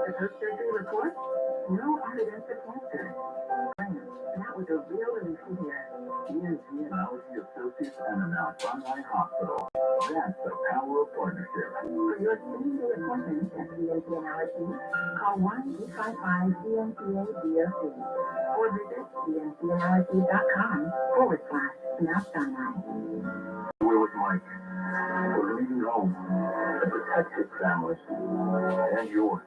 The first surgery report? No evidence of cancer. That was a real relief to hear. ENT Allergy Associates and the Mount Sinai Hospital. That's the power of partnership. For your same-day appointment at ENT Allergy, call 1-855-ENTA-DOC or visit ENTAllergy.com/Mount Sinai. We're with Mike. We're leaving home to protect his family and yours.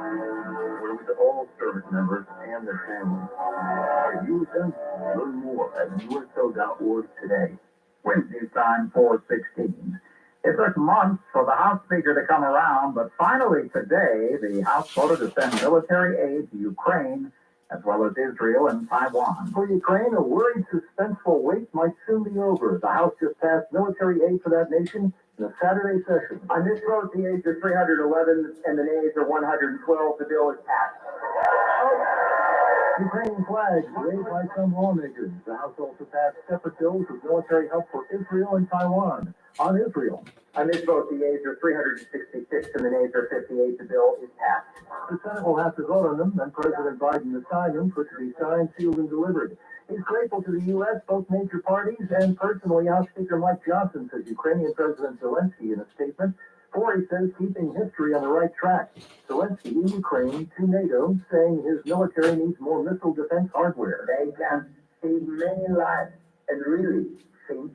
We're with all service members and their families. Are you with them? Learn more at USO.org today. Wednesday's time, 4:16. It took months for the House Speaker to come around, but finally today, the House voted to send military aid to Ukraine, as well as Israel and Taiwan. For Ukraine, a worried, suspenseful wait might soon be over. The House just passed military aid for that nation in a Saturday session. On this vote, the ayes are 311 and the nays are 112. The bill is passed. Ukrainian flags raised by some lawmakers. The House also passed separate bills with military help for Israel and Taiwan. On Israel, On this vote, the ayes are 366 and the nays are 58. The bill is passed. the Senate will have to vote on them, then President Biden will sign them for it to be signed, sealed, and delivered. He's grateful to the U.S., both major parties, and personally, House Speaker Mike Johnson says Ukrainian President Zelensky in a statement. For, he says, keeping history on the right track. Zelensky in Ukraine to NATO, saying his military needs more missile defense hardware. They can save many lives and really change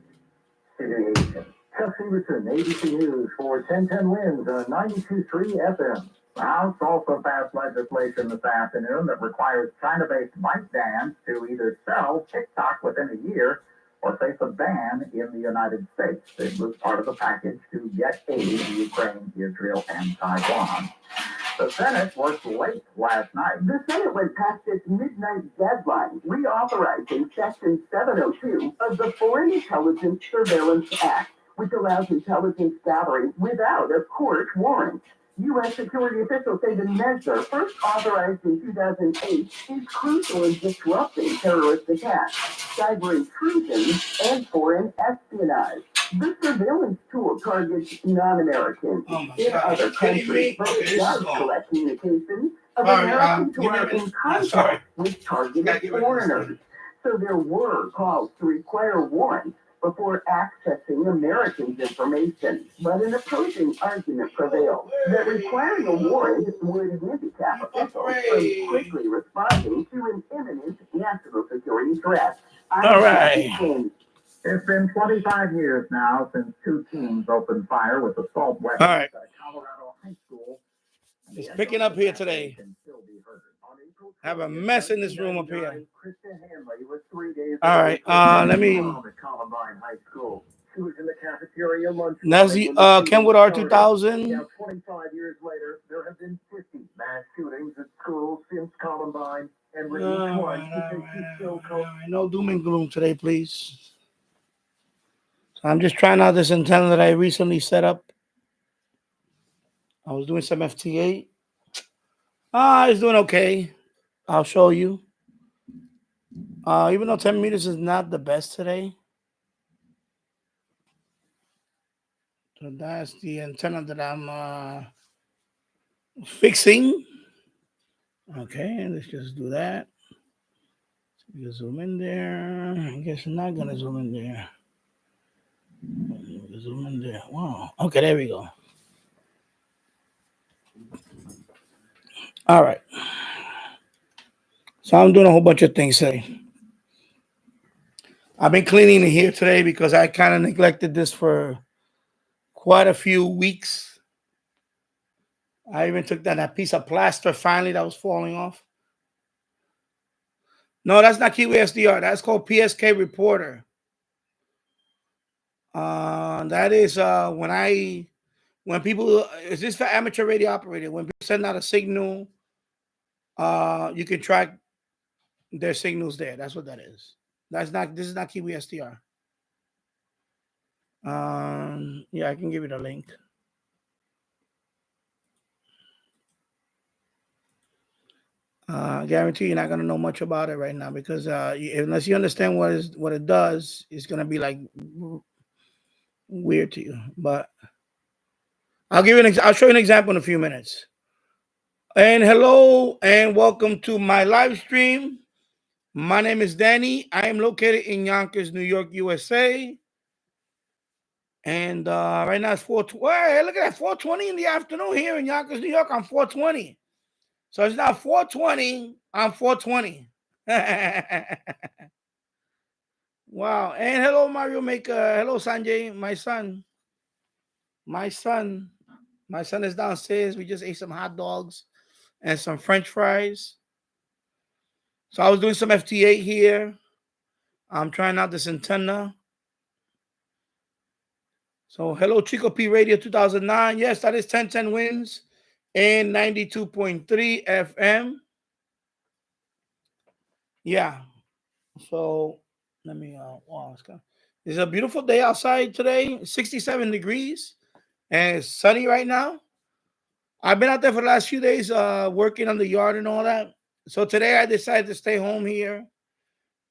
situation. Chuck Severson, ABC News for 1010 Wins on 92.3 FM. The House also passed legislation this afternoon that requires China-based ByteDance to either sell TikTok within a year or face a ban in the United States. It was part of the package to get aid to Ukraine, Israel, and Taiwan. The Senate worked late last night. The Senate went past its midnight deadline, reauthorizing Section 702 of the Foreign Intelligence Surveillance Act, which allows intelligence gathering without a court warrant. U.S. security officials say the measure, first authorized in 2008, is crucial in disrupting terrorist attacks, cyber intrusion, and foreign espionage. The surveillance tool targets non-Americans in other countries, but it does collect communications of Americans who are in contact with targeted foreigners. So there were calls to require warrants before accessing Americans' information, but an opposing argument prevailed that requiring a warrant would handicap officials from quickly responding to an imminent national security threat. All right. It's been 25 years now since two teams opened fire with assault weapons All right. at a Colorado high school. It's picking up here today. Have a mess in this room up here. All right. Let me. That's the Kenwood R2000. 25 years later, there have been 50 mass shootings at schools since Columbine, and with each one, No doom and gloom today, please. So I'm just trying out this antenna that I recently set up. I was doing some FT8. It's doing okay. I'll show you. Even though 10 meters is not the best today. So that's the antenna that I'm fixing. Okay, let's just do that. You zoom in there. I guess I'm not going to zoom in there. Zoom in there. Wow. Okay, there we go. All right. So I'm doing a whole bunch of things today. I've been cleaning it here today because I kind of neglected this for quite a few weeks. I even took that piece of plaster finally that was falling off. No, that's not Kiwi SDR. That's called PSK Reporter. That is when people, is this for amateur radio operator? When people send out a signal, you can track their signals there. That's what that is. This is not Kiwi SDR. Yeah, I can give you the link. I guarantee you're not gonna know much about it right now because unless you understand what it does, it's gonna be like weird to you. But I'll show you an example in a few minutes. And hello and welcome to my live stream. My name is Danny. I am located in Yonkers, New York, USA. And right now it's 4:20. Hey, look at that, 4:20 in the afternoon here in Yonkers, New York. I'm 4:20. So it's now 4:20. I'm 4:20. Wow. And hello, Mario Maker. Hello, Sanjay, my son. My son. My son is downstairs. We just ate some hot dogs and some French fries. So I was doing some FT8 here. I'm trying out this antenna. So hello, Chico P Radio 2009. Yes, that is 1010 wins and 92.3 FM. Yeah. So let me wow, it's a beautiful day outside today, 67 degrees, and it's sunny right now. I've been out there for the last few days working on the yard and all that. So today I decided to stay home here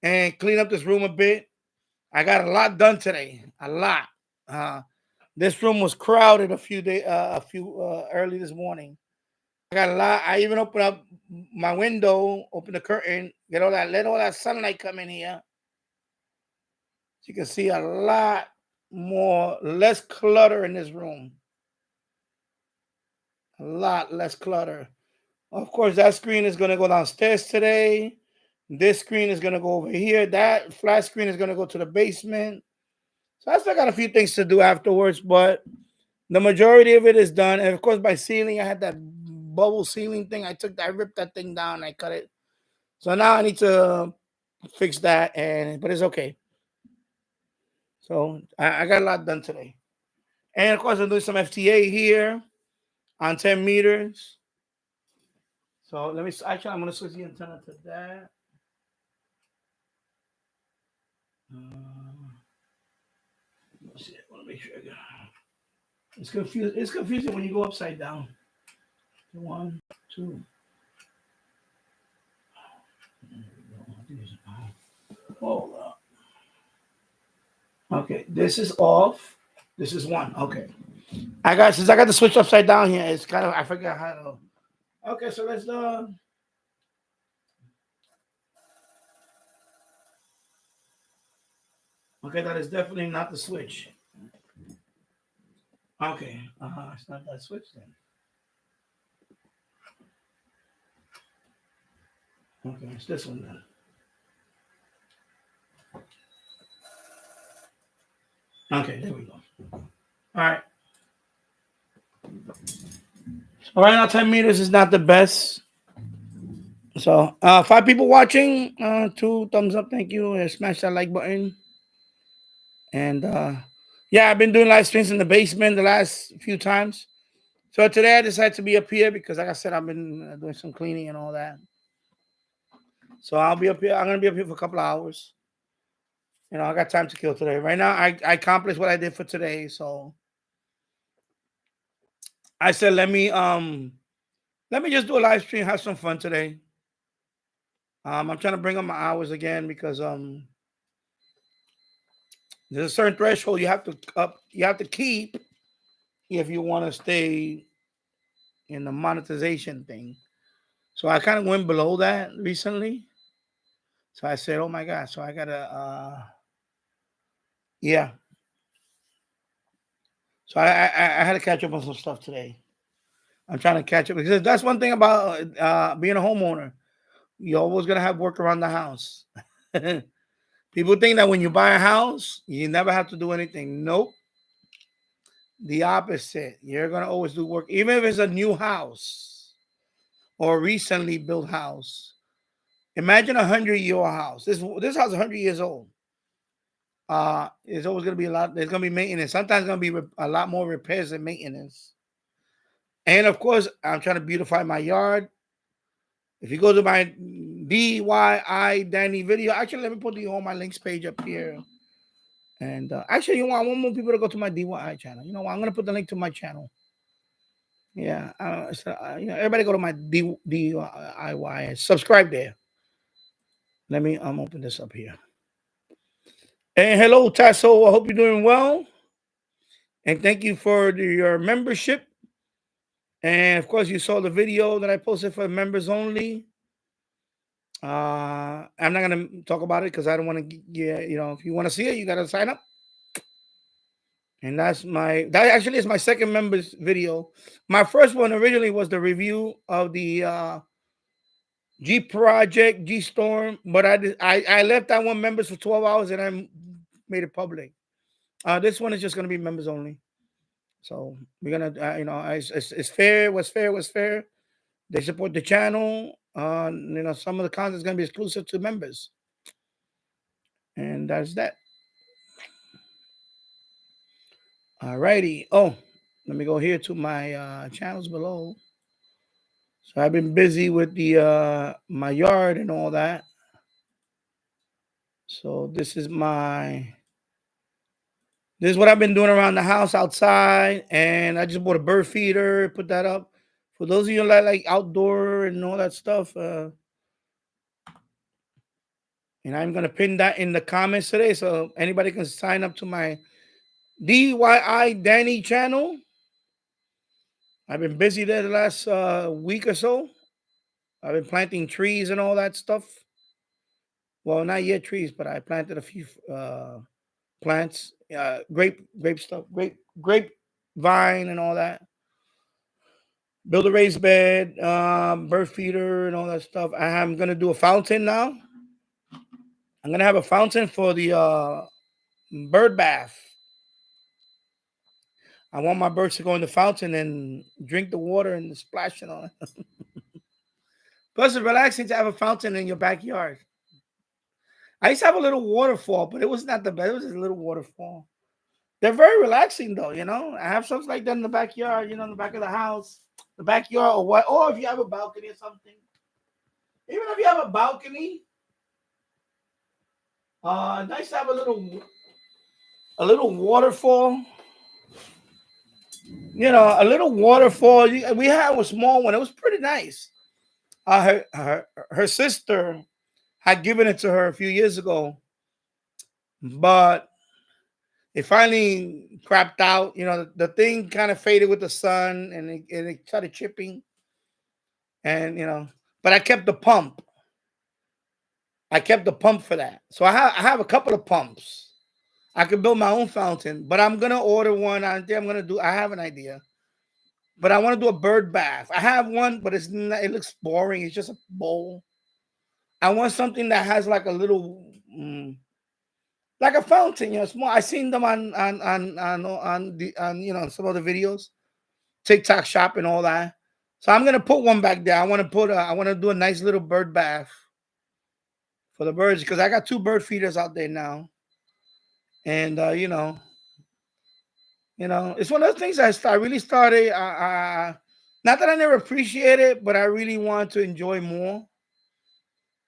and clean up this room a bit. I got a lot done today. A lot. This room was crowded a few early this morning. I got a lot. I even opened up my window, opened the curtain, let all that sunlight come in here. You can see a lot less clutter in this room. A lot less clutter. Of course, that screen is going to go downstairs today. This screen is going to go over here. That flat screen is going to go to the basement. So I still got a few things to do afterwards, but the majority of it is done. And of course, my ceiling, I had that bubble ceiling thing. I ripped that thing down, and I cut it. So now I need to fix that, but it's okay. So I got a lot done today. And of course, I'm doing some FTA here on 10 meters. So I'm going to switch the antenna to that. Let's see. I want to make sure I got it. It's confusing when you go upside down. 1, 2. Hold up. Okay, this is off. This is 1. Okay. Since I got the switch upside down here, it's kind of I forgot how to. Okay, so let's Okay, that is definitely not the switch. Okay, it's not that switch then. Okay, it's this one then. Okay, there we go. All right. All right, now 10 meters is not the best. So 5 people watching, 2 thumbs up, thank you, and smash that like button. And yeah, I've been doing live streams in the basement the last few times. So today I decided to be up here because, like I said, I've been doing some cleaning and all that. So I'll be up here. I'm gonna be up here for a couple of hours. I got time to kill today. Right now, I accomplished what I did for today. So I said, let me just do a live stream, have some fun today. I'm trying to bring up my hours again because there's a certain threshold you have to keep if you want to stay in the monetization thing. So I kind of went below that recently. So I said, oh my God. So I gotta yeah. So I had to catch up on some stuff today. I'm trying to catch up because that's one thing about being a homeowner. You're always gonna have work around the house. People think that when you buy a house, you never have to do anything. Nope. The opposite. You're gonna always do work, even if it's a new house or recently built house. Imagine 100-year-old house. This house is 100 years old. There's always gonna be a lot. There's gonna be maintenance. Sometimes gonna be a lot more repairs than maintenance. And of course, I'm trying to beautify my yard. If you go to my DIY Danny video, actually, let me put on my links page up here. And actually, I want more people to go to my DIY channel. I'm going to put the link to my channel. Yeah. Everybody go to my DIY and subscribe there. Let me open this up here. And hello, Tasso. I hope you're doing well. And thank you for your membership. And of course, you saw the video that I posted for members only. I'm not gonna talk about it because I don't want to. Yeah, if you want to see it, you gotta sign up. And that actually is my second members video. My first one originally was the review of the G Project G Storm, but I left that one members for 12 hours and I made it public. This one is just gonna be members only. So we're gonna, it's fair. What's fair was fair. They support the channel. Some of the content is gonna be exclusive to members, and that's that. Alrighty. Oh, let me go here to my channels below. So I've been busy with the my yard and all that. So this is what I've been doing around the house outside, and I just bought a bird feeder, put that up. For those of you that like outdoor and all that stuff, and I'm gonna pin that in the comments today, so anybody can sign up to my DYI Danny channel. I've been busy there the last week or so. I've been planting trees and all that stuff. Well, not yet trees, but I planted a few plants, grape stuff, grape vine and all that. Build a raised bed, bird feeder and all that stuff. I'm gonna do a fountain now. I'm gonna have a fountain for the bird bath. I want my birds to go in the fountain and drink the water and splash it on it. Plus, it's relaxing to have a fountain in your backyard. I used to have a little waterfall, but it was not the best. It was just a little waterfall. They're very relaxing, though. I have something like that in the backyard. In the back of the house, the backyard, or what? Or if you have a balcony or something. Even if you have a balcony, nice to have a little waterfall. A little waterfall. We had a small one. It was pretty nice. Her sister had given it to her a few years ago, but it finally crapped out. The thing kind of faded with the sun, and it started chipping. And but I kept the pump. I kept the pump for that. So I have a couple of pumps. I could build my own fountain, but I'm gonna order one. I have an idea, but I want to do a bird bath. I have one, but it looks boring. It's just a bowl. I want something that has like a little, like a fountain, small. I seen them on some of the videos, TikTok shop and all that. So I'm gonna put one back there. I want to do a nice little bird bath for the birds because I got 2 bird feeders out there now, and it's one of those things I really started. Not that I never appreciate it, but I really want to enjoy more.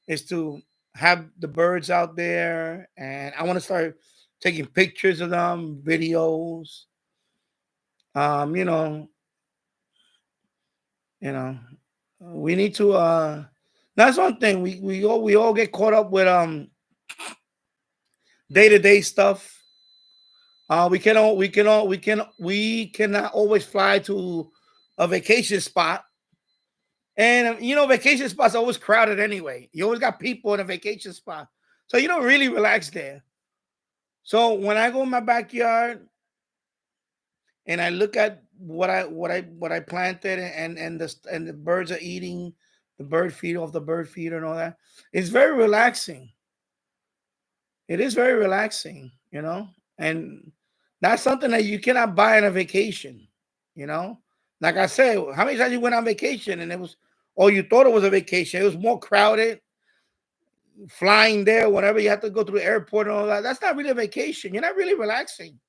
Is to have the birds out there, and I want to start taking pictures of them, videos. Um, you know, we need to. That's one thing we all get caught up with day-to-day stuff. We cannot always fly to a vacation spot. And vacation spots are always crowded anyway. You always got people in a vacation spot. So you don't really relax there. So when I go in my backyard and I look at what I planted and the birds are eating the bird feed off the bird feeder and all that, it's very relaxing. It is very relaxing. And that's something that you cannot buy on a vacation, you know. Like I said, how many times you went on vacation and you thought it was a vacation? It was more crowded, flying there, whatever. You have to go through the airport and all that. That's not really a vacation. You're not really relaxing.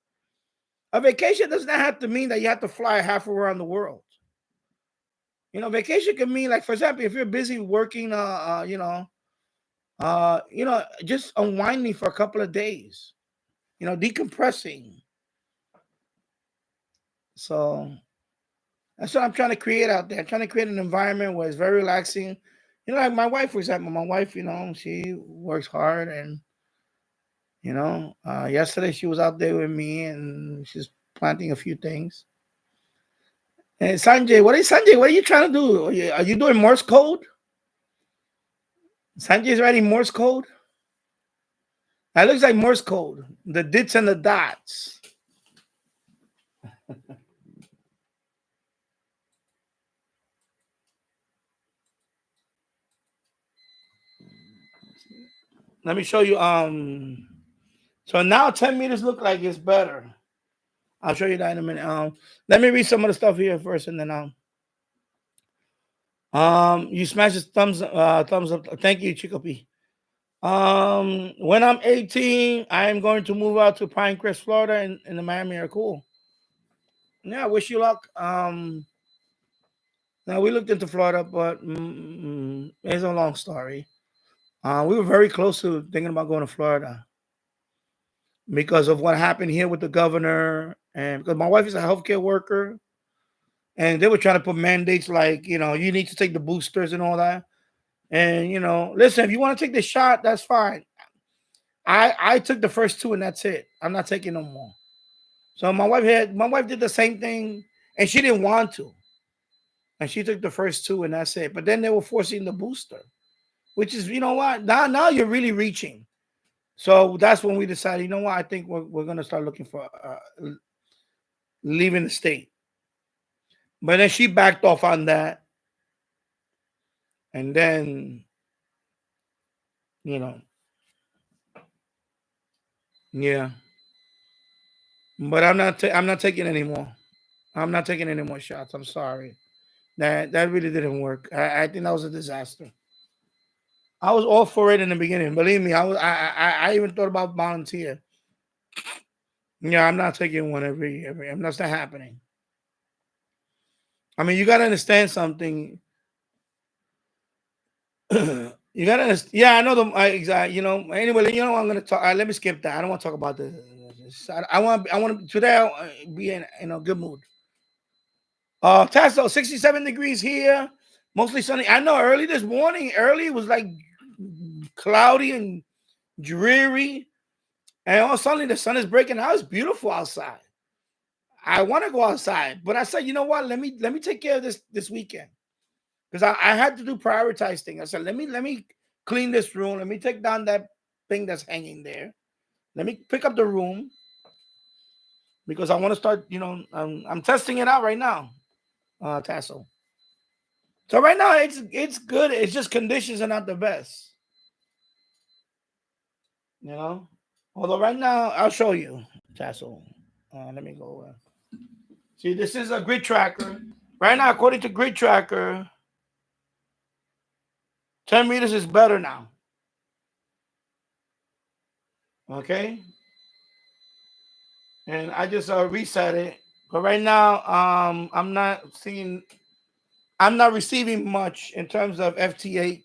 A vacation does not have to mean that you have to fly half around the world. Vacation can mean, like, for example, if you're busy working, just unwinding for a couple of days, decompressing. So that's what I'm trying to create out there. I'm trying to create an environment where it's very relaxing. Like my wife, for example, she works hard, and yesterday she was out there with me and she's planting a few things. Hey, Sanjay, Sanjay? What are you trying to do? Are you doing Morse code? Sanjay's writing Morse code. That looks like Morse code. The dits and the dots. Let me show you. So now 10 meters look like it's better. I'll show you that in a minute. Let me read some of the stuff here first, and then you smash the thumbs up. Thank you, Chico P. When I'm 18, I am going to move out to Pinecrest, Florida, in the Miami area. Cool. Yeah, wish you luck. Now we looked into Florida, but it's a long story. We were very close to thinking about going to Florida because of what happened here with the governor, and because my wife is a healthcare worker, and they were trying to put mandates like, you need to take the boosters and all that. And listen, if you want to take the shot, that's fine. I took the first two and that's it. I'm not taking no more. So my wife did the same thing, and she didn't want to, and she took the first two and that's it. But then they were forcing the booster, which is, what, now you're really reaching. So that's when we decided, what, I think we're gonna start looking for leaving the state. But then she backed off on that, and then yeah. But I'm not taking any more. I'm not taking any more shots. I'm sorry. That really didn't work. I think that was a disaster. I was all for it in the beginning. Believe me, I even thought about volunteer. Yeah, I'm not taking one every. That's not happening. I mean, you gotta understand something. You gotta understand. Yeah, I know them. Exactly. Anyway, I'm gonna talk. Let me skip that. I don't want to talk about this. I want. Today. Be in a good mood. Tasso, 67 degrees here, mostly sunny. I know early this morning, it was like cloudy and dreary, and all suddenly the sun is breaking out. It's beautiful outside. I want to go outside, but I said, you know what? Let me take care of this weekend, because I had to do prioritize thing. I said, let me clean this room. Let me take down that thing that's hanging there. Let me pick up the room, because I want to start. I'm testing it out right now, Tasso. So right now it's good. It's just conditions are not the best. Although right now I'll show you, Tassel. Let me go. See, this is a grid tracker. Right now, according to grid tracker, 10 meters is better now. Okay. And I just reset it. But right now, I'm not receiving much in terms of FT8.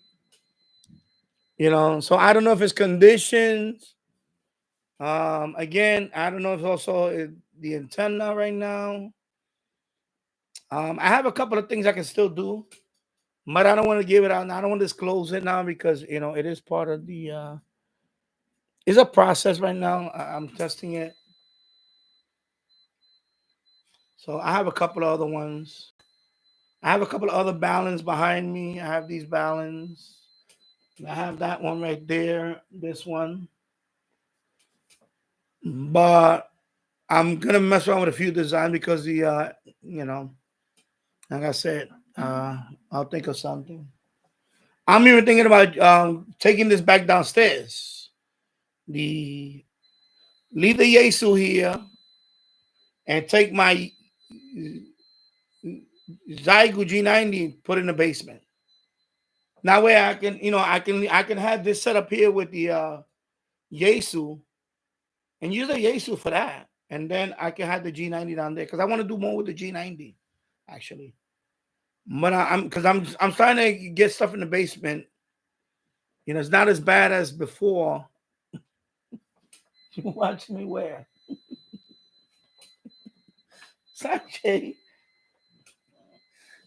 So I don't know if it's conditions. Again, I don't know if it's also the antenna right now. I have a couple of things I can still do, but I don't want to give it out now. I don't want to disclose it now, because it is part of the it's a process right now. I'm testing it. So I have a couple of other ones. I have a couple of other balance behind me. I have these balance. I have that one right there, this one. But I'm gonna mess around with a few designs, because like I said, I'll think of something. I'm even thinking about taking this back downstairs. Leave the Yesu here and take my Zygo G90, put in the basement. That way I can have this set up here with the Yesu, and use the Yesu for that. And then I can have the G90 down there, because I want to do more with the G90 actually. But I'm trying to get stuff in the basement. It's not as bad as before. You watch me where? Sanjay.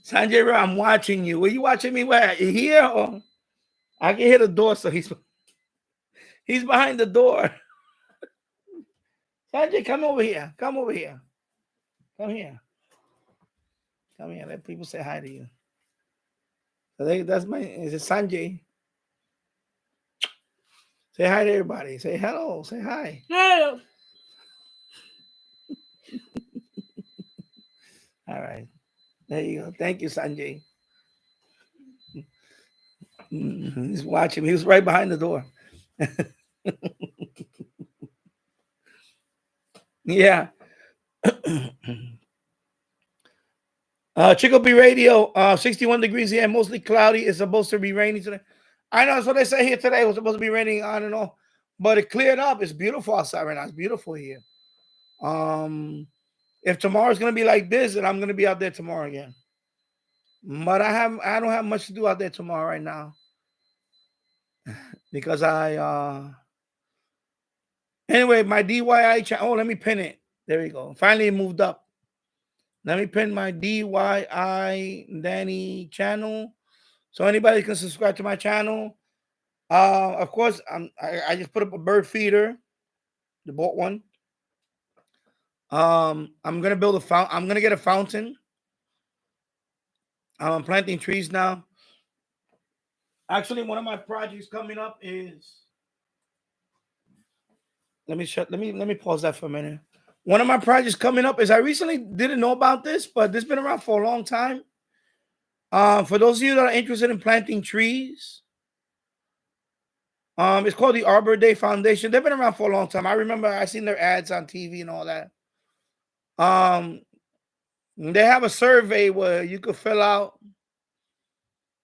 Sanjay, I'm watching you. Were you watching me where? You here? Or I can hear the door, so he's behind the door. Sanjay, come over here. Come over here. Come here. Come here. Let people say hi to you. So that's my. Is it Sanjay? Say hi to everybody. Say hello. Say hi. Hello. All right. There you go. Thank you, Sanjay. He's watching. He was right behind the door. Yeah. Chicopee Radio, 61 degrees here, mostly cloudy. It's supposed to be raining today. I know that's what they say here today. It was supposed to be raining, I don't know. But it cleared up. It's beautiful outside right now. It's beautiful here. If tomorrow's gonna be like this, then I'm gonna be out there tomorrow again. But I don't have much to do out there tomorrow right now. Because anyway, my DYI channel. Oh, let me pin it. There we go. Finally it moved up. Let me pin my DYI Danny channel. So anybody can subscribe to my channel. Of course, I just put up a bird feeder, the bought one. I'm gonna build a fountain. I'm gonna get a fountain. I'm planting trees now. Actually, one of my projects coming up is. Let me pause that for a minute. One of my projects coming up is I recently didn't know about this, but this has been around for a long time. For those of you that are interested in planting trees, it's called the Arbor Day Foundation. They've been around for a long time. I remember I seen their ads on TV and all that. They have a survey where you could fill out,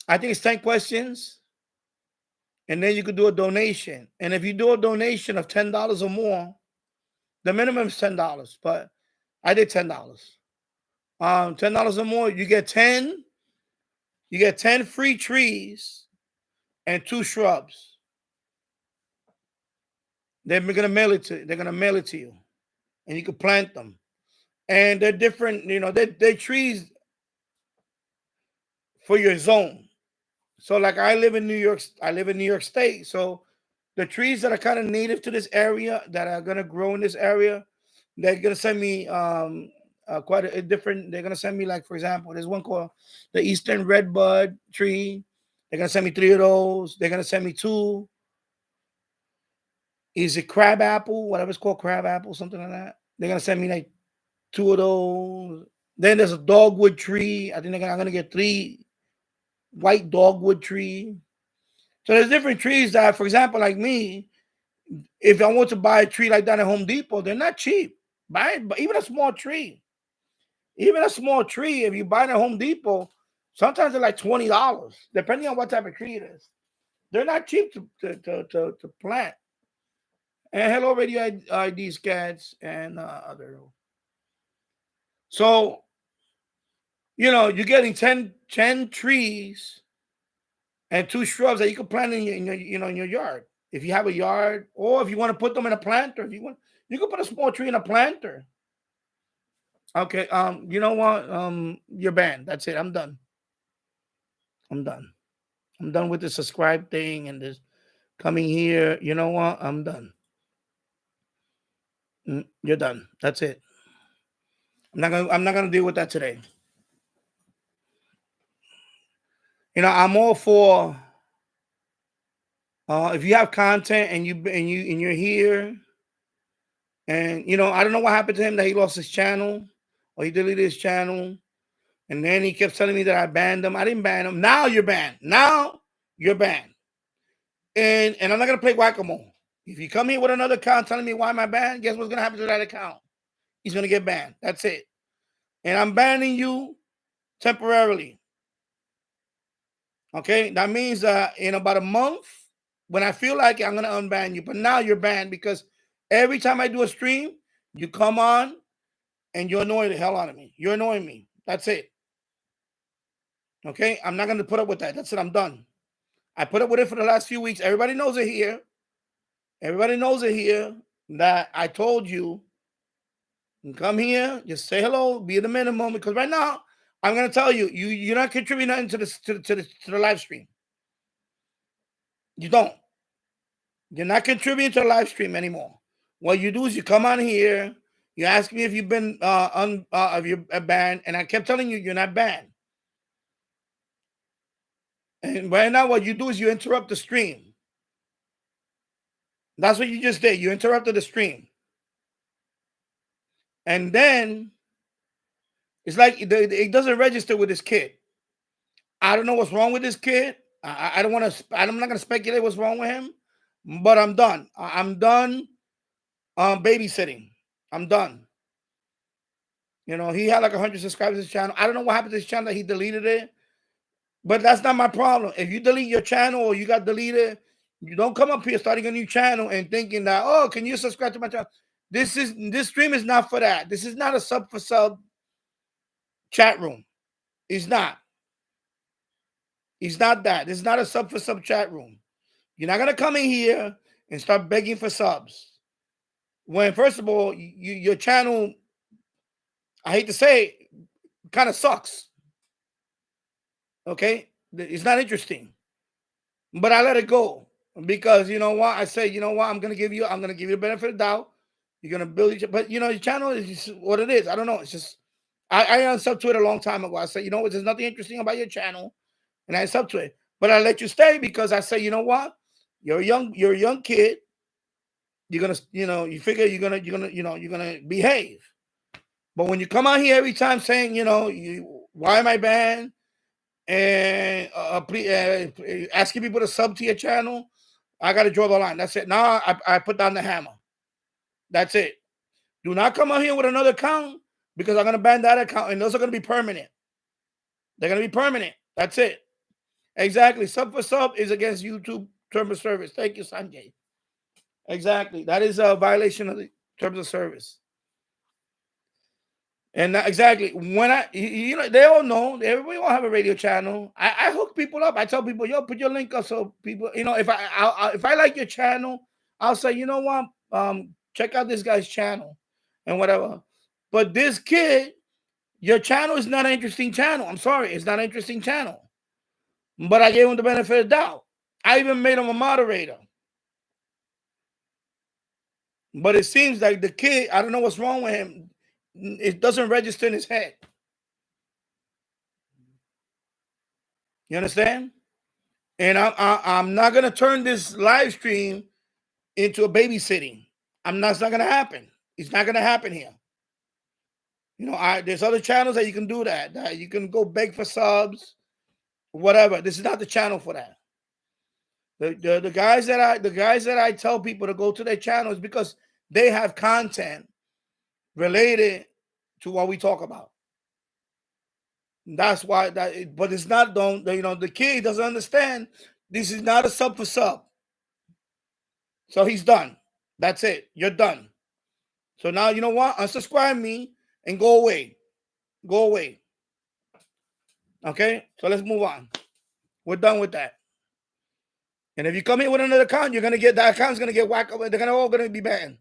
I think it's 10 questions, and then you could do a donation. And if you do a donation of $10 or more, the minimum is $10, but I did $10. $10 or more, you get 10 free trees and 2 shrubs. They're gonna mail it to you, and you can plant them. And they're different, they're trees for your zone. So like I live in New York State. So the trees that are kind of native to this area that are gonna grow in this area, they're gonna send me quite a different. They're gonna send me, like, for example, there's one called the Eastern Redbud tree. They're gonna send me 3 of those. They're gonna send me 2. Is it crab apple? Whatever it's called, crab apple, something like that. They're gonna send me like 2 of those. Then there's a dogwood tree. I think I'm gonna get 3 white dogwood tree. So there's different trees that, for example, like me, if I want to buy a tree like that at Home Depot, they're not cheap. But even a small tree, if you buy it at Home Depot, sometimes they're like $20, depending on what type of tree it is. They're not cheap to plant. And hello, Radio ID Scats and other. So, you're getting 10 trees and 2 shrubs that you can plant in your yard. If you have a yard, or if you want to put them in a planter, you can put a small tree in a planter. Okay. You know what? You're banned. That's it. I'm done. I'm done with the subscribe thing and this coming here. You know what? I'm done. You're done. That's it. I'm not gonna deal with that today. I'm all for if you have content and you're here, and I don't know what happened to him, that he lost his channel or he deleted his channel, and then he kept telling me that I banned him. I didn't ban him. Now you're banned. And I'm not gonna play whack-a-mole. If you come here with another account telling me why am I banned, guess what's gonna happen to that account? He's gonna get banned. That's it. And I'm banning you temporarily. Okay, that means that in about a month, when I feel like it, I'm gonna unban you. But now you're banned because every time I do a stream, you come on and you annoy the hell out of me. You're annoying me. That's it. Okay, I'm not gonna put up with that. That's it. I'm done. I put up with it for the last few weeks. Everybody knows it here. That I told you. Come here, just say hello, be the minimum. Because right now, I'm gonna tell you, you're not contributing nothing to the live stream. You don't. You're not contributing to the live stream anymore. What you do is you come on here, You asked me if you've been if you're banned, and I kept telling you you're not banned. And right now, what you do is you interrupt the stream. That's what you just did. You interrupted the stream, and then it's like it doesn't register with this kid. I don't know what's wrong with this kid. I don't want to. I'm not going to speculate what's wrong with him, but I'm done. I'm done babysitting. I'm done. You know, he had like 100 subscribers to his channel. I don't know what happened to his channel. He deleted it, but that's not my problem. If you delete your channel or you got deleted, you don't come up here starting a new channel and thinking that, oh, can you subscribe to my channel? This stream is not for that. This is not a sub for sub chat room. It's not. It's not that. It's not a sub for sub chat room. You're not gonna come in here and start begging for subs. When first of all, your channel, I hate to say, kind of sucks. Okay, it's not interesting, but I let it go because you know what? I say, you know what? I'm gonna give you the benefit of the doubt. You're gonna build it, but you know your channel is just what it is. I don't know. It's just I unsubbed to it a long time ago. I said, you know what? There's nothing interesting about your channel, and I subbed to it. But I let you stay because I say, you know what? You're a young kid. You're gonna, you know, you figure you're gonna behave. But when you come out here every time saying, you know, why am I banned? And asking people to sub to your channel, I got to draw the line. That's it. Now I put down the hammer. That's it. Do not come out here with another account because I'm going to ban that account. And those are going to be permanent. They're going to be permanent. That's it. Exactly. Sub for sub is against YouTube terms of service. Thank you, Sanjay. Exactly. That is a violation of the terms of service. And exactly when you know, they all know everybody will have a radio channel. I hook people up. I tell people, yo, put your link up so people, you know, if I like your channel, I'll say, you know what, check out this guy's channel and whatever. But this kid, your channel is not an interesting channel. I'm sorry, it's not an interesting channel. But I gave him the benefit of the doubt. I even made him a moderator. But it seems like the kid, I don't know what's wrong with him. It doesn't register in his head. You understand? And I'm not gonna turn this live stream into a babysitting. It's not gonna happen. It's not gonna happen here. You know, there's other channels that you can do that you can go beg for subs, whatever. This is not the channel for that. The guys that I tell people to go to their channels because they have content related to what we talk about. That's why but it's not, you know, the kid doesn't understand this is not a sub for sub. So he's done. That's it. You're done. So now you know what? Unsubscribe me and go away. Go away. Okay? So let's move on. We're done with that. And if you come in with another account, you're gonna get that account's gonna get whacked up. They're all gonna be banned.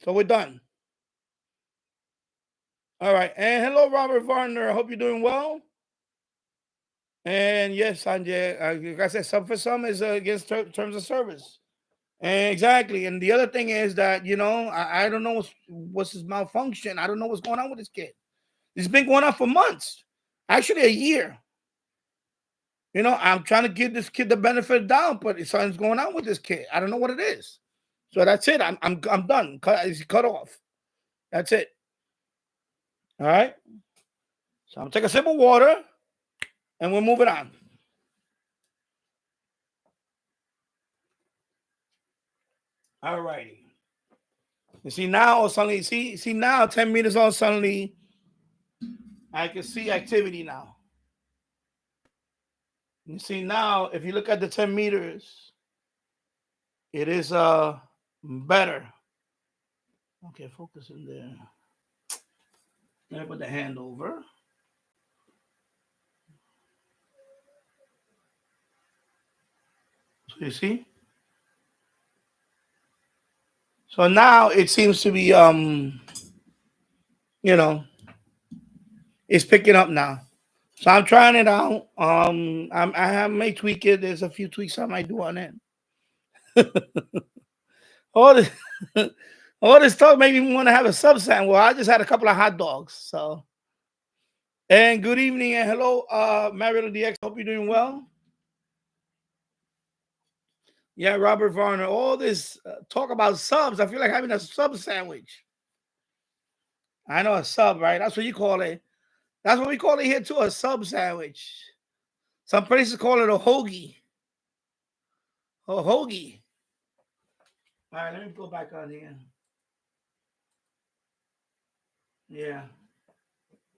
So we're done. All right. And hello, Robert Varner. I hope you're doing well. And yes, Sanjay, like I said, sub for some is against terms of service. And exactly. And the other thing is that, you know, I don't know what's his malfunction. I don't know what's going on with this kid. It's been going on for months, actually a year. You know, I'm trying to give this kid the benefit of the doubt, but something's going on with this kid. I don't know what it is. So that's it. I'm done. It's cut off. That's it. All right. So I'm gonna take a sip of water, and we're moving on. All righty. You see now, suddenly, see now, 10 meters on, suddenly, I can see activity now. You see now, if you look at the 10 meters, it is better. Okay, focus in there. Let me put the hand over. So you see? So now it seems to be you know, it's picking up now. So I'm trying it out. I may tweak it. There's a few tweaks I might do on it. Oh, All this talk made me want to have a sub sandwich. Well, I just had a couple of hot dogs. So, and good evening and hello, Mariel DX. Hope you're doing well. Yeah, Robert Varner. All this talk about subs. I feel like having a sub sandwich. I know a sub, right? That's what you call it. That's what we call it here too, a sub sandwich. Some places call it a hoagie. A hoagie. All right, let me go back on here. Yeah.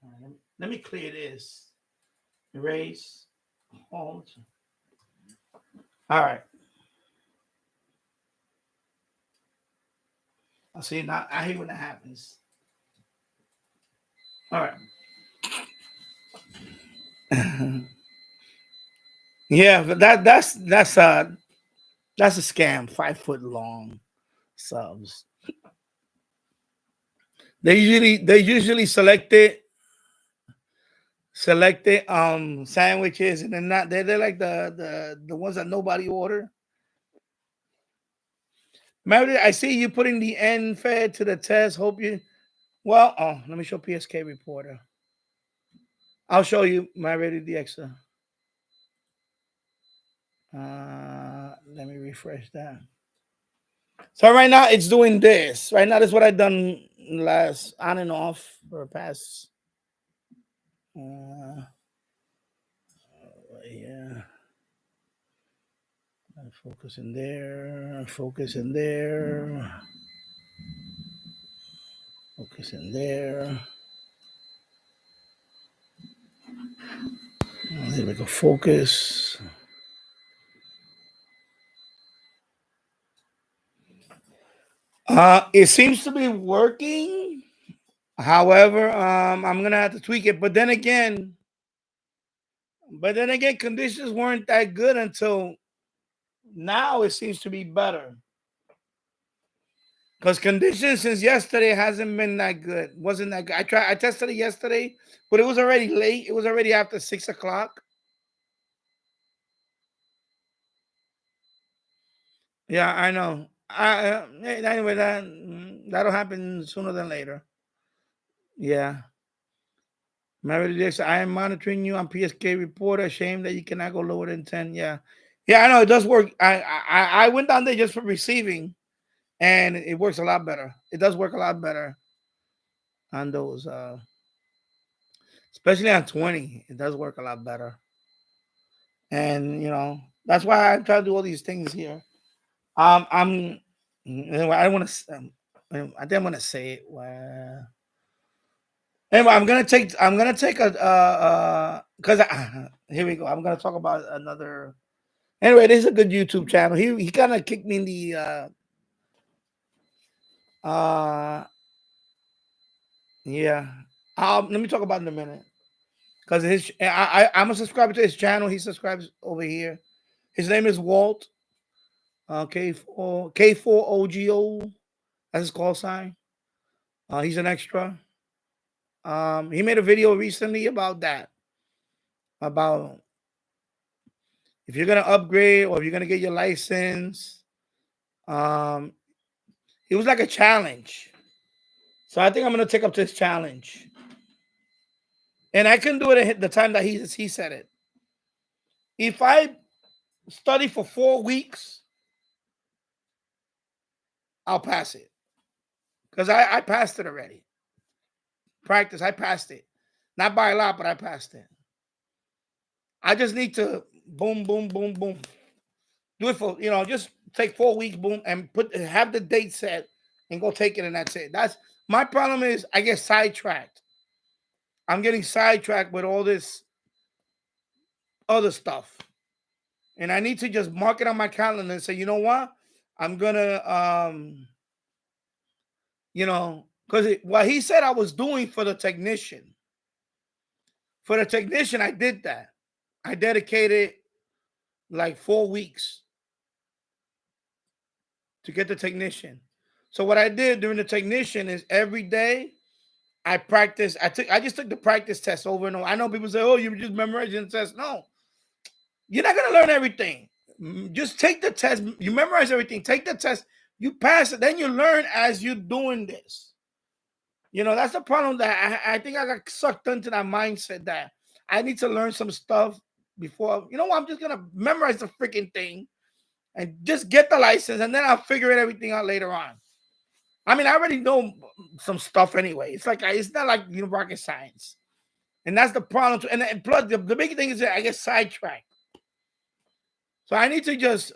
All right, let me clear this. Erase. Hold. All right. I see. Now I hate when that happens. All right. Yeah, but that's a scam. 5 foot long subs. They usually select it sandwiches, and they're like the ones that nobody order. Meredith, I see you putting the N fed to the test. Hope you well. Oh, let me show PSK reporter. I'll show you my ready the extra. Let me refresh that. So right now it's doing this. Right now, this is what I've done last on and off for past. Yeah. Focus in there. Focus in there. Focus in there. There we go. Focus. It seems to be working. However, I'm gonna have to tweak it. But then again, conditions weren't that good until now. It seems to be better because conditions since yesterday hasn't been that good. Wasn't that good? I tested it yesterday, but it was already late. It was already after 6 o'clock. Yeah, I know. Anyway, that'll happen sooner than later. Yeah. Mary Dix, I am monitoring you on PSK reporter. Shame that you cannot go lower than 10. Yeah. Yeah, I know it does work. I went down there just for receiving, and it works a lot better. It does work a lot better on those, especially on 20. It does work a lot better. And that's why I try to do all these things here. I don't want to. I didn't want to say it. Well, anyway, I'm gonna take a because here we go. I'm gonna talk about another. Anyway, this is a good YouTube channel. He kind of kicked me in the yeah. Let me talk about it in a minute because I'm a subscriber to his channel. He subscribes over here. His name is Walt. K4OGO. That's his call sign. He's an extra. He made a video recently about that. About if you're gonna upgrade or if you're gonna get your license. It was like a challenge. So I think I'm gonna take up this challenge. And I can do it at the time that he said it. If I study for 4 weeks, I'll pass it. Because I passed it already. Practice, I passed it. Not by a lot, but I passed it. I just need to boom, boom, boom, boom. Do it for, just take 4 weeks, boom, and have the date set and go take it, and that's it. That's my problem is I get sidetracked. I'm getting sidetracked with all this other stuff. And I need to just mark it on my calendar and say, you know what? I'm gonna because what he said I was doing for the technician. For the technician, I did that. I dedicated like 4 weeks to get the technician. So what I did during the technician is every day I practiced. I just took the practice test over and over. I know people say, "Oh, you just memorizing the test." No, you're not gonna learn everything. Just take the test. You memorize everything. Take the test. You pass it, then you learn as you're doing this. You know, that's the problem that I think I got sucked into that mindset that I need to learn some stuff before. You know what? I'm just gonna memorize the freaking thing and just get the license, and then I'll figure everything out later on. I mean, I already know some stuff anyway. It's like it's not like rocket science, and that's the problem. And plus, the big thing is that I get sidetracked. So I need to just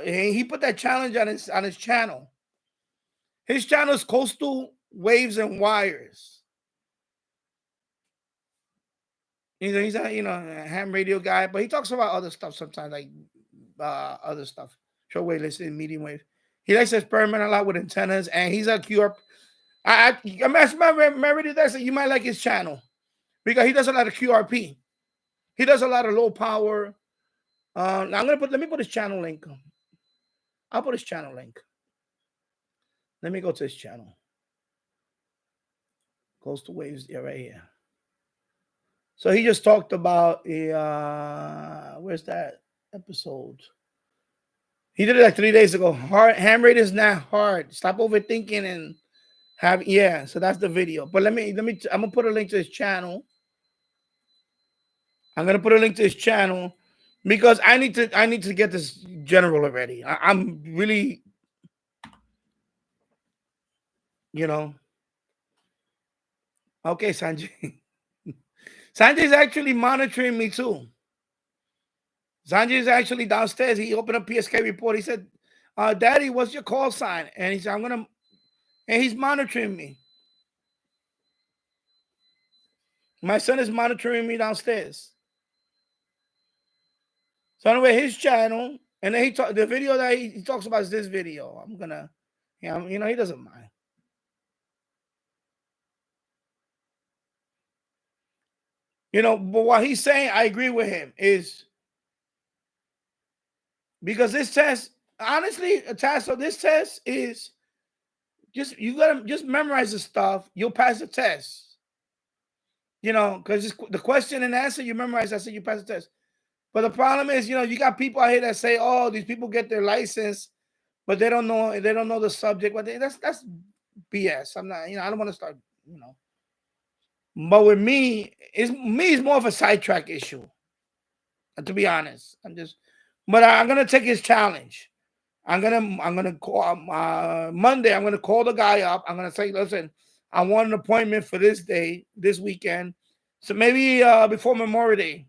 he put that challenge on his channel. His channel is Coastal Waves and Wires. He's a a ham radio guy, but he talks about other stuff sometimes, like other stuff. Shortwave, listening, medium wave. He likes to experiment a lot with antennas, and he's a QR. I'm asking my radio guy, so you might like his channel because he does a lot of QRP. He does a lot of low power. Now let me put his channel link. I'll put his channel link. Let me go to his channel. Coastal Waves, yeah, right here. So he just talked about where's that episode? He did it like 3 days ago. Ham rate is not hard. Stop overthinking and so that's the video. But I'm gonna put a link to his channel. I'm gonna put a link to his channel because I need to get this general already. I'm really, okay, Sanjay. Sanjay's actually monitoring me too. Sanjay is actually downstairs. He opened up PSK report. He said, Daddy, what's your call sign? And he said, and he's monitoring me. My son is monitoring me downstairs. So anyway, his channel, and then the video that he talks about is this video. I'm gonna, he doesn't mind. But what he's saying, I agree with him, is because this test, honestly, this test is you gotta just memorize the stuff. You'll pass the test. Because the question and answer you memorize. I said you pass the test. But the problem is, you got people out here that say, "Oh, these people get their license, but they don't know the subject." But that's BS. I'm not, I don't want to start, But with me, it's more of a sidetrack issue. To be honest, but I'm gonna take his challenge. I'm gonna call Monday. I'm gonna call the guy up. I'm gonna say, listen, I want an appointment for this day, this weekend. So maybe before Memorial Day.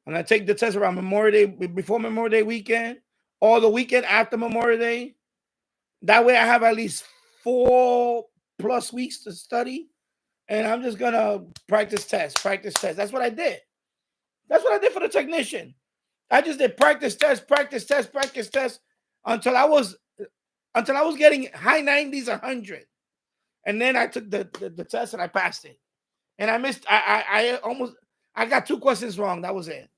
I'm gonna take the test around Memorial Day, before Memorial Day weekend, or the weekend after Memorial Day. That way I have at least 4+ weeks to study. And I'm just gonna practice test. That's what I did. That's what I did for the technician. I just did practice test until I was getting high 90s, 100. And then I took the test and I passed it. And I missed, I got 2 questions wrong. That was it.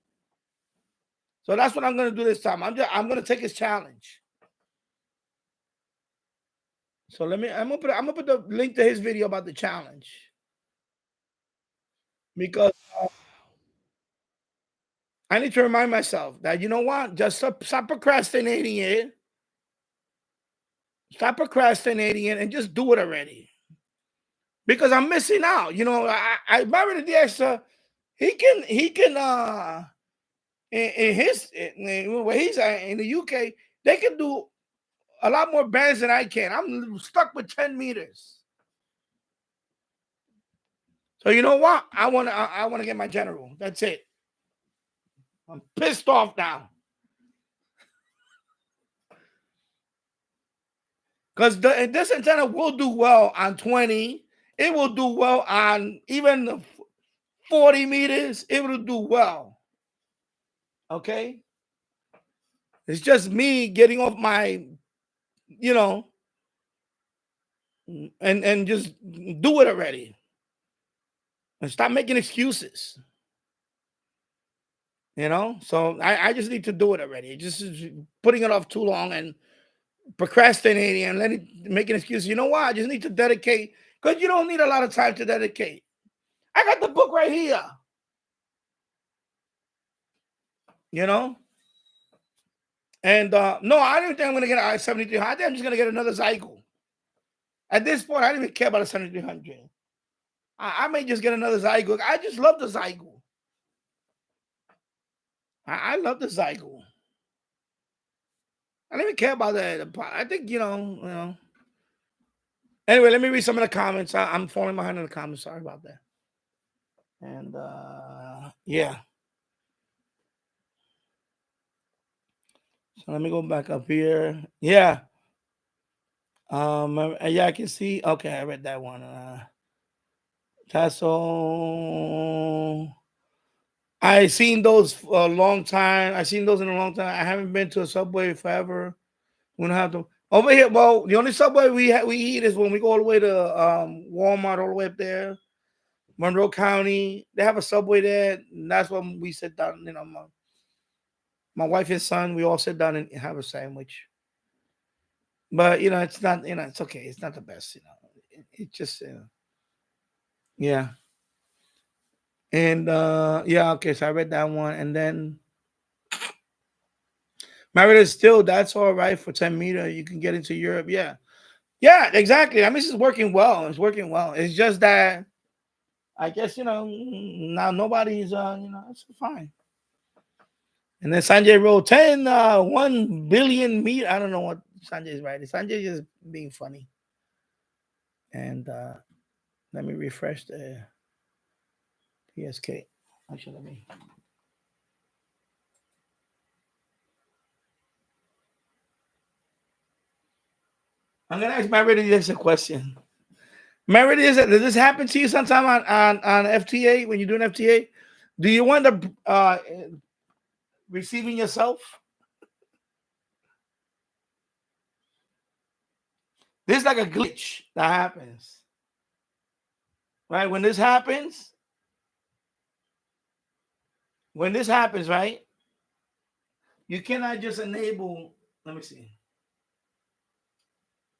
So that's what I'm gonna do this time. I'm gonna take his challenge. So I'm gonna put the link to his video about the challenge. Because I need to remind myself that, you know what? Just stop procrastinating it. Stop procrastinating it and just do it already. Because I'm missing out. I married the extra. He can where he's at in the UK, they can do a lot more bands than I can. I'm stuck with 10 meters. So you know what? I want to get my general. That's it. I'm pissed off now. Because this antenna will do well on 20. It will do well on even 40 meters. It will do well. Okay? It's just me getting off my, and just do it already. And stop making excuses. So I just need to do it already. Just putting it off too long and procrastinating and making excuses. You know what? I just need to dedicate, because you don't need a lot of time to dedicate. I got the book right here. And no, I don't think I'm gonna get a 7300. I think I'm just gonna get another Zygo. At this point, I don't even care about a 7300. I may just get another Zygo. I just love the Zygo. I love the Zygo. I don't even care about that. I think you know. Anyway, let me read some of the comments. I'm falling behind in the comments. Sorry about that. And yeah. So let me go back up here. Yeah. Yeah, I can see. Okay, I read that one. Tasso. I seen those a long time. I seen those in a long time. I haven't been to a Subway forever. We don't have to over here. Well, the only Subway we eat is when we go all the way to Walmart, all the way up there, Monroe County. They have a Subway there. And that's when we sit down. You know, my wife and son, we all sit down and have a sandwich. But you know, it's not. You know, it's okay. It's not the best. You know, it just. Yeah. And yeah, okay, so I read that one. And then Marriott is still, that's all right for 10 meter. You can get into Europe. Yeah. Yeah, exactly. I mean, this is working well. It's working well. It's just that I guess, you know, now nobody's you know, it's fine. And then Sanjay wrote 1 billion meter. I don't know what Sanjay's writing. Sanjay is being funny. And let me refresh the PSK. Actually, let me. I'm gonna ask Marriott this a question. Merit, does this happen to you sometime on FTA when you do an FTA? Do you wind up receiving yourself? This is like a glitch that happens, right? When this happens, right? You cannot just enable. Let me see.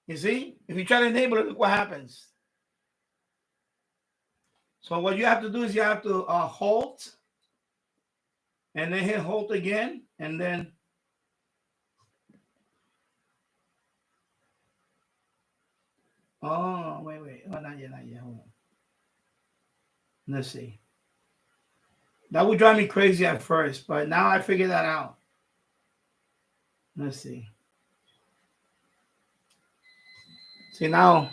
You see, if you try to enable it, look what happens. So what you have to do is you have to halt, and then hit halt again, and then. Oh, wait. Oh, not yet. Hold on. Let's see. That would drive me crazy at first, but now I figured that out. Let's see. See now,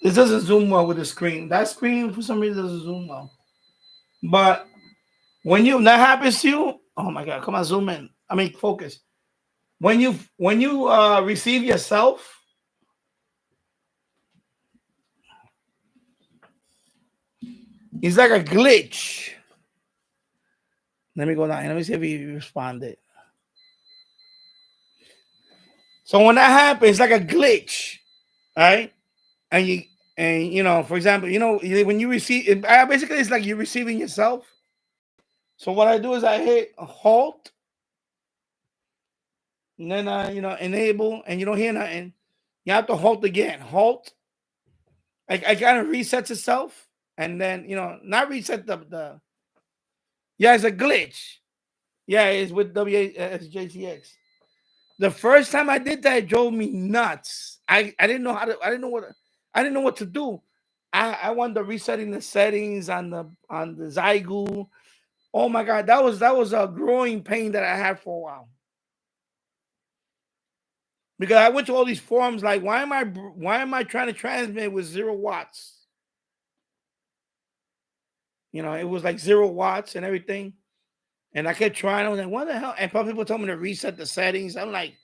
this doesn't zoom well with the screen. That screen, for some reason, doesn't zoom well. But when that happens to you, oh my God, come on, zoom in. I mean, focus. When you receive yourself, it's like a glitch. Let me go down. Let me see if he responded. So when that happens, it's like a glitch, right? And you know, for example, you know, when you receive it, basically it's like you're receiving yourself. So what I do is I hit halt, and then I, you know, enable, and you don't hear nothing. You have to halt again. Halt. I kind of resets itself, and then, you know, not reset the. Yeah, it's a glitch. Yeah, it's with WSJCX. The first time I did that, it drove me nuts. I didn't know how to. I didn't know what to do. I wound up resetting the settings on the Zygo. Oh my God, that was a growing pain that I had for a while. Because I went to all these forums like, why am I trying to transmit with 0 watts? You know, it was like 0 watts and everything. And I kept trying. I was like, what the hell? And people told me to reset the settings. I'm like,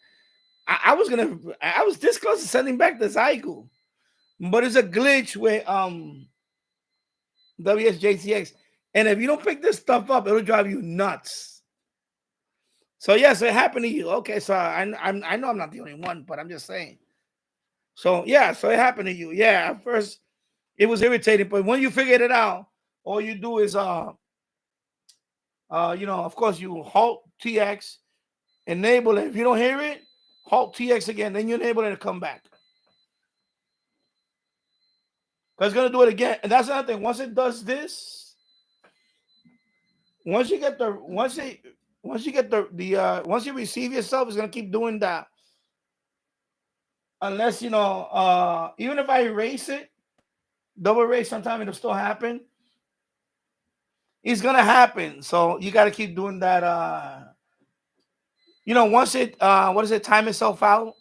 I was this close to sending back the Zygo. But it's a glitch with WSJCX. And if you don't pick this stuff up, it'll drive you nuts. So yes, it happened to you. Okay, so I know I'm not the only one, but I'm just saying. So yeah, so it happened to you. Yeah, at first it was irritating, but when you figured it out, all you do is you know, of course you halt TX, enable it. If you don't hear it, halt TX again, then you enable it to come back. Because it's gonna do it again. And that's another thing. Once it does this, once you get the once you get once you receive yourself, it's gonna keep doing that. Unless even if I erase it, double erase, sometimes it'll still happen. It's gonna happen. So you gotta keep doing that. Once it what is it, time itself out,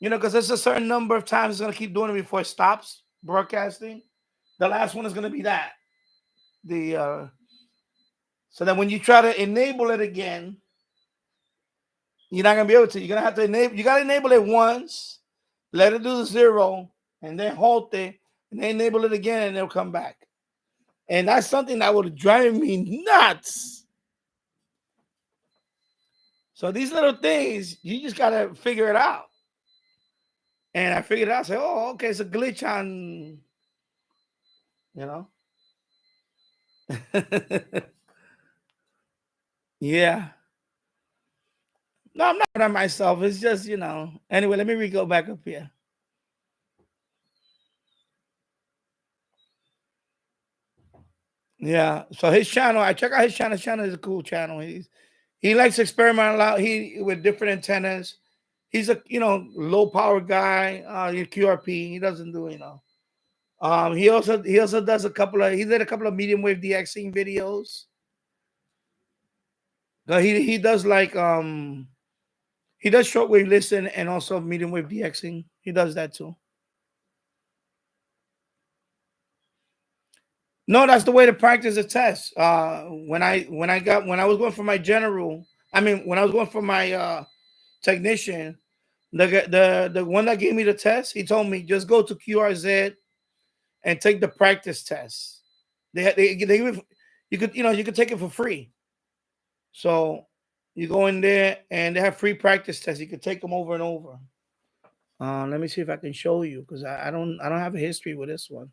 because there's a certain number of times it's gonna keep doing it before it stops broadcasting. The last one is gonna be that. The so that when you try to enable it again, you're not gonna be able to. You're gonna have to enable. You gotta enable it once, let it do the 0, and then halt it, and then enable it again, and it'll come back. And that's something that would drive me nuts. So these little things, you just gotta figure it out. And I figured it out. Say, oh, okay, it's a glitch on, you know. Yeah. No, I'm not on myself. It's just, Anyway, let me go back up here. Yeah. So his channel, I check out his channel. His channel is a cool channel. He likes to experiment a lot. With different antennas. He's a low power guy. QRP. He doesn't do He also does he did a couple of medium wave DXing videos. He does he does shortwave listen and also medium wave DXing. He does that too. No, that's the way to practice a test. When I was going for my general, when I was going for my technician, the one that gave me the test, he told me just go to QRZ and take the practice test. They you could take it for free. So you go in there and they have free practice tests. You can take them over and over. Let me see if I can show you because I don't have a history with this one.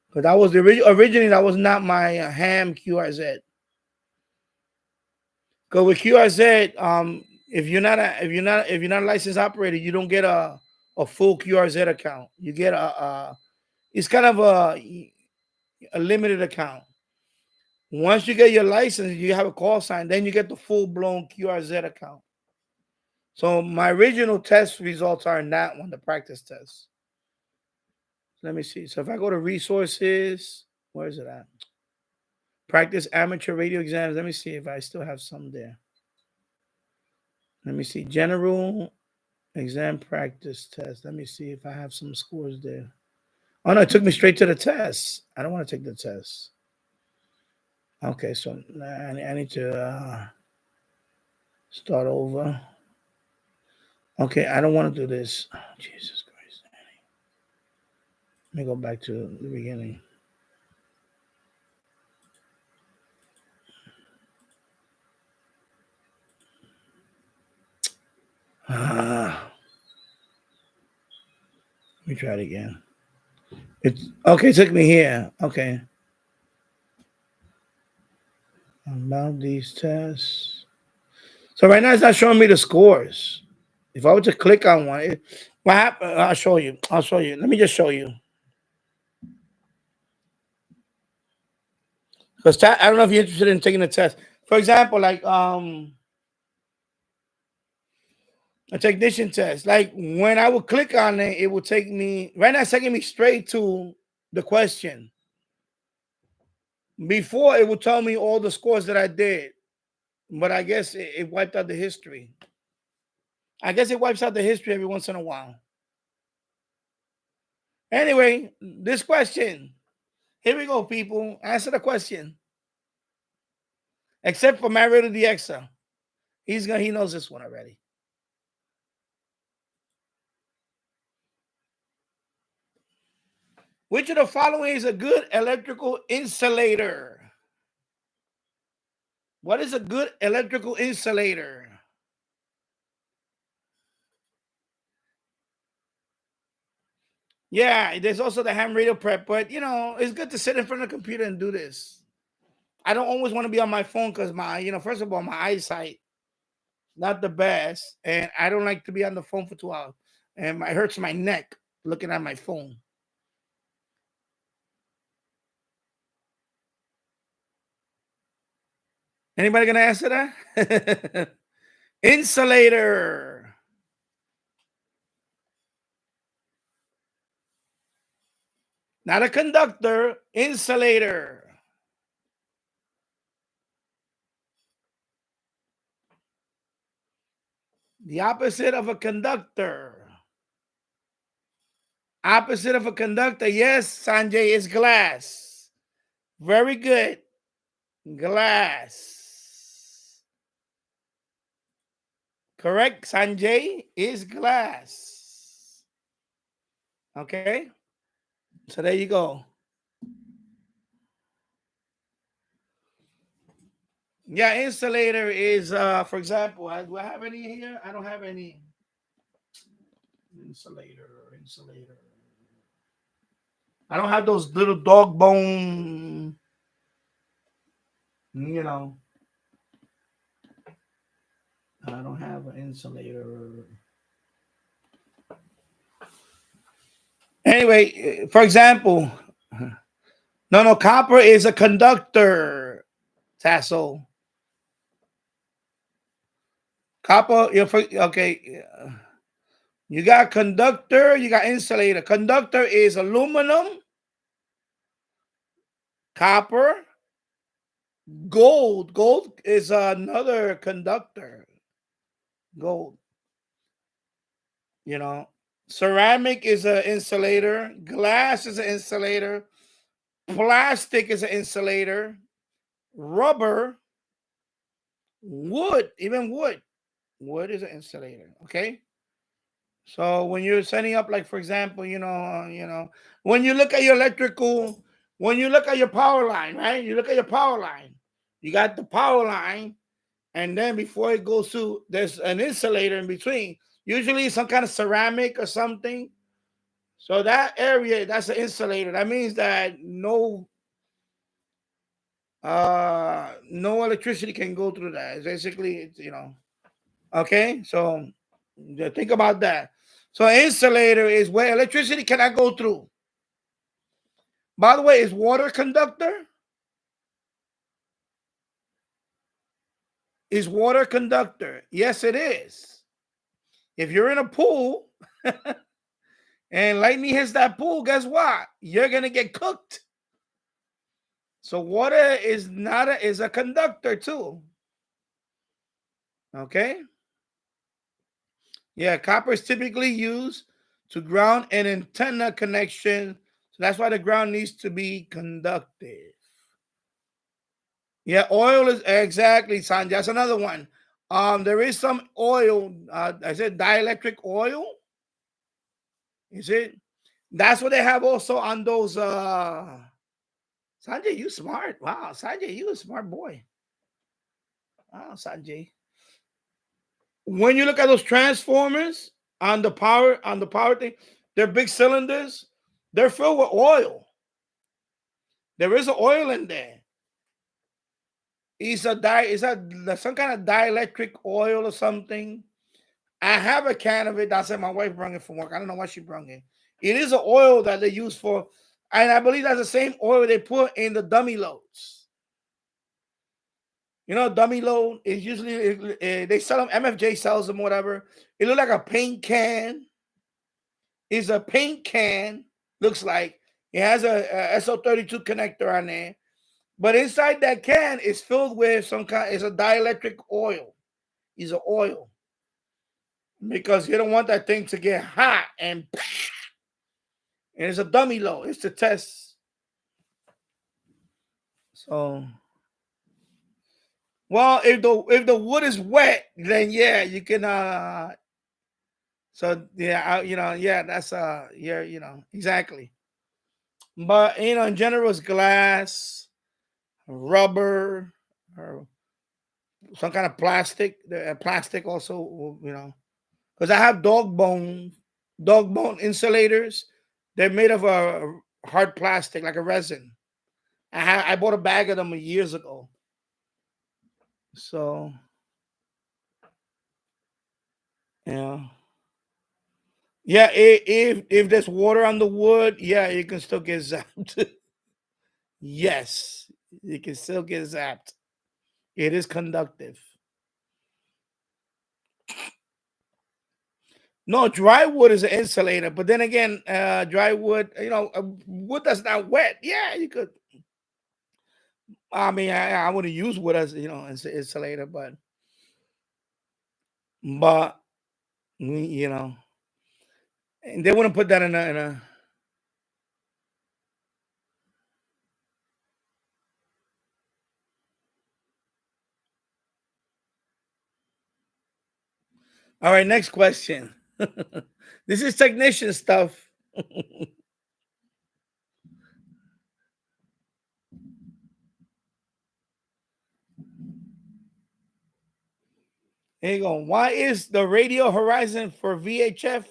Because that was originally that was not my ham QRZ. Because with QRZ, if you're not a licensed operator, you don't get a full QRZ account. You get it's kind of a limited account. Once you get your license, you have a call sign, then you get the full blown QRZ account. So my original test results are in that one, the practice test. Let me see. So if I go to resources, where is it at? Practice amateur radio exams. Let me see if I still have some there. Let me see. General exam practice test. Let me see if I have some scores there. Oh, no, it took me straight to the test. I don't want to take the test. Okay, so I need to start over. Okay, I don't want to do this. Oh, Jesus Christ. Let me go back to the beginning. Let me try it again. It's okay. It took me here. Okay. About these tests. So right now it's not showing me the scores. If I were to click on one, what happened? I'll show you. Let me just show you. Because I don't know if you're interested in taking the test. For example, like a technician test. Like when I would click on it, it would take me right now. It's taking me straight to the question. Before it would tell me all the scores that I did, but I guess it wiped out the history. I guess it wipes out the history every once in a while. Anyway, this question. Here we go, people. Answer the question. Except for Mario the DXer. He knows this one already. Which of the following is a good electrical insulator? What is a good electrical insulator? Yeah, there's also the ham radio prep, but it's good to sit in front of the computer and do this. I don't always want to be on my phone because first of all, my eyesight not the best, and I don't like to be on the phone for 2 hours, and it hurts my neck looking at my phone. Anybody gonna answer that? Insulator. Not a conductor, insulator. The opposite of a conductor. Opposite of a conductor. Yes, Sanjay, is glass. Very good. Glass. Correct, Sanjay, is glass. Okay. So there you go. Yeah, insulator is, for example, do I have any here? I don't have any. Insulator. I don't have those little dog bone, you know. I don't have an insulator. Anyway, for example, no, copper is a conductor, Tassel. Copper, okay. You got conductor, you got insulator. Conductor is aluminum, copper, gold. Gold is another conductor. Gold. Ceramic is an insulator. Glass is an insulator. Plastic is an insulator. Rubber, wood, even wood. Wood is an insulator. Okay. So when you're setting up, like for example, when you look at your electrical, when you look at your power line, right? You look at your power line. You got the power line, and then before it goes through, there's an insulator in between. Usually some kind of ceramic or something. So that area, that's an insulator. That means that no electricity can go through that. It's basically, okay. So think about that. So insulator is where electricity cannot go through. By the way, is water conductor? Is water conductor? Yes, it is. If you're in a pool and lightning hits that pool, guess what? You're gonna get cooked. So water is is a conductor too. Okay. Yeah, copper is typically used to ground an antenna connection. So that's why the ground needs to be conductive. Yeah, oil is exactly, Sanjay. That's another one. There is some oil. I said dielectric oil. Is it? That's what they have also on those. Sanjay, you smart. Wow, Sanjay, you a smart boy. Wow, Sanjay. When you look at those transformers on the power thing, they're big cylinders. They're filled with oil. There is an oil in there. It's some kind of dielectric oil or something. I have a can of it. That's it. My wife brought it from work. I don't know why she brought it. It is an oil that they use for, and I believe that's the same oil they put in the dummy loads. Dummy load is usually they sell them. MFJ sells them, whatever. It looks like a paint can. It's a paint can. Looks like it has a SO32 connector on there, but inside that can is filled with some kind. It's a dielectric oil. It's an oil because you don't want that thing to get hot and it's a dummy load. It's to test. So. Well, if the wood is wet, then yeah, you can so yeah, yeah, that's yeah, exactly. But in general it's glass, rubber, or some kind of plastic. The plastic also, because I have dog bone insulators. They're made of a hard plastic, like a resin. I bought a bag of them years ago. So yeah. Yeah, if there's water on the wood, yeah, you can still get zapped. Yes, you can still get zapped. It is conductive. No, dry wood is an insulator, but then again, dry wood, wood that's not wet. Yeah, you could. I mean, I wouldn't use wood as insulator, but and they wouldn't put that in a. All right, next question. This is technician stuff. Here you go. Why is the radio horizon for VHF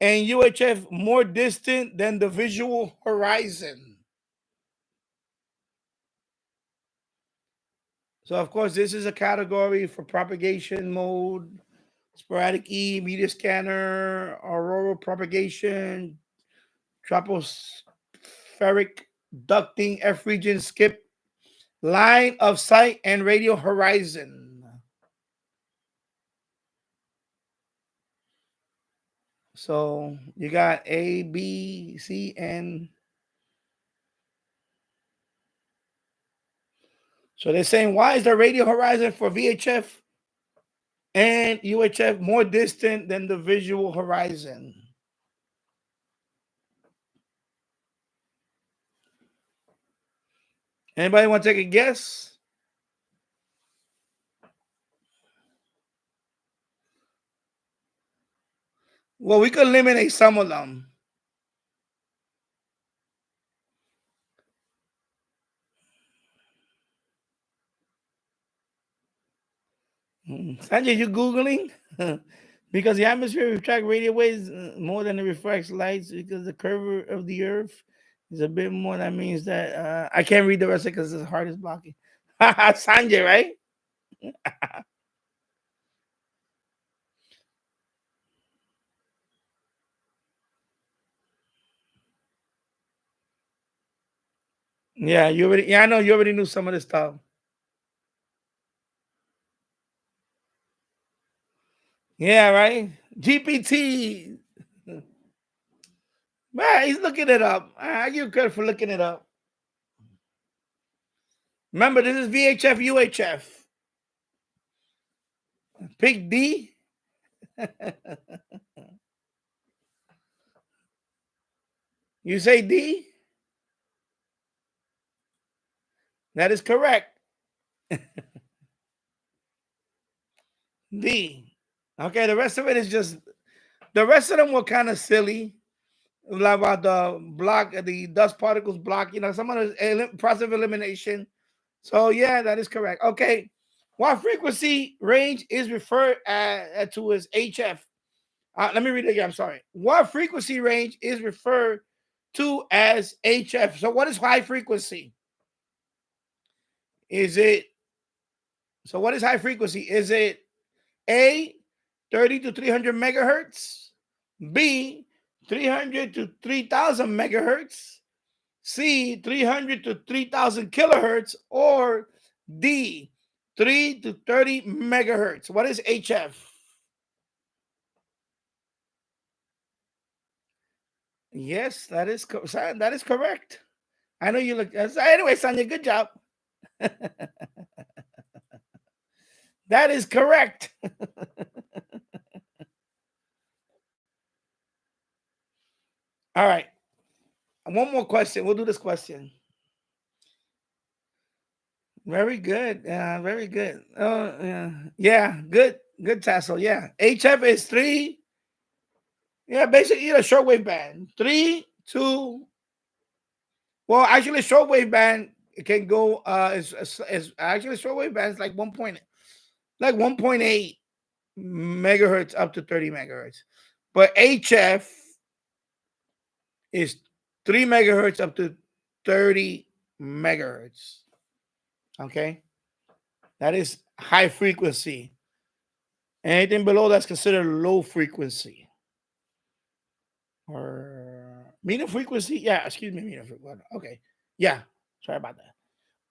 and UHF more distant than the visual horizon? So, of course, this is a category for propagation mode, sporadic E, media scanner, auroral propagation, tropospheric ducting, F region skip, line of sight, and radio horizon. So you got A, B, C, and so they're saying, why is the radio horizon for VHF and UHF more distant than the visual horizon? Anybody want to take a guess? Well, we could eliminate some of them. Sanjay, you Googling? Because the atmosphere reflects radio waves more than it reflects lights because the curve of the earth is a bit more. That means that I can't read the rest of it because the heart is blocking. Sanjay, right? Yeah, you already. Yeah, I know you already knew some of this stuff. Yeah, right. GPT. Man, he's looking it up. I give you credit for looking it up. Remember, this is VHF, UHF. Pick D. You say D? That is correct. D. Okay, the rest of it is just the rest of them were kind of silly. Like about the block, the dust particles block, some of the process of elimination. So yeah, that is correct. Okay. What frequency range is referred to as HF? Let me read it again. I'm sorry. What frequency range is referred to as HF? So what is high frequency? Is it so? What is high frequency? Is it A, 30 to 300 megahertz, B, 300 to 3000 megahertz, C, 300 to 3000 kilohertz, or D, 3 to 30 megahertz? What is HF? Yes, that is that is correct. I know you look. Anyway, Sonia, good job. That is correct. All right. One more question. We'll do this question. Very good. Very good. Yeah. Good. Good tassel. Yeah. HF is 3. Yeah, basically a shortwave band. 3, 2. Well, actually, shortwave band can go. Is actually shortwave band is like 1.8 megahertz up to 30 megahertz, but HF is 3 megahertz up to 30 megahertz. Okay, that is high frequency. Anything below that's considered low frequency or medium frequency. Yeah, excuse me, medium frequency. Okay, yeah, sorry about that.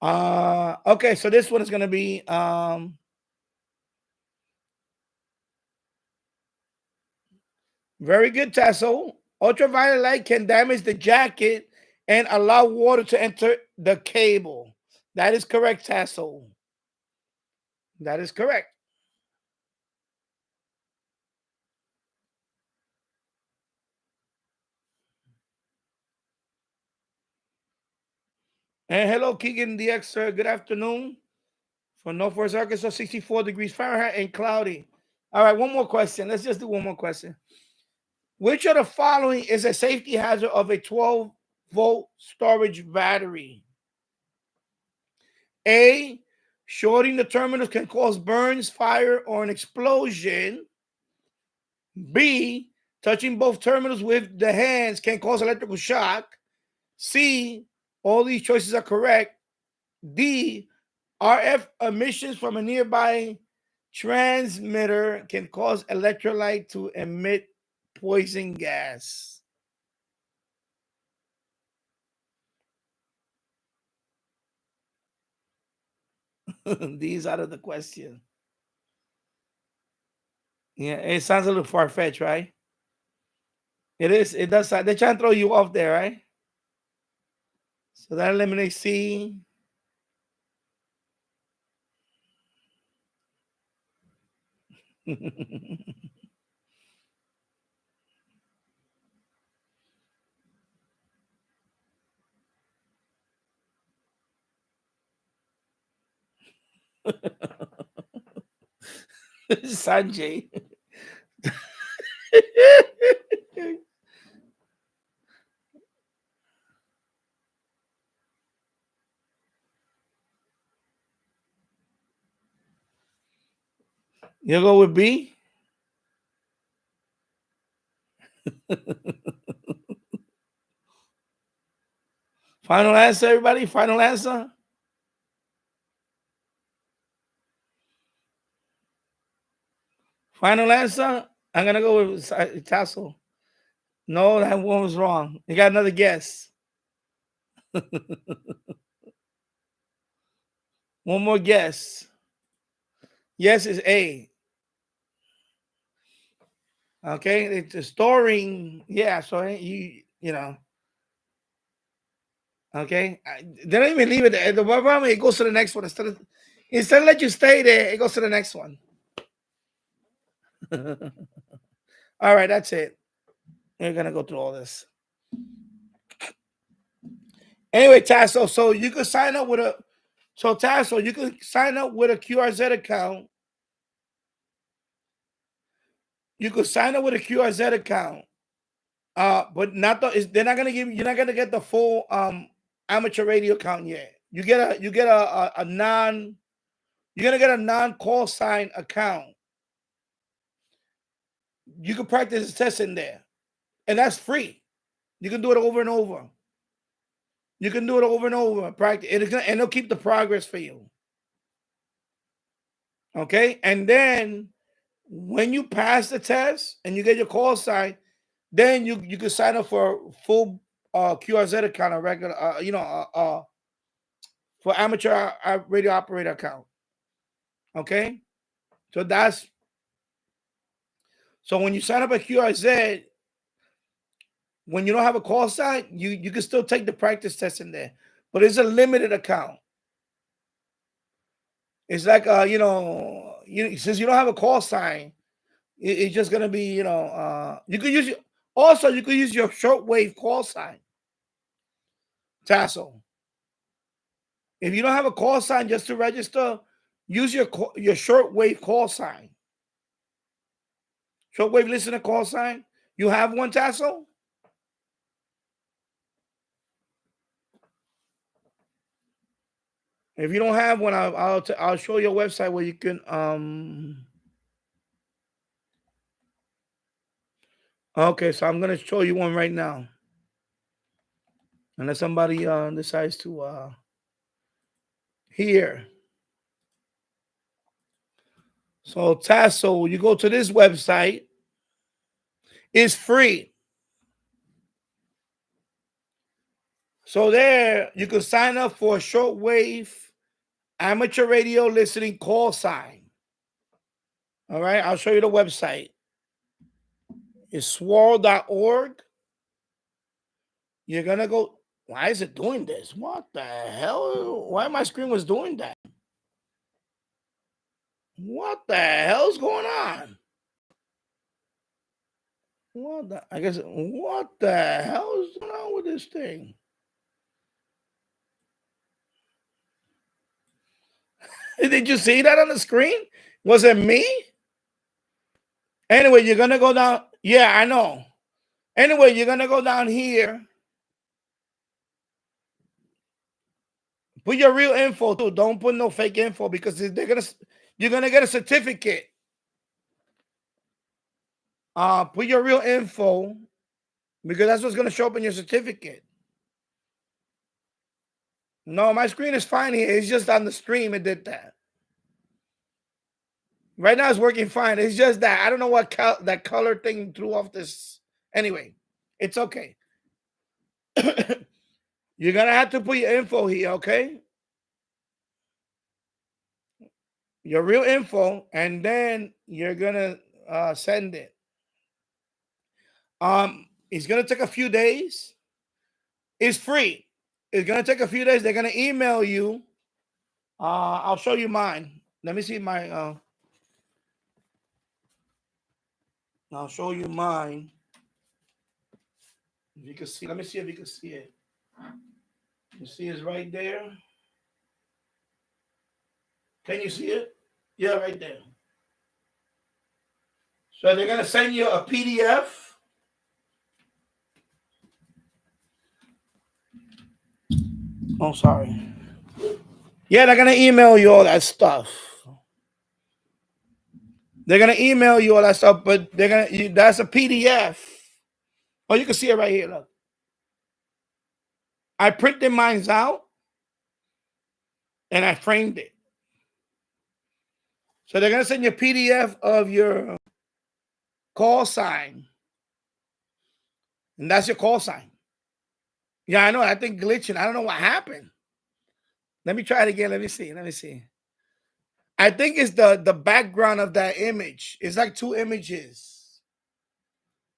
Okay, so this one is gonna be very good, Tasso. Ultraviolet light can damage the jacket and allow water to enter the cable. That is correct, Tasso. That is correct. And hello, Keegan DX, sir. Good afternoon. For Northwest Arkansas, 64 degrees Fahrenheit and cloudy. All right, one more question. Let's just do one more question. Which of the following is a safety hazard of a 12-volt storage battery? A, shorting the terminals can cause burns, fire, or an explosion. B, touching both terminals with the hands can cause electrical shock. C, all these choices are correct. D, RF emissions from a nearby transmitter can cause electrolyte to emit poison gas. These out of the question. Yeah, it sounds a little far fetched, right? It is. It does. They're trying to throw you off there, right? So that eliminates C. Sanjay. You go with B? Final answer, everybody? Final answer? Final answer? I'm going to go with Tassel. No, that one was wrong. You got another guess. One more guess. Yes, it's A. Okay, it's storing. Yeah, so you know. Okay, they don't even leave it there. The problem, it goes to the next one instead of let you stay there. It goes to the next one. All right, that's it. We're gonna go through all this. Anyway, Tasso, so you can sign up with a you can sign up with a QRZ account. You could sign up with a QRZ account. But not they're not gonna you're not gonna get the full amateur radio account yet. You get a non you're gonna get a non-call sign account. You can practice tests in there. And that's free. You can do it over and over. You can do it over and over. Practice, and it'll keep the progress for you. Okay, and then when you pass the test and you get your call sign, then you can sign up for a full QRZ account, a regular, for amateur radio operator account. Okay, so when you sign up a QRZ, when you don't have a call sign, you can still take the practice test in there, but it's a limited account. It's like since you don't have a call sign, it's just gonna be you could use you could use your shortwave call sign, Tassel. If you don't have a call sign just to register, use your shortwave call sign. Shortwave listener call sign. You have one, Tassel? If you don't have one, I'll show you a website where you can Okay, so I'm gonna show you one right now. Unless somebody decides to here. So Tassel, you go to this website. It's free. So there you can sign up for a shortwave amateur radio listening call sign. All right, I'll show you the website. It's swirl.org. You're gonna go. Why is it doing this? What the hell? Why my screen was doing that? What the hell's going on? What the? I guess. What the hell is going on with this thing? Did you see that on the screen? Was it me? Anyway, you're gonna go down. Yeah, I know. Anyway, you're gonna go down here. Put your real info too. Don't put no fake info because you're gonna get a certificate. Put your real info because that's what's gonna show up in your certificate. No, my screen is fine here. It's just on the stream it did that. Right now it's working fine. It's just that I don't know what that color thing threw off this. Anyway, it's okay. You're gonna have to put your info here, okay? Your real info, and then you're gonna send it. It's gonna take a few days. It's free. It's gonna take a few days. They're gonna email you. I'll show you mine. Let me see my. I'll show you mine. If you can see, let me see if you can see it. You see it's right there. Can you see it? Yeah, right there. So they're gonna send you a PDF. Oh, sorry. Yeah, they're gonna email you all that stuff. They're gonna email you all that stuff, but that's a PDF. Oh, you can see it right here. Look, I printed mine out and I framed it. So they're gonna send you a PDF of your call sign, and that's your call sign. Yeah, I know. I think glitching. I don't know what happened. Let me try it again. Let me see. Let me see. I think it's the background of that image. It's like two images.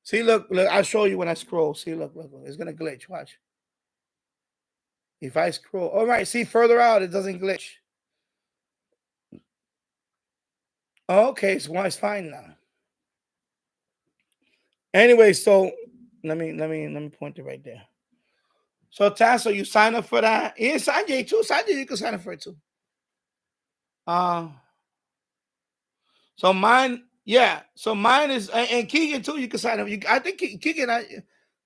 See, look. I'll show you when I scroll. See, look. It's gonna glitch. Watch. If I scroll, all right. See, further out, it doesn't glitch. Okay, so it's fine now. Anyway, so let me point it right there. So Tasso, you sign up for that. Yeah, Sanjay too. Sanjay, you can sign up for it too. So mine, yeah. So mine is and Keegan too. You can sign up. I think Keegan,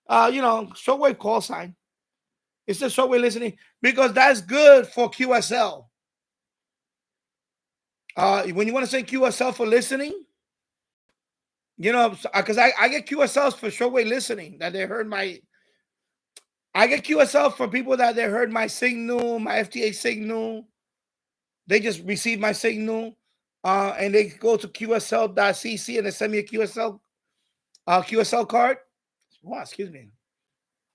shortwave call sign. It's the shortwave listening because that's good for QSL. When you want to say QSL for listening, because I get QSLs for shortwave listening that they heard my. I get QSL for people that they heard my signal, my FTA signal. They just receive my signal, and they go to QSL.cc and they send me a QSL card. Wow, excuse me.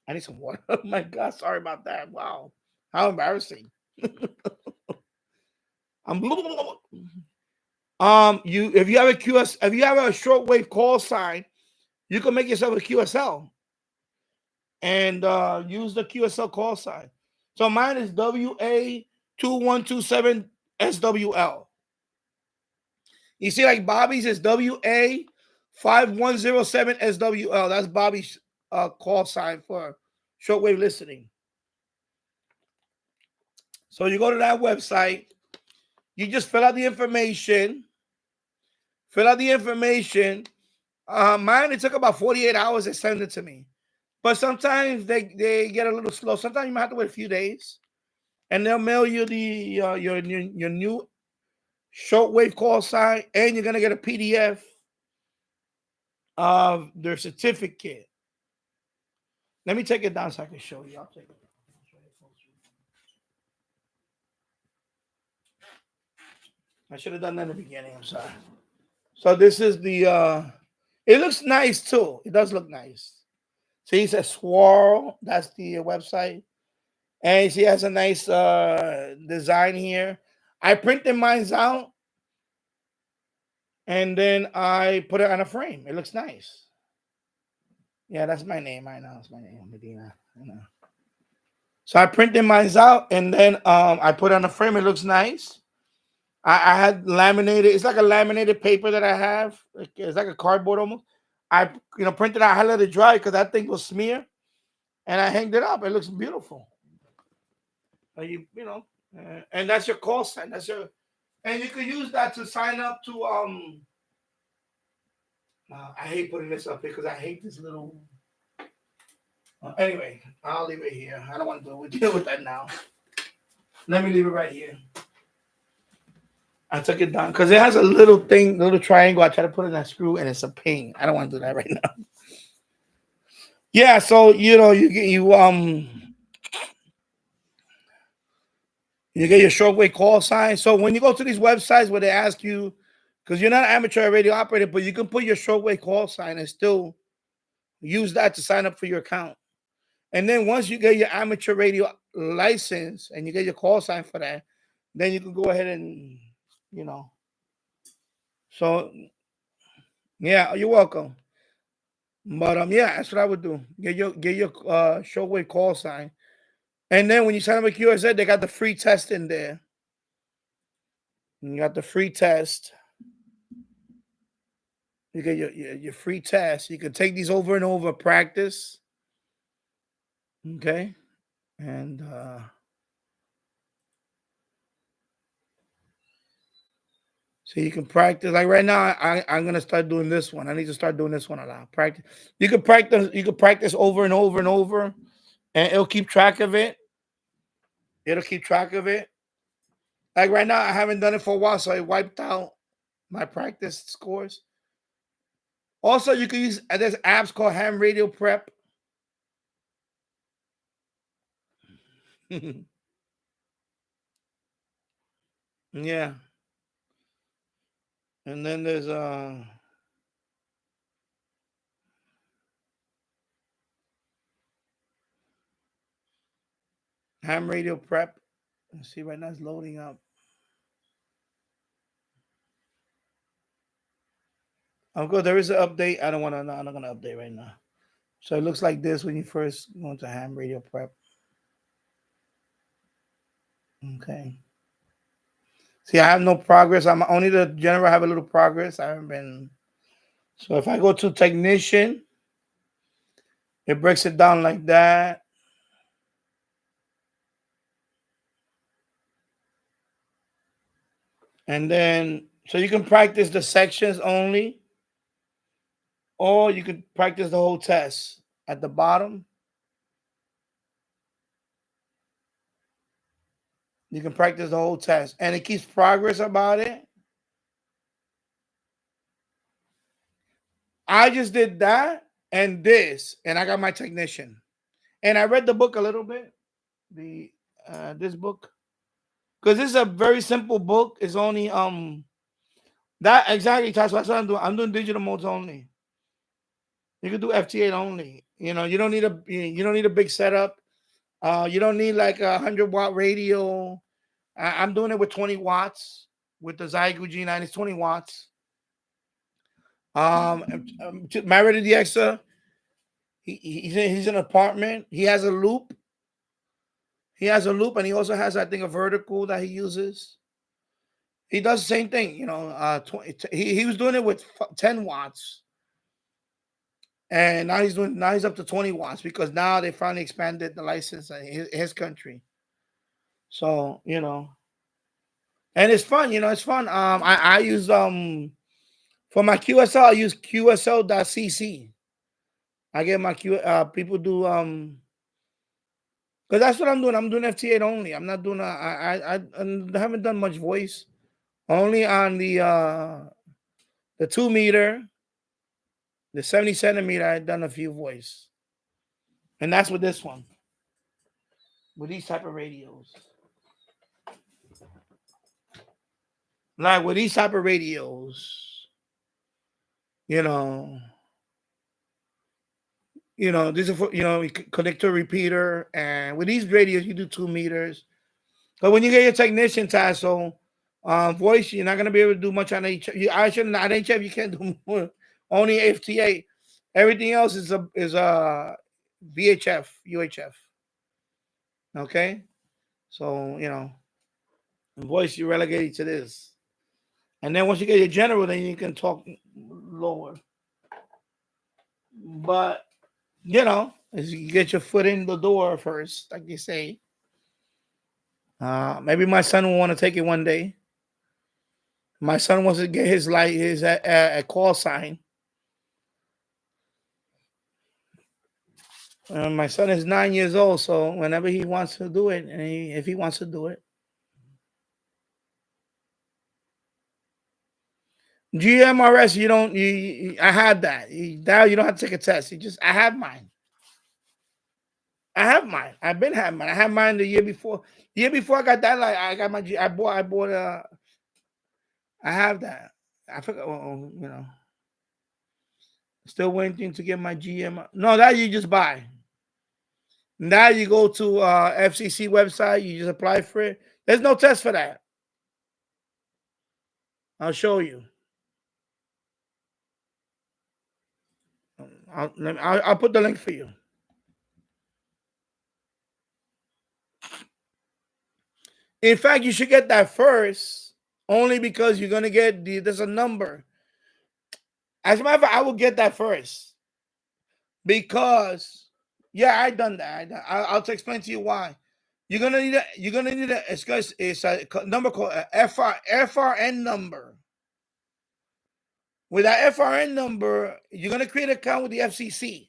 I need some water. Oh my God, sorry about that. Wow, how embarrassing. If you have a shortwave call sign, you can make yourself a QSL and use the QSL call sign. So mine is WA2127 SWL. You see, like Bobby's is WA5107 SWL. That's Bobby's call sign for shortwave listening. So you go to that website, you just fill out the information. Mine, it took about 48 hours to send it to me. But sometimes they get a little slow. Sometimes you might have to wait a few days. And they'll mail you your new shortwave call sign, and you're gonna get a PDF of their certificate. Let me take it down so I can show you. I'll take it. I should have done that in the beginning. I'm sorry. So this is the. It looks nice too. It does look nice. See, it says Swirl. That's the website. And she has a nice design here. I printed mine out and then I put it on a frame. It looks nice. Yeah, that's my name right now. It's my name, Medina. You know. So I printed mine out and then I put it on a frame. It looks nice. I had laminated. It's like a laminated paper that I have. It's like a cardboard almost. I printed out. I let it dry because that thing will smear, and I hanged it up. It looks beautiful. And that's your call sign. And you can use that to sign up to I hate putting this up here because I hate this little. Anyway, I'll leave it here. I don't want to deal with that now. Let me leave it right here. I took it down because it has a little thing, little triangle. I try to put in that screw and it's a pain. I don't want to do that right now. Yeah, so you get your shortwave call sign. So when you go to these websites where they ask you, because you're not an amateur radio operator, but you can put your shortwave call sign and still use that to sign up for your account. And then once you get your amateur radio license and you get your call sign for that, then you can go ahead and So yeah, you're welcome. But yeah, that's what I would do. Get your shortwave call sign. And then when you sign up with QSA, they got the free test in there. You got the free test. You get your free test. You can take these over and over, practice. Okay. And so you can practice. Like right now, I'm gonna start doing this one. I need to start doing this one a lot. Practice. You can practice over and over and over, and it'll keep track of it. It'll keep track of it. Like right now, I haven't done it for a while, so I wiped out my practice scores. Also, you can use there's apps called Ham Radio Prep. Yeah. And then there's Ham Radio Prep. Let's see, right now it's loading up. Of course, there is an update. I don't want to. No, I'm not gonna update right now. So it looks like this when you first go into Ham Radio Prep. Okay. See, I have no progress. I'm only the general. I have a little progress. I haven't been. So if I go to technician, it breaks it down like that. And then, so you can practice the sections only, or you could practice the whole test at the bottom. You can practice the whole test, and it keeps progress about it. I just did that and this, and I got my technician. And I read the book a little bit, this book, because this is a very simple book. It's only that exactly. That's what I'm doing. I'm doing digital modes only. You can do FT8 only. You don't need a big setup. You don't need like 100-watt radio. I'm doing it with 20 watts with the Zygo G9. It's 20 watts. Married to the Exa. He's in an apartment. He has a loop. And he also has, I think, a vertical that he uses. He does the same thing, he was doing it with 10 watts. And now he's up to 20 watts because now they finally expanded the license in his country. So, and it's fun, it's fun. I use for my QSL, I use QSL.cc. I get my people do because that's what I'm doing. I'm doing FT8 only. I'm not doing I haven't done much voice. Only on the 2 meter, the 70 centimeter, I've done a few voice. And that's with this one. With these type of radios. Like with these type of radios, This is for, you connect to a repeater, and with these radios, you do 2 meters. But when you get your technician tassel, voice, you're not gonna be able to do much on HF. On HF, you can't do more. Only FTA. Everything else is VHF, UHF. Okay, so voice you relegated to this, and then once you get your general, then you can talk lower. But as you get your foot in the door first, like you say. Maybe my son will want to take it one day. My son wants to get his a call sign. My son is 9 years old, so whenever he wants to do it, and if he wants to do it, GMRS, you don't. I had that. Now you don't have to take a test. I have mine. I have mine. I've been having mine. I had mine the year before. The year before I got that, like I got my. I bought. I have that. I forgot. Still waiting to get my GM. No, that you just buy. Now you go to FCC website. You just apply for it. There's no test for that. I'll show you. I'll put the link for you. In fact, you should get that first, only because you're gonna get there's a number. As a matter of fact, I will get that first because I done that. I'll explain to you why. You're gonna need it's a number called FRN number. With that FRN number, you're gonna create an account with the FCC.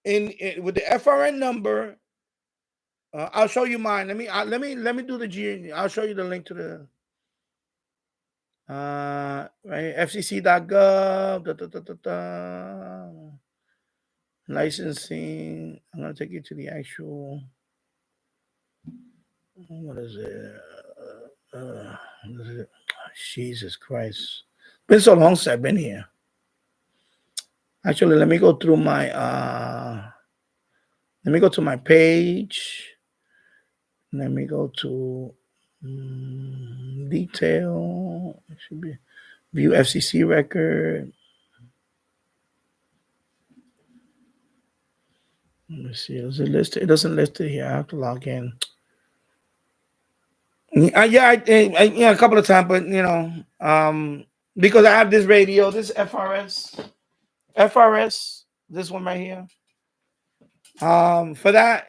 With the FRN number, I'll show you mine. Let me do the G. I'll show you the link to the right fcc.gov. Licensing. I'm gonna take you to the actual. What is it? What is it? Jesus Christ! Been so long since I've been here. Actually, let me go through my let me go to my page. Let me go to detail. It should be view FCC record. Let me see. Does it list it? It doesn't list it here. I have to log in. A couple of times, but because I have this radio, this FRS, this one right here. For that,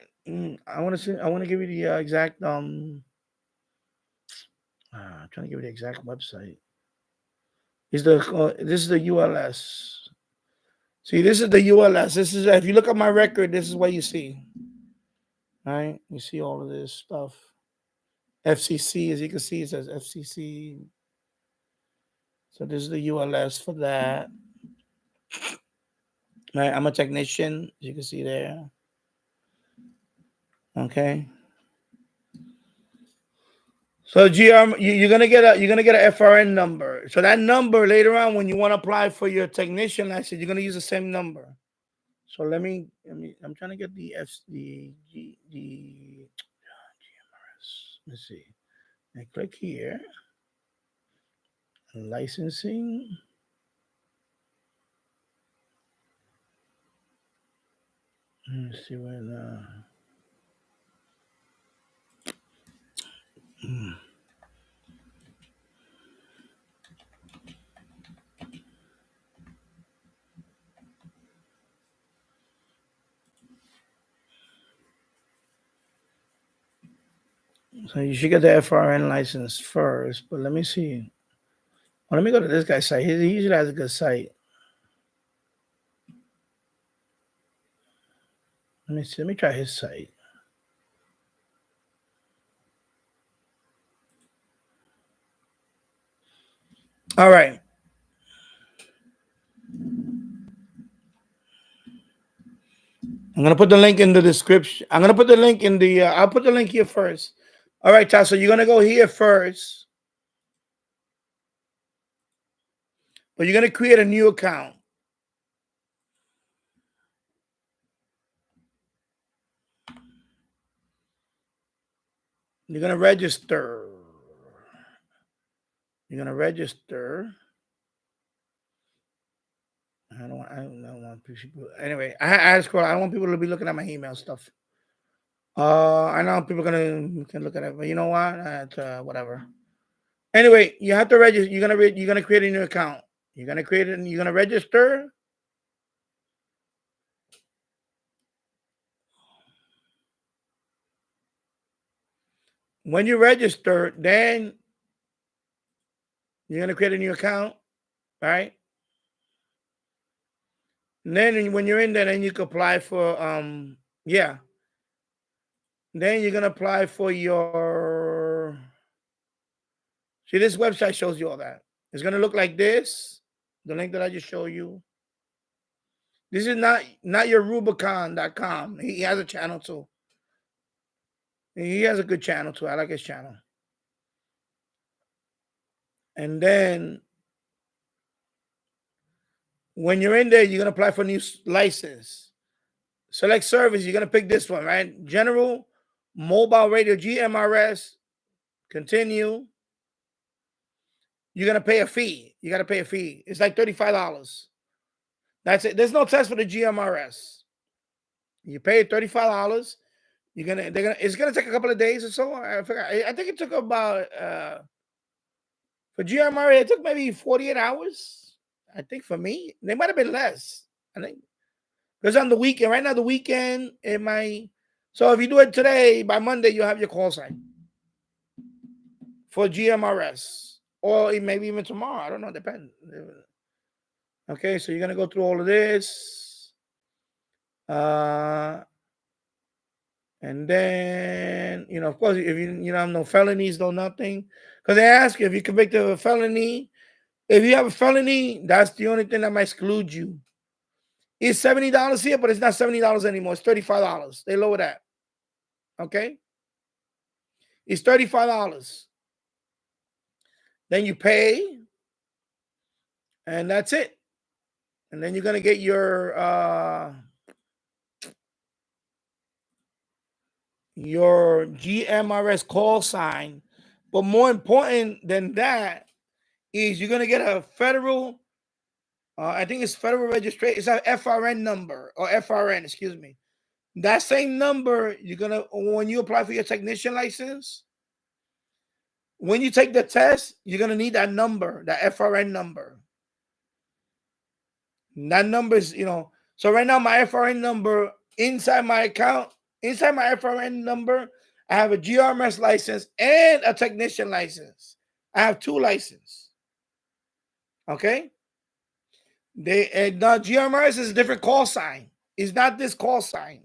I want to give you the exact I'm trying to give you the exact website. This is the ULS. See, this is the ULS. This is, if you look at my record, this is what you see. All right, you see all of this stuff. FCC, as you can see, it says FCC. So this is the ULS for that. Right, I'm a technician, as you can see there. Okay. So you're gonna get a FRN number. So that number later on, when you want to apply for your technician license, you're gonna use the same number. So I'm trying to get the GMRS. Let's see. I click here. Licensing. Let's see where the. So you should get the FRN license first, but let me see. Well, let me go to this guy's site. He usually has a good site. Let me see. Let me try his site. All right. I'm gonna put the link in the description. I'm gonna put the link in the. I'll put the link here first. All right, Todd. So you're gonna go here first, but you're gonna create a new account. You're gonna register. You're gonna register. I don't want people. Anyway, I scroll. I don't want people to be looking at my email stuff. I know people can look at it, but you know what? Whatever. Anyway, you have to register. You're gonna create a new account. You're gonna create it. You're gonna register. When you register, then you're gonna create a new account, right? And then when you're in there, then you can apply for yeah. Then you're gonna apply for your. See, this website shows you all that. It's gonna look like this. The link that I just showed you. This is not your Rubicon.com. He has a channel too. He has a good channel too. I like his channel. And then when you're in there, you're gonna apply for a new license. Select service. You're gonna pick this one, right? General Mobile Radio GMRS. Continue. You're gonna pay a fee. You gotta pay a fee. It's like $35. That's it. There's no test for the GMRS. You pay $35. It's gonna take a couple of days or so. I forgot. I think it took about for GMRS, it took maybe 48 hours. I think for me, they might have been less. I think because on the weekend, right now the weekend, it might. So if you do it today, by Monday you'll have your call sign for GMRS, or maybe even tomorrow. I don't know. Depends. Okay, so you're gonna go through all of this, and then of course, if you have no felonies, no nothing, because they ask you if you're convicted of a felony. If you have a felony, that's the only thing that might exclude you. It's $70 here, but it's not $70 anymore. It's $35. They lower that. Okay, it's $35. Then you pay, and that's it. And then you're gonna get your GMRS call sign. But more important than that is you're gonna get a federal. I think it's federal registration. It's an FRN number or FRN. Excuse me. That same number you're gonna when you apply for your technician license. When you take the test, you're gonna need that number, that FRN number. And that number is, so right now my FRN number inside my account, inside my FRN number, I have a GRMS license and a technician license. I have 2 licenses. Okay. Now GRMS is a different call sign. It's not this call sign.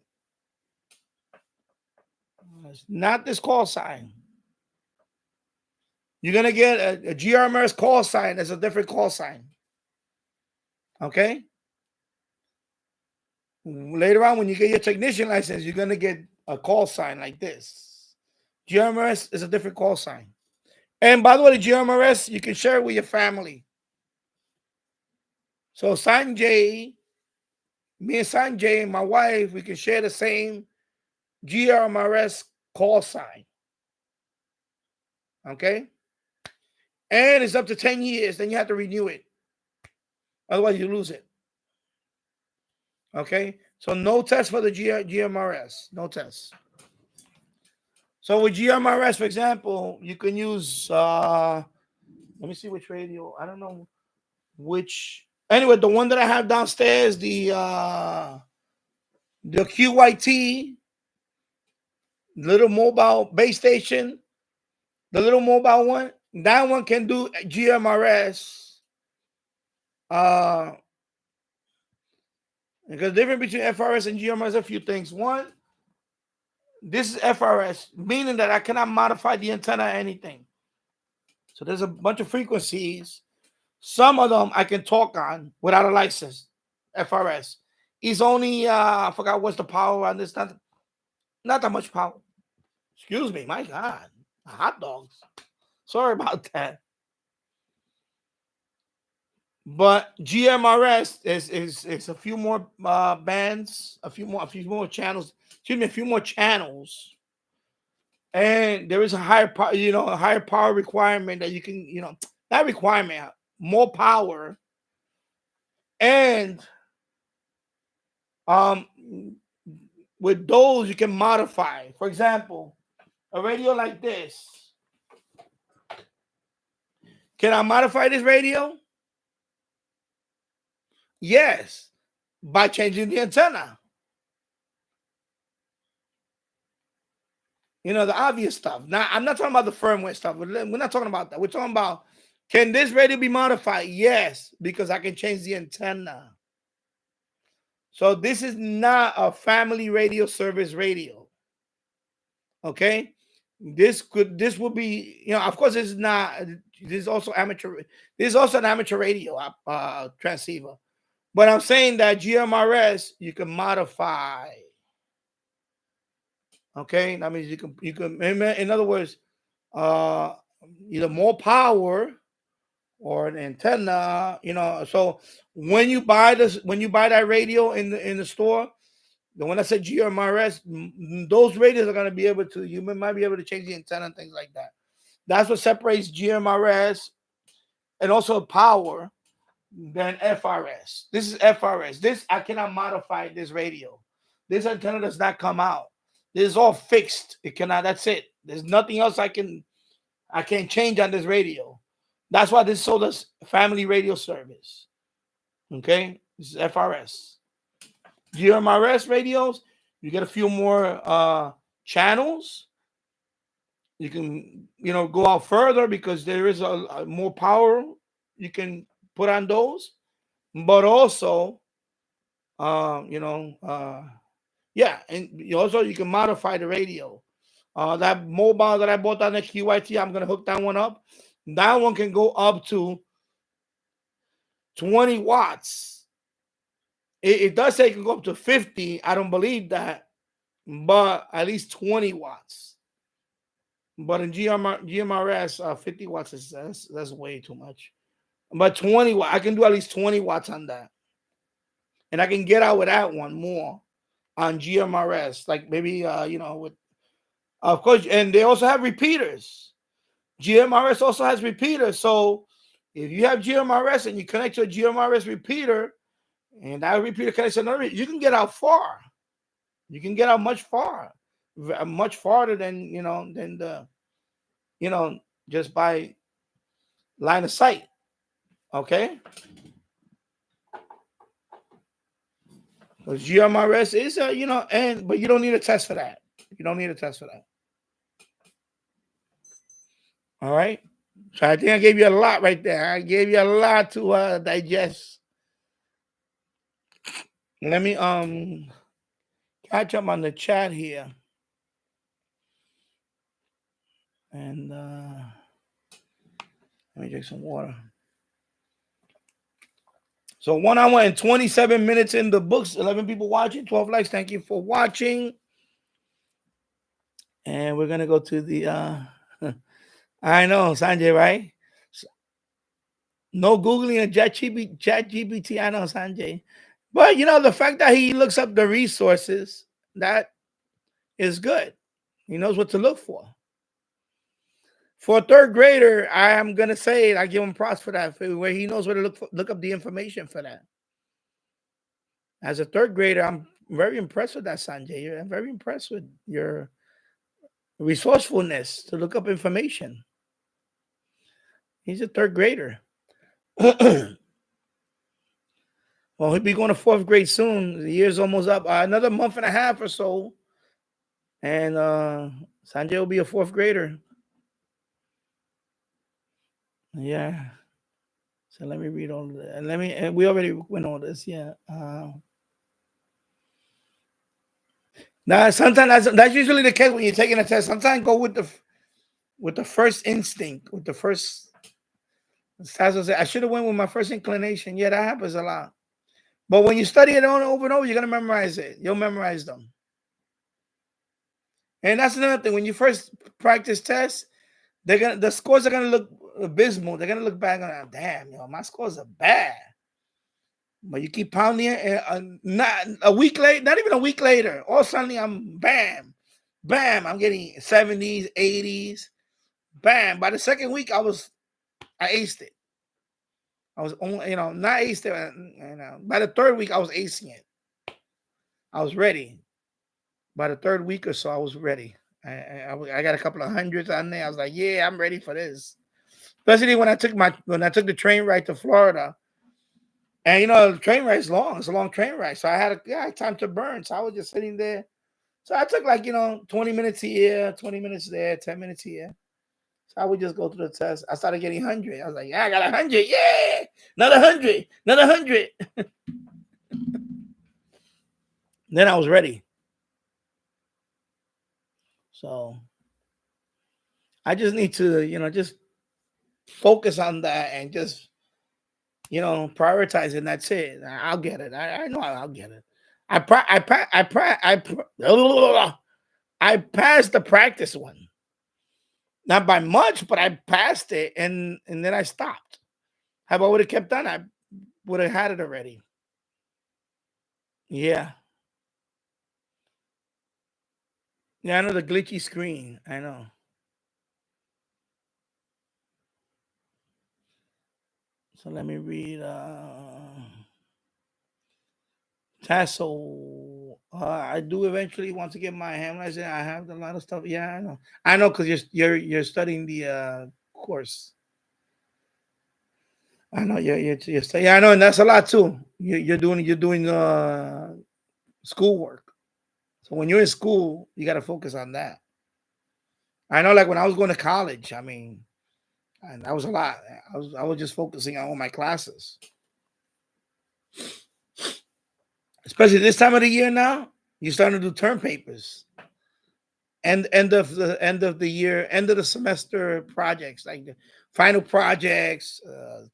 It's not this call sign. You're gonna get a GRMS call sign as a different call sign. Okay. Later on, when you get your technician license, you're gonna get a call sign like this. GRMS is a different call sign. And by the way, the GRMS, you can share it with your family. So Sanjay, me and Sanjay and my wife, we can share the same GRMS call sign. Okay? And it's up to 10 years, then you have to renew it. Otherwise, you lose it. Okay? So no test for the GMRS. No test. So with GMRS, for example, you can use, let me see which radio. I don't know which. Anyway, the one that I have downstairs, the QYT, little mobile base station, the little mobile one, that one can do GMRS. Because the difference between FRS and GMRS is a few things. One, this is FRS, meaning that I cannot modify the antenna or anything. So there's a bunch of frequencies. Some of them I can talk on without a license. FRS. It's only I forgot what's the power on this. Not that much power. Excuse me, my God. Hot dogs. Sorry about that. But GMRS is a few more bands, a few more channels. Excuse me, a few more channels. and there is a higher power, a higher power requirement that you can, not requirement, more power, and um, with those you can modify. For example, a radio like this. Can I modify this radio? Yes, by changing the antenna. The obvious stuff. Now, I'm not talking about the firmware stuff. We're not talking about that. We're talking about, can this radio be modified? Yes, because I can change the antenna. So this is not a family radio service radio. Okay? This would be, of course, this is not, this is also amateur. This is also an amateur radio transceiver. But I'm saying that GMRS, you can modify. Okay, that means you can, in other words, either more power or an antenna. So when you buy that radio in the store, the one that said GMRS, those radios are gonna be able to. You might be able to change the antenna and things like that. That's what separates GMRS and also power than FRS. This is FRS. This, I cannot modify this radio. This antenna does not come out. This is all fixed. It cannot. That's it. There's nothing else I can't change on this radio. That's why this is sold as family radio service. Okay, this is FRS. GMRS radios, you get a few more channels. You can go out further because there is a more power you can put on those, but also yeah, and also you can modify the radio. That mobile that I bought on the QYT, I'm gonna hook that one up. That one can go up to 20 watts. It does say it can go up to 50. I don't believe that, but at least 20 watts. But in GMRS, 50 watts that's way too much. But 20 watts, I can do at least 20 watts on that, and I can get out with that one more on GMRS, like maybe with, of course, and they also have repeaters. GMRS also has repeaters, so if you have GMRS and you connect to a GMRS repeater, and that repeater connects to another, you can get out far. You can get out much farther than the just by line of sight. Okay, because GMRS is but you don't need a test for that. You don't need a test for that. All right. So I think I gave you a lot right there. I gave you a lot to digest. Let me catch up on the chat here. And let me drink some water. So 1 hour and 27 minutes in the books. 11 people watching, 12 likes. Thank you for watching. And we're gonna go to the I know, Sanjay, right? No Googling and chat GPT. I know, Sanjay. But the fact that he looks up the resources, that is good. He knows what to look for. For a third grader, I am gonna say I give him props for that, where he knows where to look up the information for that. As a third grader, I'm very impressed with that, Sanjay. I'm very impressed with your resourcefulness to look up information. He's a third grader. Well, he'll be going to fourth grade soon. The year's almost up. Another month and a half or so. And Sanjay will be a fourth grader. Yeah. So let me read all of that. And we already went all this. Yeah. Now, sometimes that's usually the case when you're taking a test. Sometimes go with the first instinct, with the first. I should have went with my first inclination. Yeah, that happens a lot. But when you study it over and over, you're gonna memorize it. You'll memorize them. And that's another thing. When you first practice tests, the scores are gonna look abysmal. They're gonna look back on, damn, my scores are bad. But you keep pounding it, and not a week later, not even a week later, all of a sudden I'm bam. Bam, I'm getting 70s, 80s. Bam. By the second week, I aced it. I was only, not aced it. By the third week, I was acing it. I was ready. By the third week or so, I was ready. I got a couple of hundreds on there. I was like, yeah, I'm ready for this. Especially when I took the train ride to Florida. And the train ride is long. It's a long train ride. So I had time to burn. So I was just sitting there. So I took 20 minutes here, 20 minutes there, 10 minutes here. So I would just go through the test. I started getting 100. I was like, yeah, I got 100. Yeah, another 100, another 100. Then I was ready. So I just need to, just focus on that and just, prioritize it. And that's it. I'll get it. I know I'll get it. I passed the practice one. Not by much, but I passed it, and then I stopped. If I would have kept on, I would have had it already. Yeah. Yeah, I know the glitchy screen. I know. So let me read. Tassel. I do eventually want to get my ham license. I have a lot of stuff. Yeah, I know. I know because you're studying the course. I know you're studying. Yeah, I know, and that's a lot too. You're doing schoolwork. So when you're in school, you got to focus on that. I know, like when I was going to college, I mean, and that was a lot. I was just focusing on all my classes, especially this time of the year. Now you're starting to do term papers, and end of the year, end of the semester projects, like the final projects,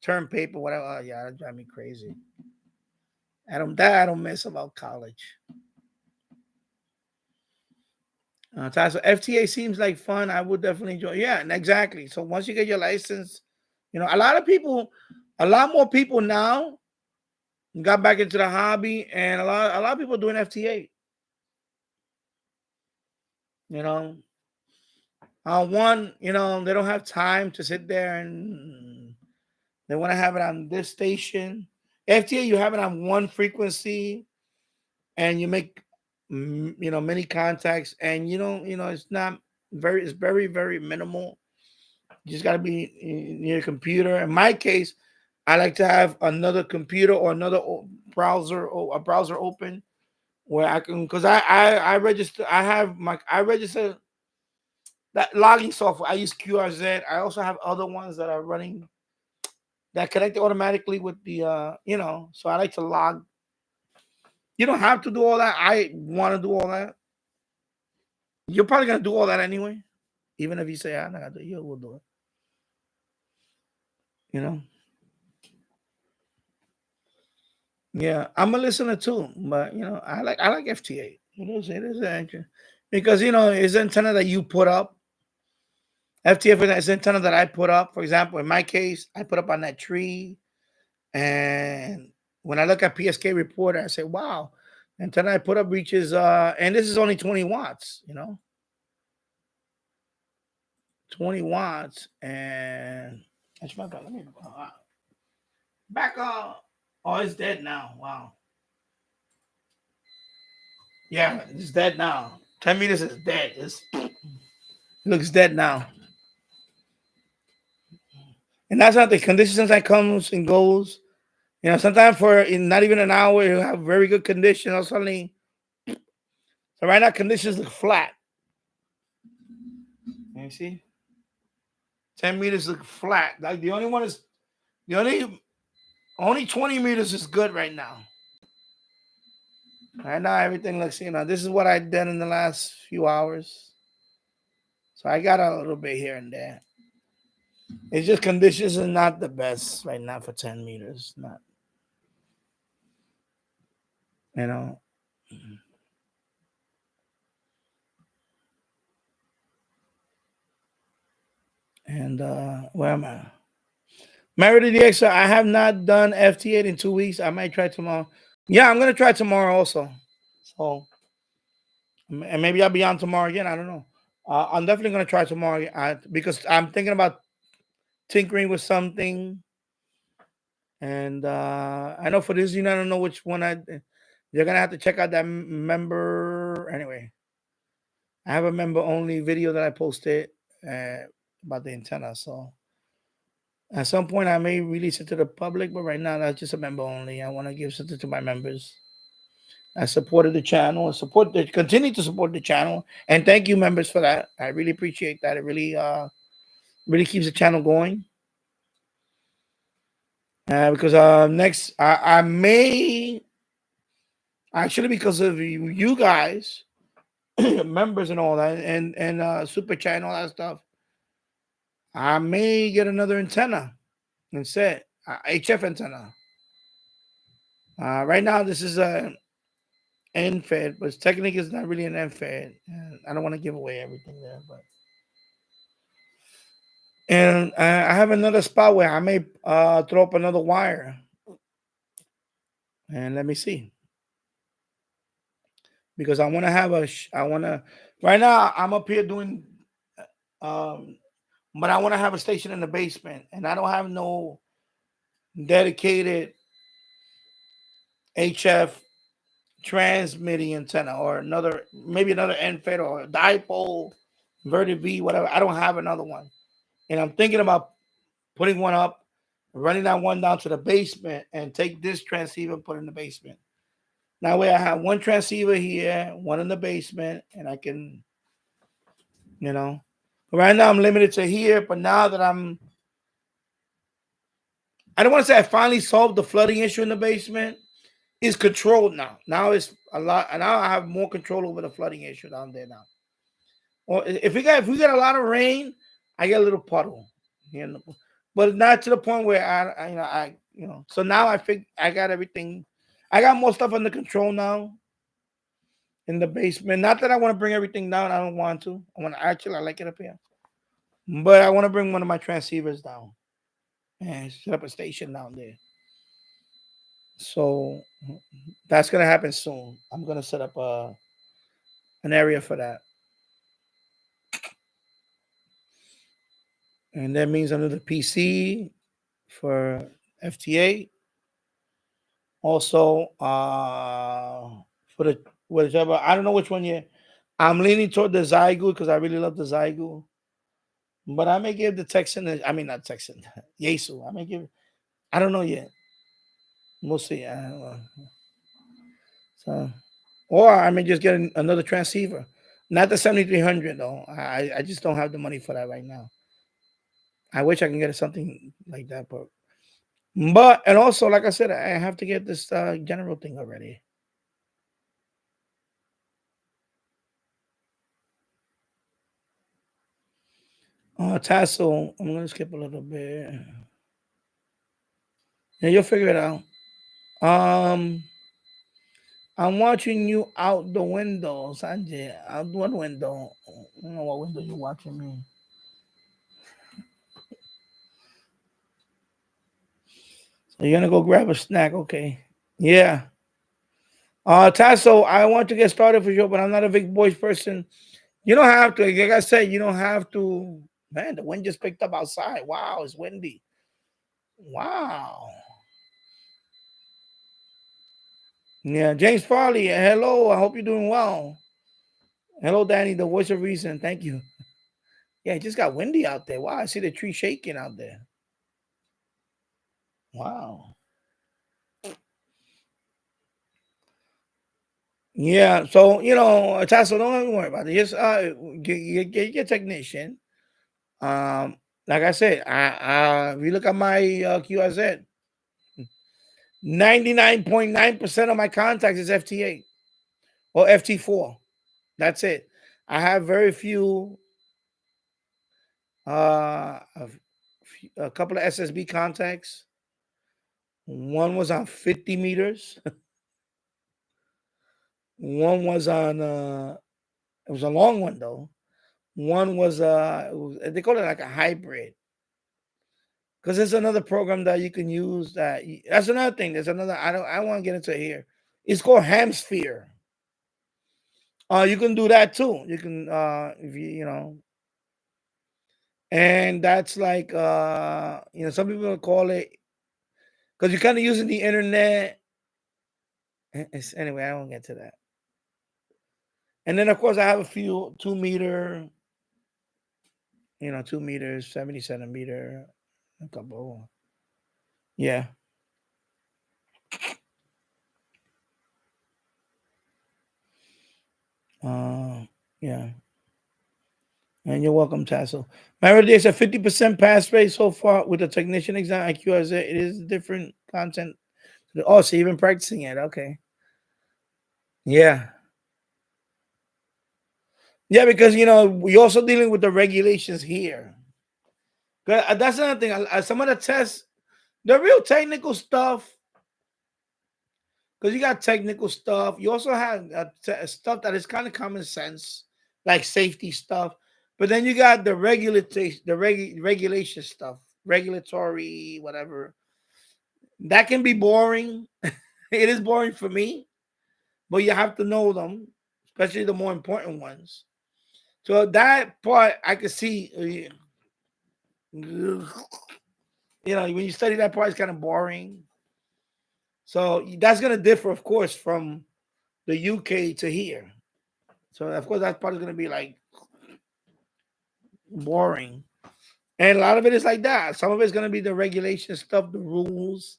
term paper, whatever. Oh, yeah, that drive me crazy. I don't miss about college. So FTA seems like fun. I would definitely enjoy. Yeah, and exactly. So once you get your license, a lot of people, a lot more people now got back into the hobby, and a lot of people doing FTA. You know, one, they don't have time to sit there and they want to have it on this station. FTA, you have it on one frequency, and you make many contacts, and it's very very minimal. You just got to be near your computer. In my case, I like to have another computer or another browser or a browser open where I can, because I register that logging software. I use QRZ. I also have other ones that are running that connect automatically with the. So I like to log. You don't have to do all that. I want to do all that. You're probably gonna do all that anyway, even if you say I'm not gonna do it. You will do it. You know. Yeah, I'm a listener too, but I like FTA. It is actually because it's antenna that you put up. FTA is antenna that I put up. For example, in my case, I put up on that tree, and when I look at PSK reporter, I say, "Wow, antenna I put up reaches." And this is only 20 watts. 20 watts, and that's my bad. Let me back up. Oh, it's dead now. Wow. Yeah, it's dead now. 10 meters is dead. It looks dead now. And that's not the conditions that comes and goes. Sometimes for not even an hour, you have very good conditions. Or suddenly, so right now conditions look flat. You see, 10 meters look flat. Like the only 20 meters is good right now. Right now, everything looks. This is what I did in the last few hours. So I got a little bit here and there. It's just conditions are not the best right now for 10 meters. Not, you know. And where am I? Married to the Extra. I have not done FT8 in 2 weeks. I might try tomorrow. Yeah, I'm gonna try tomorrow also. So And maybe I'll be on tomorrow again. I don't know. I'm definitely gonna try tomorrow because I'm thinking about tinkering with something. And I know for this, I don't know which one I. You're gonna have to check out that member. Anyway, I have a member only video that I posted about the antenna. So at some point, I may release it to the public, but right now that's just a member only. I want to give something to my members. I supported the channel and continue to support the channel. And thank you, members, for that. I really appreciate that. It really keeps the channel going. Because next, I may actually, because of you guys, members and all that, and super chat and all that stuff, I may get another antenna instead, HF antenna. Right now, this is a end fed, but technically it's not really an end fed. I don't want to give away everything there, but and I have another spot where I may throw up another wire, and let me see, because I want to have I want to. Right now, I'm up here doing, um, but I want to have a station in the basement, and I don't have no dedicated HF transmitting antenna or maybe another end fed or a dipole, inverted V, whatever. I don't have another one, and I'm thinking about putting one up, running that one down to the basement, and take this transceiver and put it in the basement. That way, I have one transceiver here, one in the basement, and I can, you know. Right now, I'm limited to here, but now that I don't want to say I finally solved the flooding issue in the basement. It's controlled now. Now it's a lot, and now I have more control over the flooding issue down there now. Or if we get a lot of rain, I get a little puddle, but not to the point where So now I think I got everything. I got more stuff under control now in the basement. Not that I want to bring everything down. I don't want to. I like it up here, but I want to bring one of my transceivers down and set up a station down there. So that's gonna happen soon. I'm gonna set up an area for that, and that means under the PC for FTA. Also, for the whichever, I don't know which one yet. I'm leaning toward the Zygu because I really love the Zygu. But I may give the Texan, I mean, not Texan, Yesu. I may give, I don't know yet. We'll see. So, or I may just get another transceiver. Not the 7300, though. I just don't have the money for that right now. I wish I can get something like that. But and also, like I said, I have to get this general thing already. Tassel, I'm going to skip a little bit. Yeah, you'll figure it out. I'm watching you out the window, Sanjay. Out what window? I don't know what window you're watching me. So you're gonna go grab a snack, okay? Yeah. Tasso, I want to get started for sure, but I'm not a big boys person. You don't have to. Like I said, you don't have to. Man, the wind just picked up outside. Wow, it's windy. Wow. Yeah, James Farley. Hello. I hope you're doing well. Hello, Danny, the voice of reason. Thank you. Yeah, it just got windy out there. Wow, I see the tree shaking out there. Wow. Yeah, so Tasso, don't worry about it. Just get your technician. Like I said, if you look at my QRZ, 99.9% of my contacts is FT8 or FT4. That's it. I have very few, a couple of SSB contacts. One was on 50 meters. One was on, it was a long one though. One was, they call it like a hybrid. Because there's another program that you can use that's another thing. There's another, I want to get into it here. It's called Hamsphere. You can do that too. You can if you know, and that's like some people call it because you're kind of using the internet. Anyway, I won't get to that. And then of course I have a few 2 meter, 2 meters, 70 centimeter, a couple. Yeah. Yeah. And you're welcome, Tassel. Myra, there's a 50% pass rate so far with the technician exam. IQ as it is different content. Oh, so you've been practicing it. Okay. Yeah. Yeah, because we're also dealing with the regulations here. That's another thing. Some of the tests, the real technical stuff, because you got technical stuff. You also have stuff that is kind of common sense, like safety stuff. But then you got the regulation stuff, regulatory, whatever. That can be boring. It is boring for me, but you have to know them, especially the more important ones. So that part I could see, when you study that part, it's kind of boring. So that's going to differ, of course, from the UK to here. So of course that part is going to be like boring, and a lot of it is like that. Some of it's going to be the regulation stuff, the rules,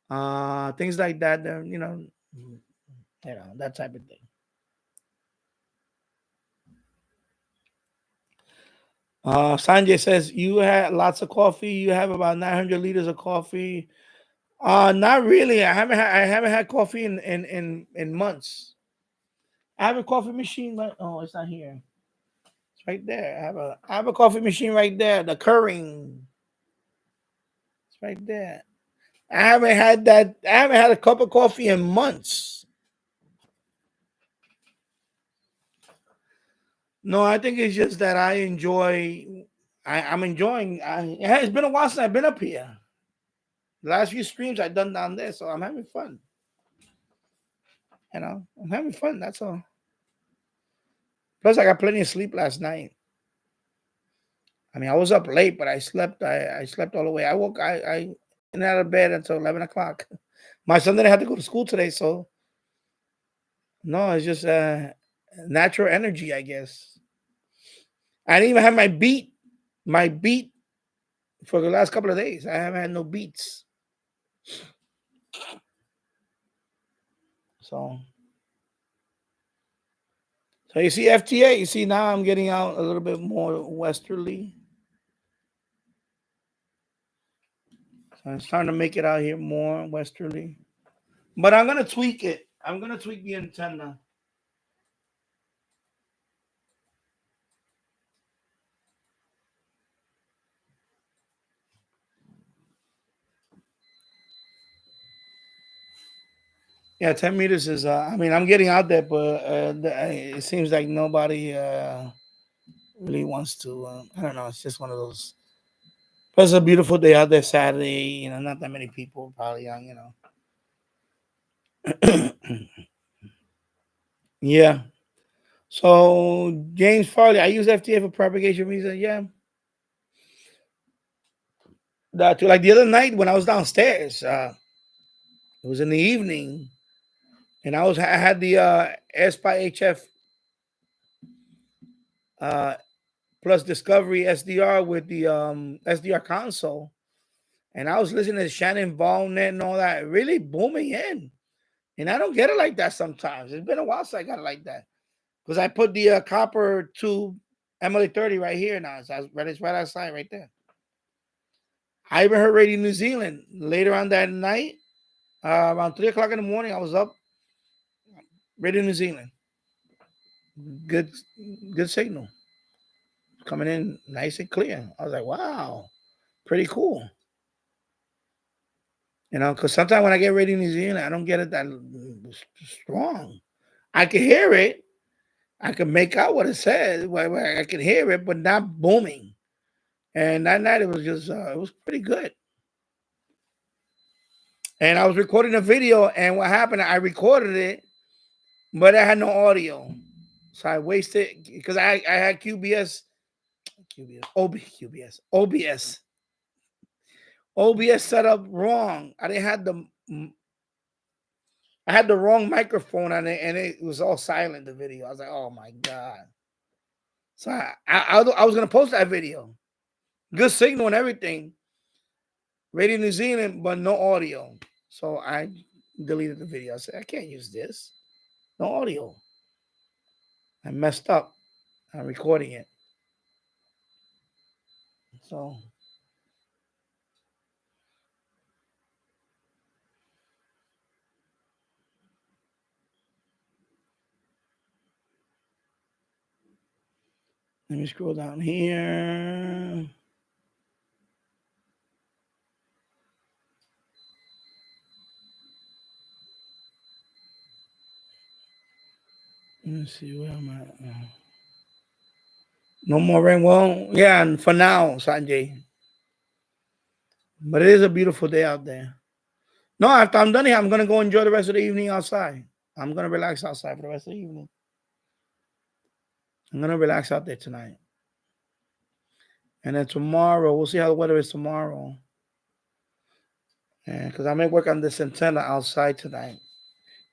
things like that. That type of thing. Sanjay says you had lots of coffee. You have about 900 liters of coffee. Not really. I haven't had coffee in months. I have a coffee machine, but it's not here. It's right there. I have a coffee machine right there. The Keurig. It's right there. I haven't had that. I haven't had a cup of coffee in months. No, I think it's just that I enjoy. I'm enjoying. It's been a while since I've been up here. The last few streams I've done down there, so I'm having fun. I'm having fun. That's all. Plus, I got plenty of sleep last night. I mean, I was up late, but I slept. I slept all the way. I woke. I went out of bed until 11 o'clock. My son didn't have to go to school today, so no, it's just natural energy, I guess. I didn't even have my beat for the last couple of days. I haven't had no beats. So you see FTA. You see now I'm getting out a little bit more westerly. So I'm starting to make it out here more westerly. But I'm gonna tweak it. I'm gonna tweak the antenna. Yeah, 10 meters is. I mean, I'm getting out there, but it seems like nobody really wants to. I don't know. It's just one of those. But it's a beautiful day out there Saturday. Not that many people probably young. Yeah. So James Farley, I use FTA for propagation reason. Yeah. Like the other night when I was downstairs, it was in the evening, and I had the SPY HF plus Discovery SDR with the SDR console, and I was listening to Shannon Volnet and all that, really booming in. And I don't get it like that sometimes. It's been a while since I got it like that. Because I put the copper tube MLA30 right here now. It's right outside right there. I even heard Radio New Zealand later on that night, around 3 o'clock in the morning. I was up. Radio New Zealand. Good signal. Coming in nice and clear. I was like, wow, pretty cool. Because sometimes when I get Radio New Zealand, I don't get it that strong. I can hear it. I can make out what it says. I can hear it, but not booming. And that night it was just, it was pretty good. And I was recording a video, and what happened, I recorded it, but I had no audio. So I wasted because I had OBS set up wrong. I didn't have I had the wrong microphone on it, and it was all silent. The video. I was like, oh my god. So I was gonna post that video. Good signal and everything. Radio New Zealand, but no audio. So I deleted the video. I said, I can't use this. No audio. I messed up. I'm recording it. So let me scroll down here. Let me see where am I. No more rain. Well, yeah, and for now, Sanjay. But it is a beautiful day out there. No, after I'm done here, I'm gonna go enjoy the rest of the evening outside. I'm gonna relax outside for the rest of the evening. I'm gonna relax out there tonight. And then tomorrow, we'll see how the weather is tomorrow. And because I may work on this antenna outside tonight.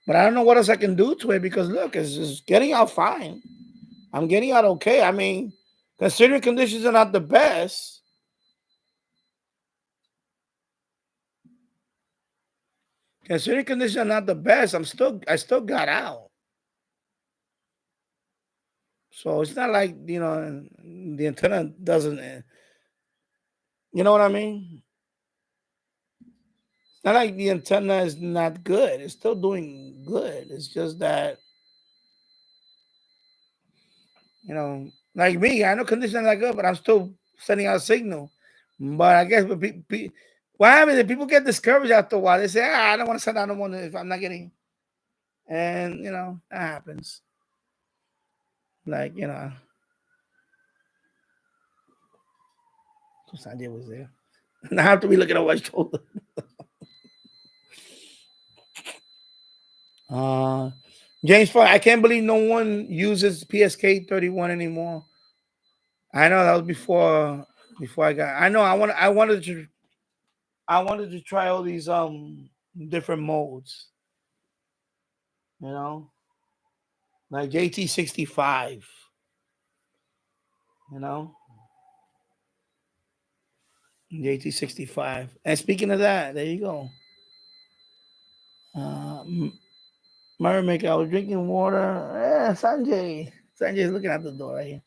But I don't know what else I can do to it because look, it's getting out fine. I'm getting out okay. I mean, considering conditions are not the best. Considering conditions are not the best, I still got out. So it's not like, the antenna doesn't, you know what I mean? It's not like the antenna is not good. It's still doing good. It's just that, like me, I know conditions are not good, but I'm still sending out a signal. But I guess what happens is people get discouraged after a while. They say, I don't want to send out no more if I'm not getting. And, that happens. Like, Sanjay was there. And I have to be looking over my shoulder. James Ford, I can't believe no one uses PSK 31 anymore. I know that was before I got. I know I wanted to try all these different modes. Like JT65. JT65. And speaking of that, there you go. Maker, I was drinking water. Sanjay's looking at the door right here.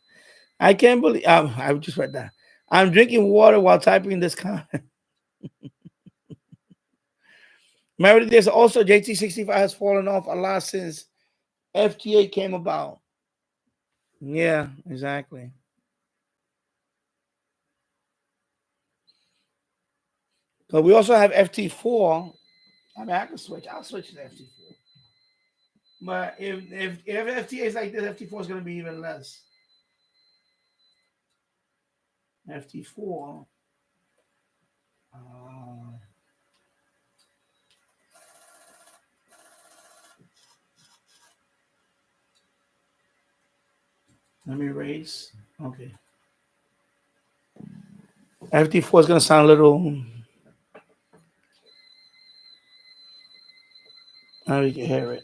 I can't believe I just read that. I'm drinking water while typing this comment. Remember, there's also JT65 has fallen off a lot since FTA came about. Yeah, exactly. But we also have FT4. I mean, I can switch. I'll switch to FT4. But if FTA is like this, FT4 is going to be even less. FT4. Let me erase. Okay. FT4 is going to sound a little. Now we can hear it.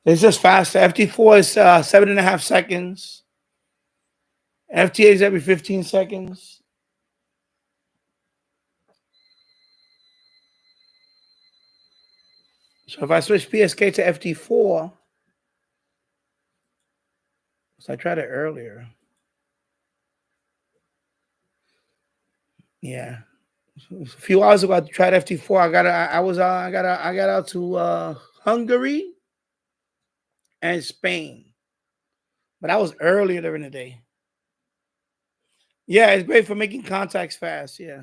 It's just faster. FT4 is 7.5 seconds. FTA is every 15 seconds. So if I switch PSK to FT4, so I tried it earlier. Yeah. A few hours ago, I tried FT4. I got out to Hungary and Spain, but that was earlier during the day. Yeah, it's great for making contacts fast. Yeah.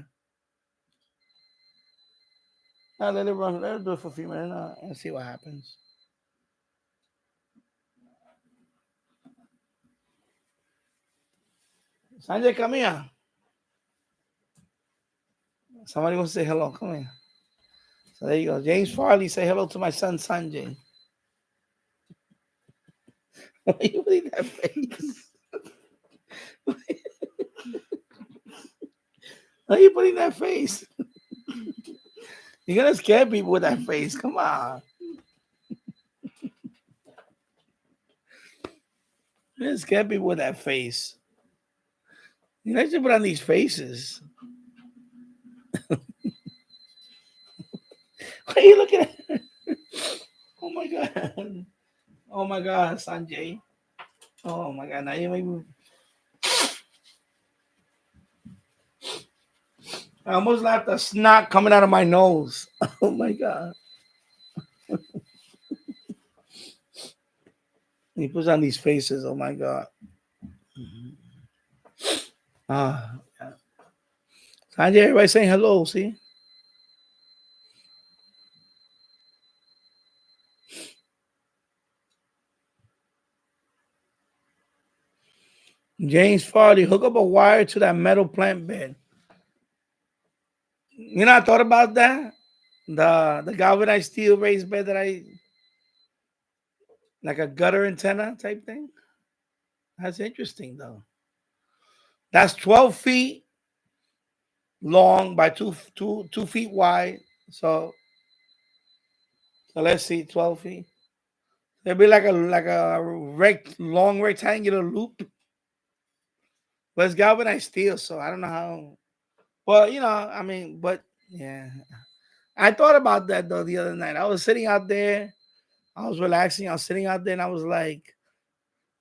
Now let it run. Let it do it for a few minutes and see what happens. Sanjay, come here. Somebody wants to say hello. Come here. So there you go. James Farley, say hello to my son Sanjay. Why are you putting that face? Why are you putting that face? You're gonna scare people with that face. Come on. You're gonna scare people with that face. You know, you put on these faces. What are you looking at? Oh my god. Oh my god, Sanjay. Oh my god. Now you make me. I almost left a snot coming out of my nose. Oh my god. He puts on these faces. Oh my god. Ah, yeah. Sanjay, everybody saying hello. See, James Farley, hook up a wire to that metal plant bed. You know, I thought about that. The galvanized steel raised bed that I like a gutter antenna type thing. That's interesting though. That's 12 feet long by two feet wide. So let's see, 12 feet. It'll be like a long rectangular loop. But it's galvanized steel, so I don't know how. Well, you know, I mean, but yeah. I thought about that though the other night. I was sitting out there, I was relaxing, I was sitting out there, and I was like,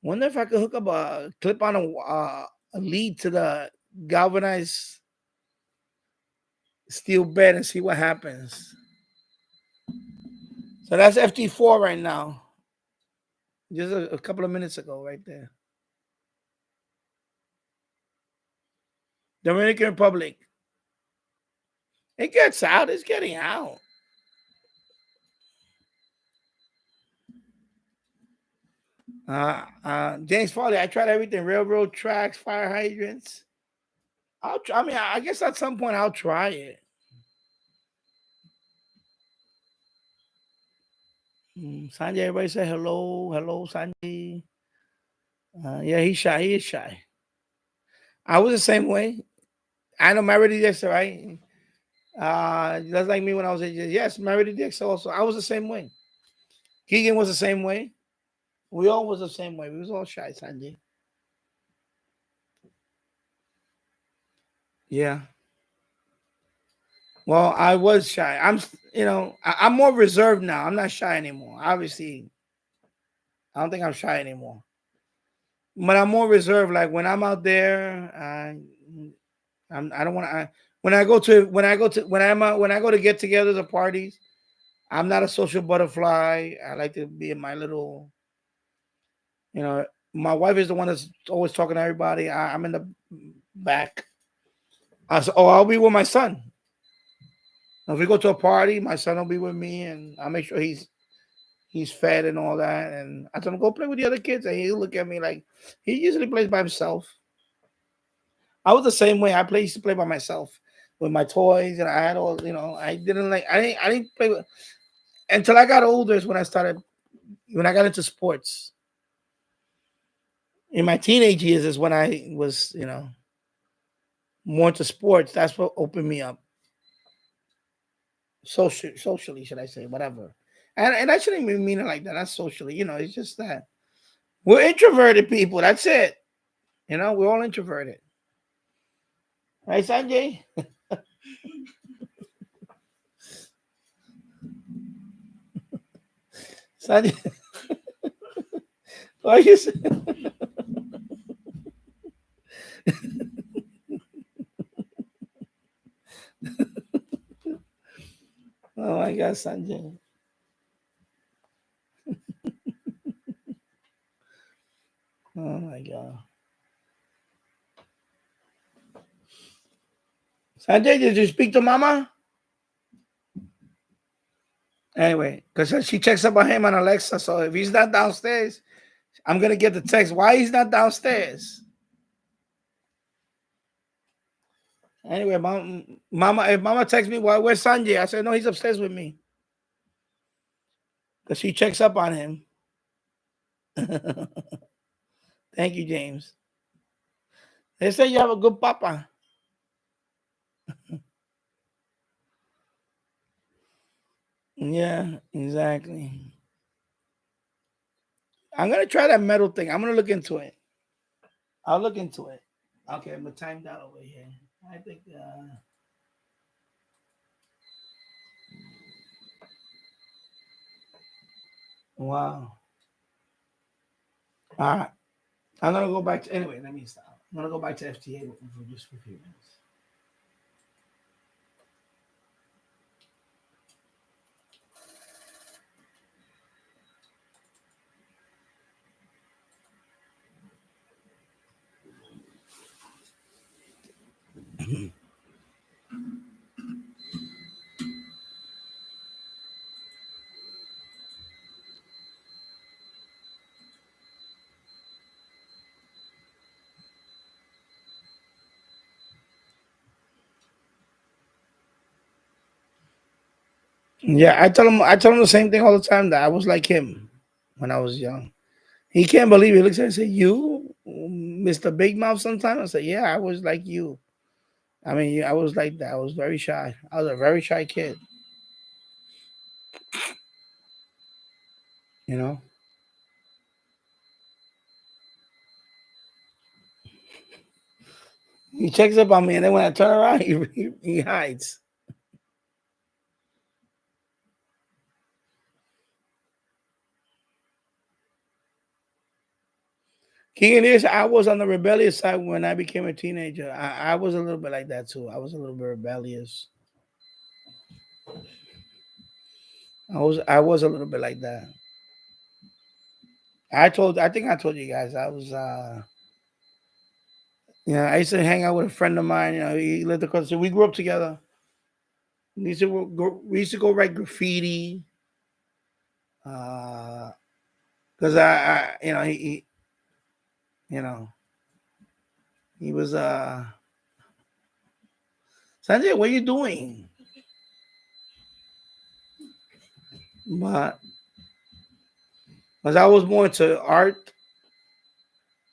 wonder if I could hook up a clip on a lead to the galvanized steel bed and see what happens. So that's FT4 right now. Just a couple of minutes ago, right there. Dominican Republic. It gets out. It's getting out. James Farley, I tried everything: railroad tracks, fire hydrants. I mean, I guess at some point I'll try it. Sanjay, everybody say hello, hello, Sanjay. Yeah, he's shy. He is shy. I was the same way. I know Meredith Dixon, right? That's like me when I was 8 years. Yes, Meredith Dixon also. I was the same way. Keegan was the same way. We all was the same way. We was all shy, Sanjay. Yeah. Well, I was shy. I'm more reserved now. I'm not shy anymore. Obviously, I don't think I'm shy anymore. But I'm more reserved. Like when I'm out there, I don't want to. When I go to get-togethers or parties, I'm not a social butterfly. I like to be in my little. You know, my wife is the one that's always talking to everybody. I'm in the back. I'll be with my son. If we go to a party, my son will be with me, and I'll make sure he's fed and all that. And I tell him go play with the other kids, and he'll look at me like he usually plays by himself. I was the same way. Used to play by myself with my toys, and I had all I didn't play with until I got older. Is when I got into sports. In my teenage years is when I was more into sports. That's what opened me up. Socially, should I say, whatever. And I shouldn't even mean it like that. That's socially, it's just that we're introverted people. That's it. We're all introverted. Right, Sanjay? Sanjay, why you say? Oh my God, Sanjay. Oh my God. Sanjay, did you speak to Mama? Anyway, because she checks up on him on Alexa. So if he's not downstairs, I'm gonna get the text. Why he's not downstairs? Anyway, if Mama texts me, where's Sanjay? I said, no, he's upstairs with me. Because she checks up on him. Thank you, James. They say you have a good papa. Yeah, exactly. I'm gonna try that metal thing. I'm gonna look into it. I'll look into it. Okay, I'm gonna time that over here. I think. Wow. All right. I'm gonna go back to anyway. Let me stop. I'm gonna go back to FTA for just for a few minutes. Yeah, I tell him. I tell him the same thing all the time. That I was like him when I was young. He can't believe it. He looks at me and say, "You, Mr. Big Mouth." Sometimes I say, "Yeah, I was like you." I mean, yeah, I was like that. I was very shy. I was a very shy kid. You know. He checks up on me, and then when I turn around, he hides. King of this, I was on the rebellious side when I became a teenager. I was a little bit like that too. I was a little bit rebellious. I was a little bit like that. I think I told you guys I was I used to hang out with a friend of mine, he lived across the street. We grew up together. We used to go write graffiti. Because I you know, he was Sanjay, what are you doing? But because I was more into art.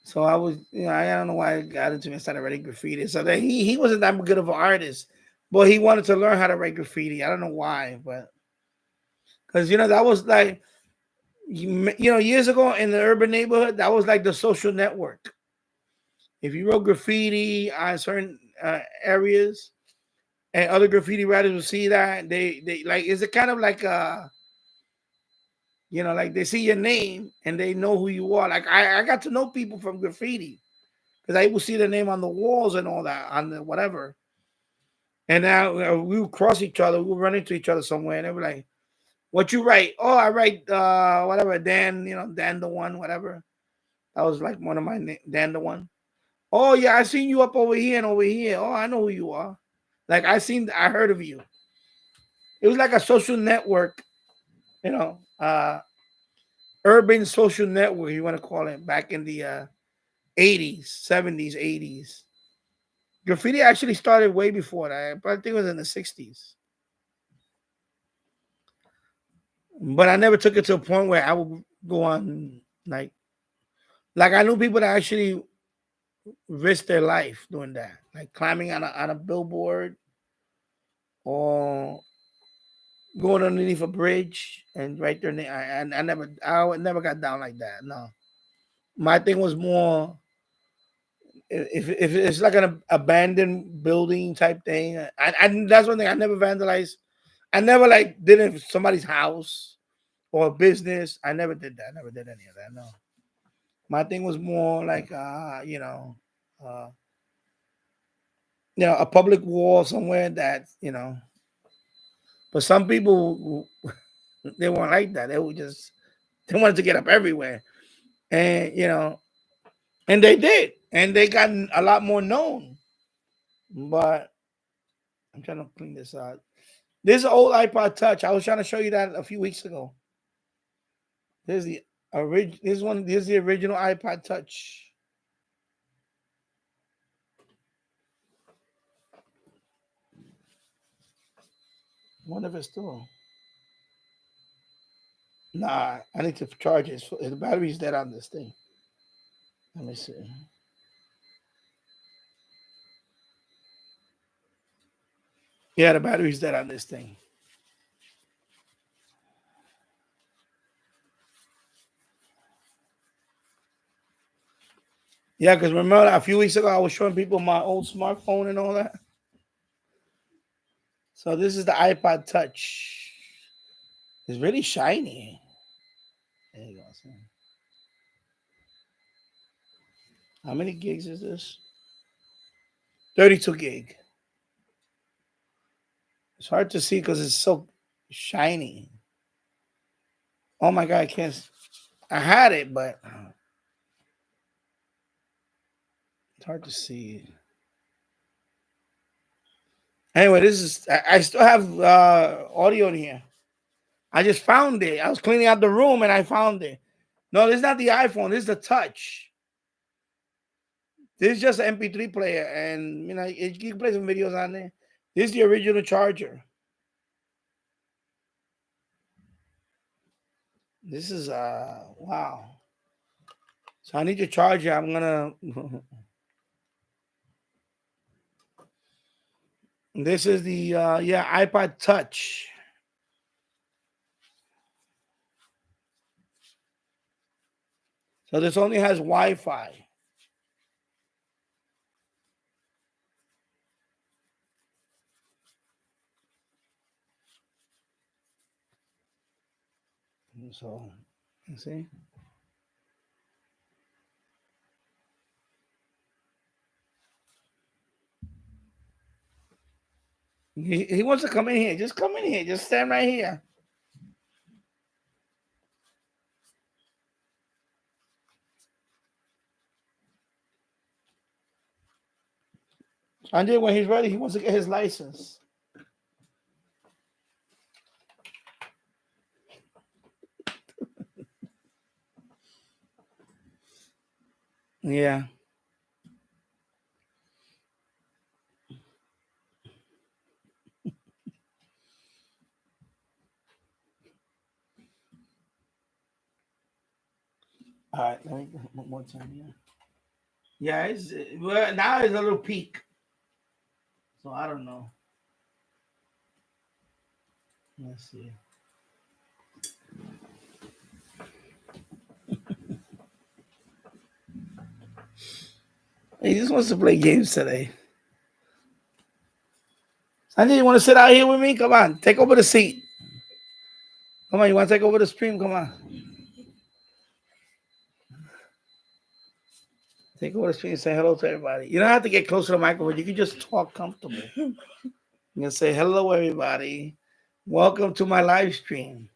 So I was, I don't know why I got into it and started writing graffiti. So then he wasn't that good of an artist, but he wanted to learn how to write graffiti. I don't know why, but because that was like years ago in the urban neighborhood, that was like the social network. If you wrote graffiti on certain areas, and other graffiti writers would see that, they like it's a kind of like like they see your name and they know who you are. Like I got to know people from graffiti because I would see their name on the walls and all that on the whatever. And now we would cross each other, we would run into each other somewhere, and they were like, "What you write?" "Oh, I write whatever, Dan, Dan the one, whatever." That was like one of my Dan the one. "Oh yeah, I seen you up over here and over here. Oh, I know who you are. Like I heard of you." It was like a social network, urban social network, you want to call it, back in the 80s, 70s, 80s. Graffiti actually started way before that, but I think it was in the 60s. But I never took it to a point where I would go on like I knew people that actually risked their life doing that, like climbing on a billboard or going underneath a bridge and write their name. I never got down like that. No, my thing was more if it's like an abandoned building type thing. That's one thing I never vandalized. I never like did it for somebody's house or a business. I never did that. I never did any of that. No. My thing was more like uh a public wall somewhere that but some people they weren't like that. They wanted to get up everywhere. And and they did. And they got a lot more known. But I'm trying to clean this out. This is an old iPod Touch. I was trying to show you that a few weeks ago. This is the This is the original iPod Touch. I wonder if it's still. Nah, I need to charge it. The battery's dead on this thing. Let me see. Yeah, the battery's dead on this thing. Yeah, because remember a few weeks ago I was showing people my old smartphone and all that. So this is the iPod Touch. It's really shiny. There you go. How many gigs is this? 32 gig. It's hard to see because it's so shiny. Oh my God, I can't. I had it, but it's hard to see. Anyway, this is. I still have audio in here. I just found it. I was cleaning out the room and I found it. No, this is not the iPhone. This is the Touch. This is just an MP3 player, and you know you can play some videos on there. This is the original charger. This is wow. So I need your charger. I'm gonna. This is the iPod Touch. So this only has Wi-Fi. So you see. He wants to come in here. Just come in here. Just stand right here. And then when he's ready, he wants to get his license. Yeah. All right. Let me one more time. Yeah. Yeah. It's well now it's a little peak. So I don't know. Let's see. He just wants to play games today. Sanjay, you want to sit out here with me? Come on, take over the seat. Come on, you want to take over the stream? Come on. Take over the stream and say hello to everybody. You don't have to get close to the microphone. You can just talk comfortable. You can say hello, everybody. Welcome to my live stream.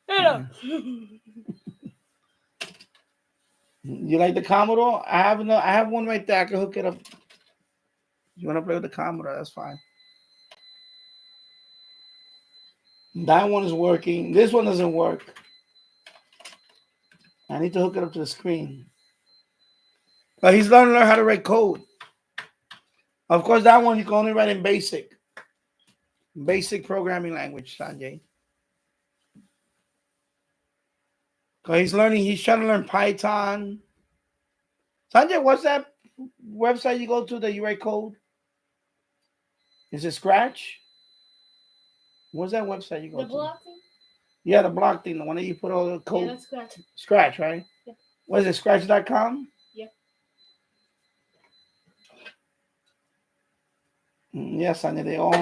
Hello. You like the Commodore? I have one right there. I can hook it up. You want to play with the Commodore? That's fine. That one is working. This one doesn't work. I need to hook it up to the screen. But he's learning how to write code. Of course, that one you can only write in basic programming language, Sanjay. Because he's trying to learn Python. Sanjay, what's that website you go to that you write code? Is it Scratch? What's that website you go The to? block thing? Yeah, the block thing, the one that you put all the code. Yeah, that's Scratch. Scratch, right? Yeah. What is it, scratch.com? Yeah. Yes, Sanjay, they all.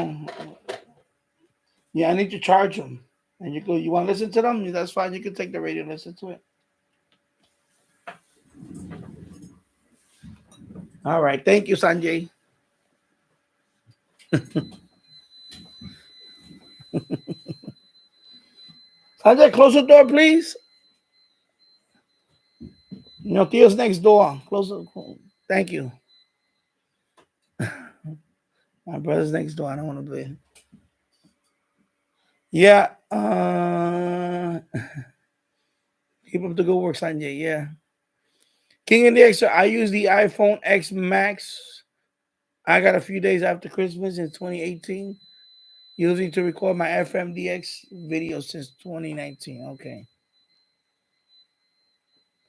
Yeah, I need to charge them. And you want to listen to them? That's fine. You can take the radio and listen to it. All right. Thank you, Sanjay. Sanjay, close the door, please. No, Theo's next door. Close the door. Thank you. My brother's next door. I don't want to play. Yeah. Keep up the good work, Sanjay. Yeah. King and the Extra. I use the iPhone X Max. I got a few days after Christmas in 2018. Using to record my FMDX video since 2019. Okay.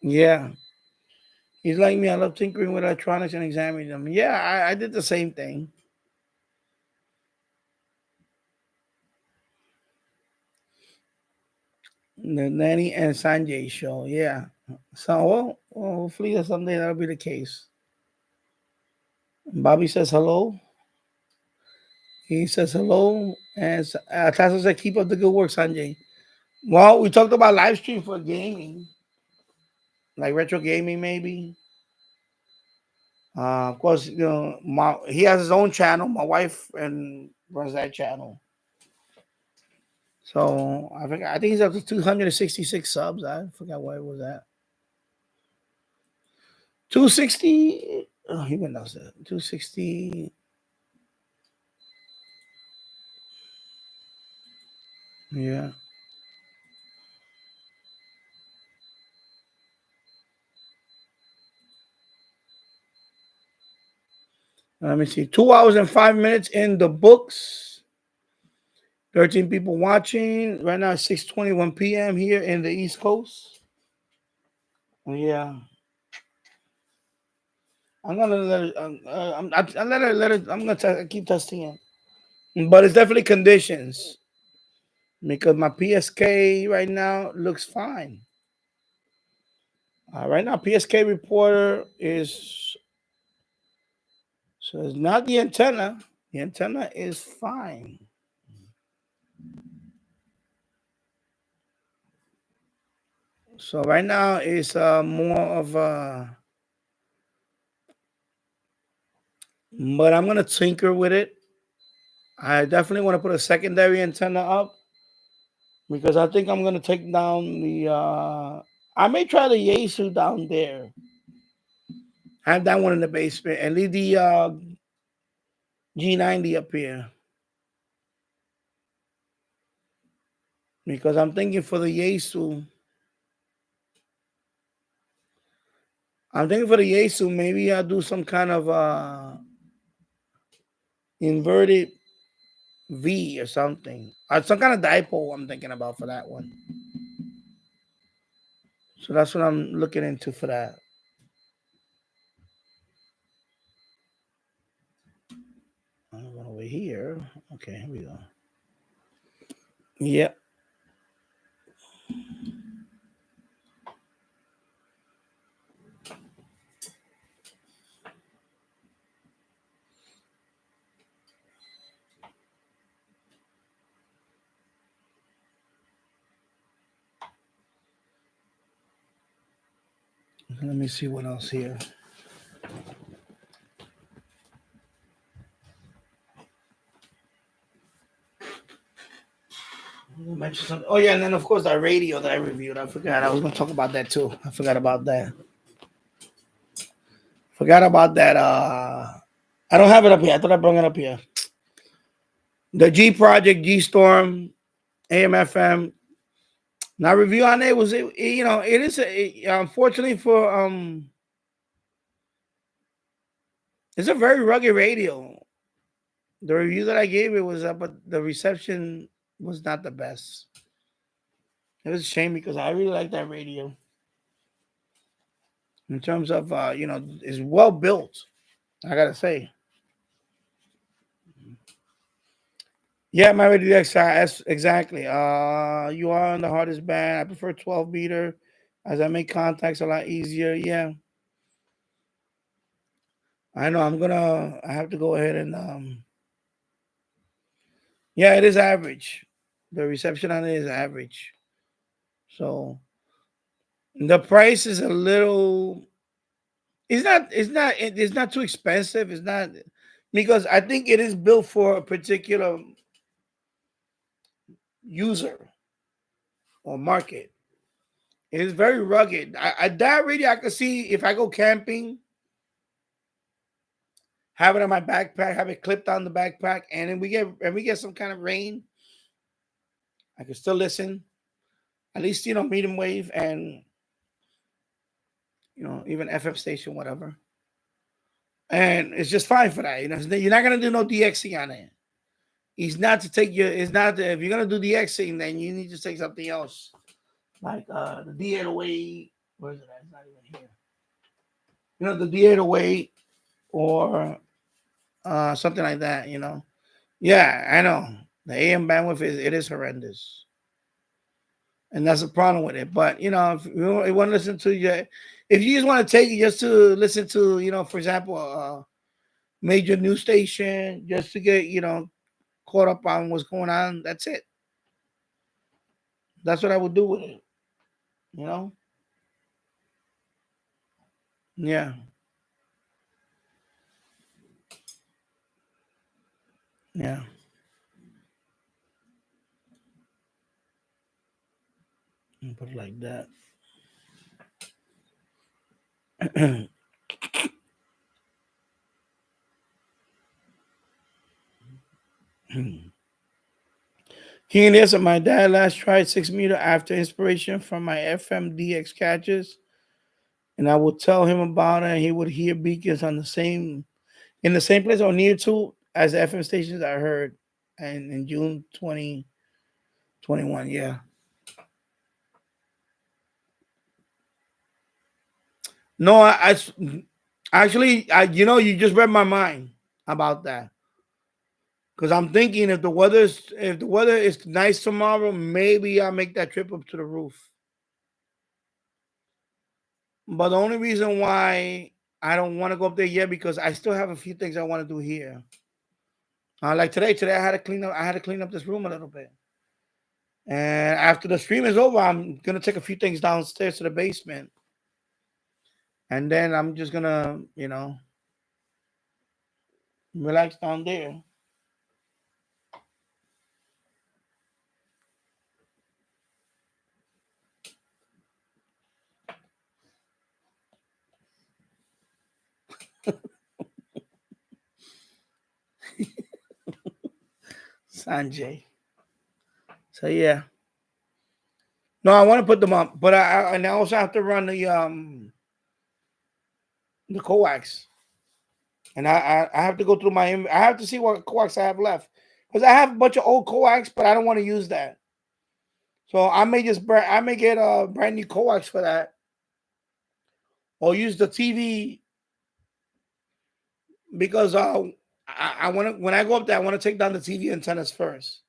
Yeah. He's like me. I love tinkering with electronics and examining them. Yeah, I did the same thing. The Nanny and Sanjay show. Yeah. So, well, hopefully someday that'll be the case. Bobby says hello. He says hello. And Tessa said, keep up the good work, Sanjay. Well, we talked about live stream for gaming, like retro gaming, maybe. Of course, he has his own channel. My wife and runs that channel. So I think he's up to 266 subs. I forgot what it was at. 260. Oh, he went knows that. 260. Yeah. Let me see. 2 hours and 5 minutes in the books. 13 people watching. Right now, it's 6:21 p.m. here in the East Coast. Yeah. I'm gonna let it. I'm let it. I'm gonna keep testing it, but it's definitely conditions because my PSK right now looks fine. Right now, PSK reporter is so it's not the antenna. The antenna is fine. So right now it's more of a, but I'm gonna tinker with it. I definitely want to put a secondary antenna up because I think I'm gonna take down the. I may try the Yaesu down there. Have that one in the basement and leave the G90 up here because I'm thinking for the Yaesu. I'm thinking for the Yaesu, maybe I'll do some kind of inverted V or something. Some kind of dipole I'm thinking about for that one. So that's what I'm looking into for that. I'm going over here. Okay, here we go. Yep. Let me see what else here. Mention something. Oh yeah, and then of course that radio that I reviewed. I forgot. I was gonna talk about that too. I forgot about that. Forgot about that. I don't have it up here. I thought I brought it up here. The G Project, G Storm, AMFM. Now review on it was it is unfortunately for it's a very rugged radio. The review that I gave it was but the reception was not the best. It was a shame because I really like that radio. In terms of it's well built. I gotta say. Yeah, my radio XI, exactly. You are on the hardest band. I prefer 12 meter as I make contacts a lot easier. Yeah. I know I have to go ahead and yeah, it is average. The reception on it is average. So the price is a little it's not too expensive. It's not because I think it is built for a particular user or market. It is very rugged. That radio I could see if I go camping, have it on my backpack, have it clipped on the backpack, and then we get some kind of rain, I can still listen. At least medium wave and even FM station, whatever. And it's just fine for that. You're not gonna do no DXC on it. It's not to take your. It's not if you're gonna do the Xing, then you need to take something else, like the D808. Where is it? It's not even here. You know, the D808 or something like that. You know. Yeah, I know. The AM bandwidth is horrendous, and that's the problem with it. But you know, if you want to listen to your, if you just want to take it just to listen to, you know, for example, major news station, just to get caught up on what's going on. That's it. That's what I would do with it. You know. Yeah. Yeah. Put it like that. King and this, my dad last tried 6 meter after inspiration from my FMDX catches, and I would tell him about it. And he would hear beacons on the same in the same place or near to as the FM stations I heard, and in June 2021. Yeah. No, actually, you just read my mind about that. Because I'm thinking if the weather is nice tomorrow, maybe I'll make that trip up to the roof. But the only reason why I don't want to go up there yet because I still have a few things I want to do here. Like today I had to clean up. I had to clean up this room a little bit. And after the stream is over, I'm gonna take a few things downstairs to the basement, and then I'm just gonna, relax down there. Sanjay. So yeah. No, I want to put them up, but and I also have to run the coax, and I have to go through I have to see what coax I have left because I have a bunch of old coax, but I don't want to use that. So I may get a brand new coax for that, or use the TV because I want to when I go up there I want to take down the TV antennas first.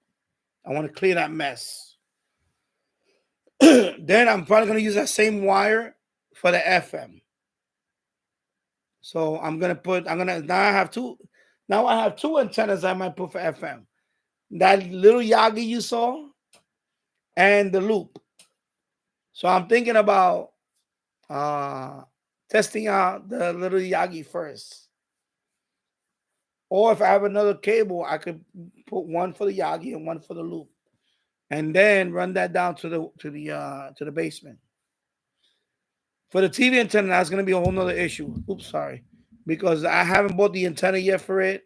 I want to clear that mess. Then I'm probably gonna use that same wire for the FM. So I'm gonna now I have two antennas I might put for FM. That little Yagi you saw and the loop. So I'm thinking about testing out the little Yagi first. Or if I have another cable, I could put one for the Yagi and one for the loop. And then run that down to the basement. For the TV antenna, that's gonna be a whole nother issue. Oops, sorry. Because I haven't bought the antenna yet for it.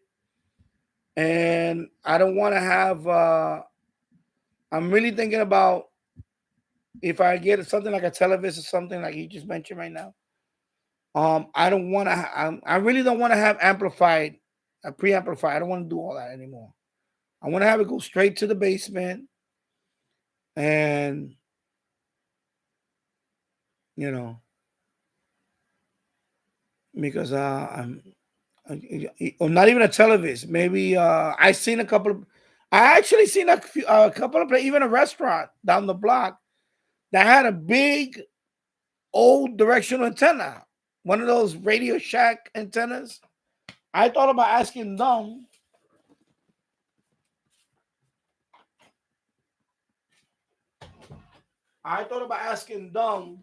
And I don't want to have I'm really thinking about if I get something like a television or something like you just mentioned right now. I don't want to. I really don't want to have amplified, a preamplified. I don't want to do all that anymore. I want to have it go straight to the basement, and you know, because or not even a television. Maybe I seen a couple of. I actually seen a couple of even a restaurant down the block that had a big old directional antenna, one of those Radio Shack antennas. I thought about asking them. I thought about asking them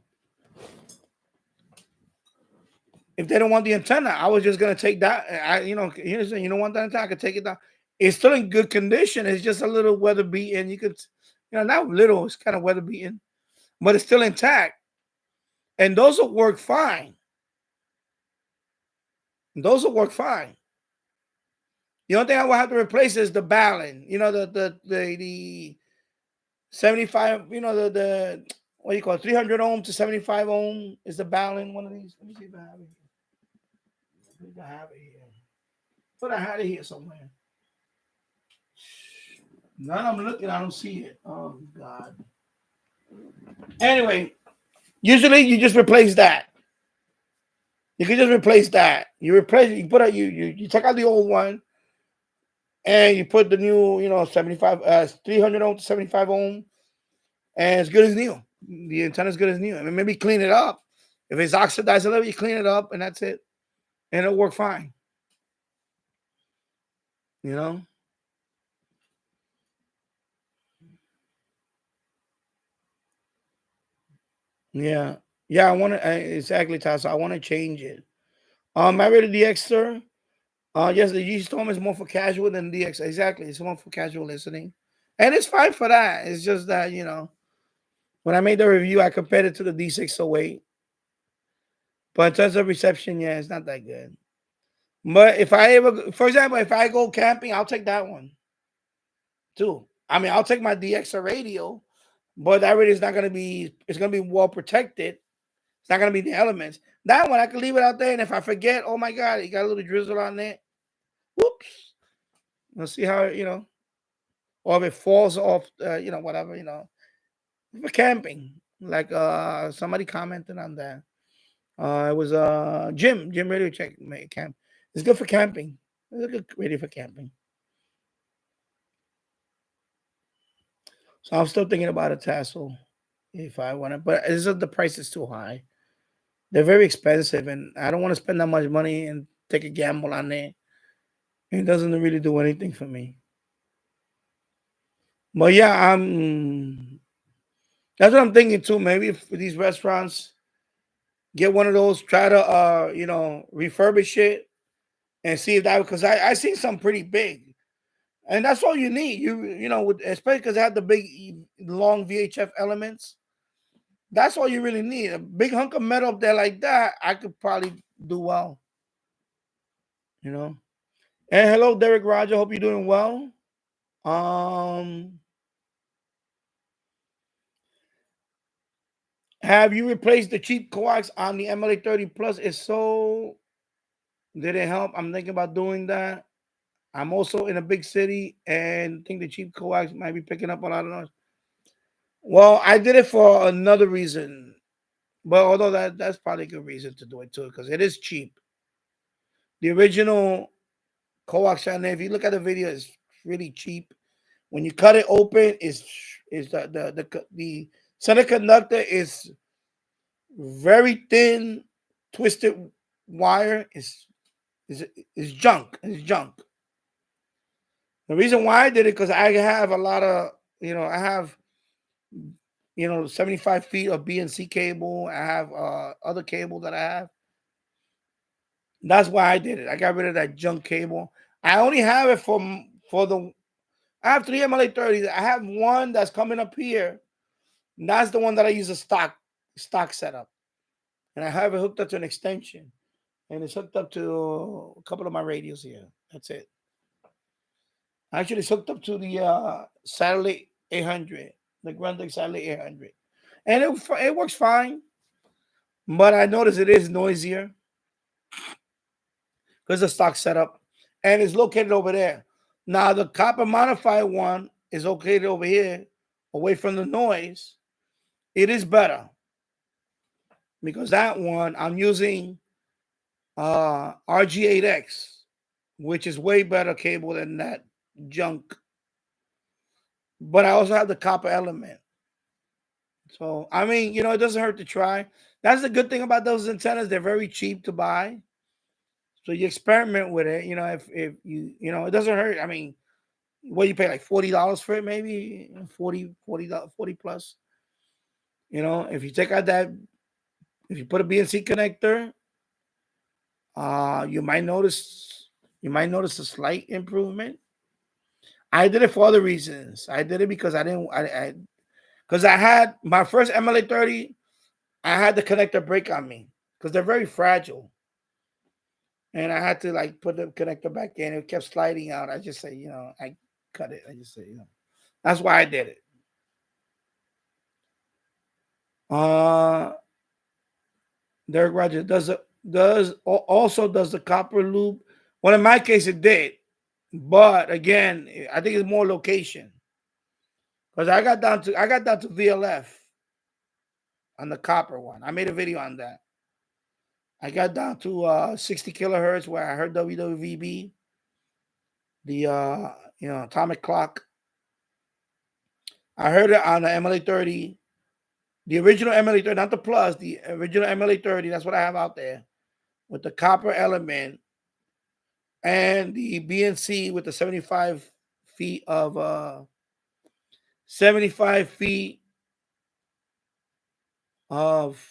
if they don't want the antenna. I was just gonna take that. Here's the, you don't want that antenna. I could take it down. It's still in good condition. It's just a little weather beaten. You could, not little. It's kind of weather beaten, but it's still intact. And those will work fine. Those will work fine. The only thing I will have to replace is the balun. The 75. The what do you call it? 300 ohm to 75 ohm is the balun. One of these. Let me see if I have it here. I think I have it here. But I had it here somewhere. Now I'm looking, I don't see it. Oh God. Anyway, usually you just replace that. You can just replace that. You replace it. You put out you take out the old one, and you put the new 75 300 ohm to 75 ohm, and it's good as new. The antenna is good as new. I mean, maybe clean it up. If it's oxidized a little, you clean it up, and that's it, and it'll work fine. You know. Yeah. Yeah. I want to exactly, Tasha. I want to change it. I rated the Xter. Yes, the G Storm is more for casual than DX. Exactly, it's more for casual listening, and it's fine for that. It's just that when I made the review, I compared it to the D608, but in terms of reception, yeah, it's not that good. But if I ever, for example, if I go camping, I'll take that one too. I mean, I'll take my DXer radio, but that radio is not gonna be. It's gonna be well protected. It's not gonna be the elements. That one I can leave it out there, and if I forget, oh my god, it got a little drizzle on it. Whoops. Let's see how or if it falls off, whatever, for camping. Like somebody commented on that. It was Jim Radio Check Camp. It's good for camping. It's a good radio for camping. So I'm still thinking about a tassel if I want it, but it's just the price is too high. They're very expensive, and I don't want to spend that much money and take a gamble on it. It doesn't really do anything for me. But yeah, that's what I'm thinking too. Maybe if these restaurants get one of those, try to refurbish it and see if that, because I seen some pretty big, and that's all you need. Especially because they have the big long VHF elements. That's all you really need. A big hunk of metal up there like that, I could probably do well. You know. And hello, Derek Roger. Hope you're doing well. Um, have you replaced the cheap coax on the MLA 30 Plus? If so, did it help? I'm thinking about doing that. I'm also in a big city and think the cheap coax might be picking up a lot of noise. Well, I did it for another reason, but although that's probably a good reason to do it too, because it is cheap. The original coax channel, if you look at the video, is really cheap. When you cut it open, is the center conductor is very thin, twisted wire. Is junk. It's junk. The reason why I did it because I have a lot of I have 75 feet of BNC cable. I have other cable that I have. That's why I did it. I got rid of that junk cable. I only have it for the. I have three MLA 30s. I have one that's coming up here. And that's the one that I use a stock setup, and I have it hooked up to an extension, and it's hooked up to a couple of my radios here. That's it. Actually, it's hooked up to the satellite 800, the Grundig satellite 800, and it works fine. But I notice it is noisier because the stock setup, and it's located over there. Now the copper modified one is located over here, away from the noise. It is better because that one I'm using RG8X, which is way better cable than that junk. But I also have the copper element. So I mean, it doesn't hurt to try. That's the good thing about those antennas. They're very cheap to buy. So you experiment with it. If it doesn't hurt. I mean, what you pay like $40 for it, maybe 40 plus. If you take out if you put a BNC connector, you might notice a slight improvement. I did it for other reasons. I did it because because I had my first MLA 30. I had the connector break on me because they're very fragile. And I had to put the connector back in. It kept sliding out. I just say, I cut it. I just say, that's why I did it. Derek Roger does the copper loop. Well, in my case, it did, but again, I think it's more location. Because I got down to VLF on the copper one. I made a video on that. I got down to 60 kilohertz where I heard WWVB, the atomic clock. I heard it on the MLA30, the original MLA30, not the plus, the original MLA30. That's what I have out there with the copper element and the BNC with the 75 feet of 75 feet of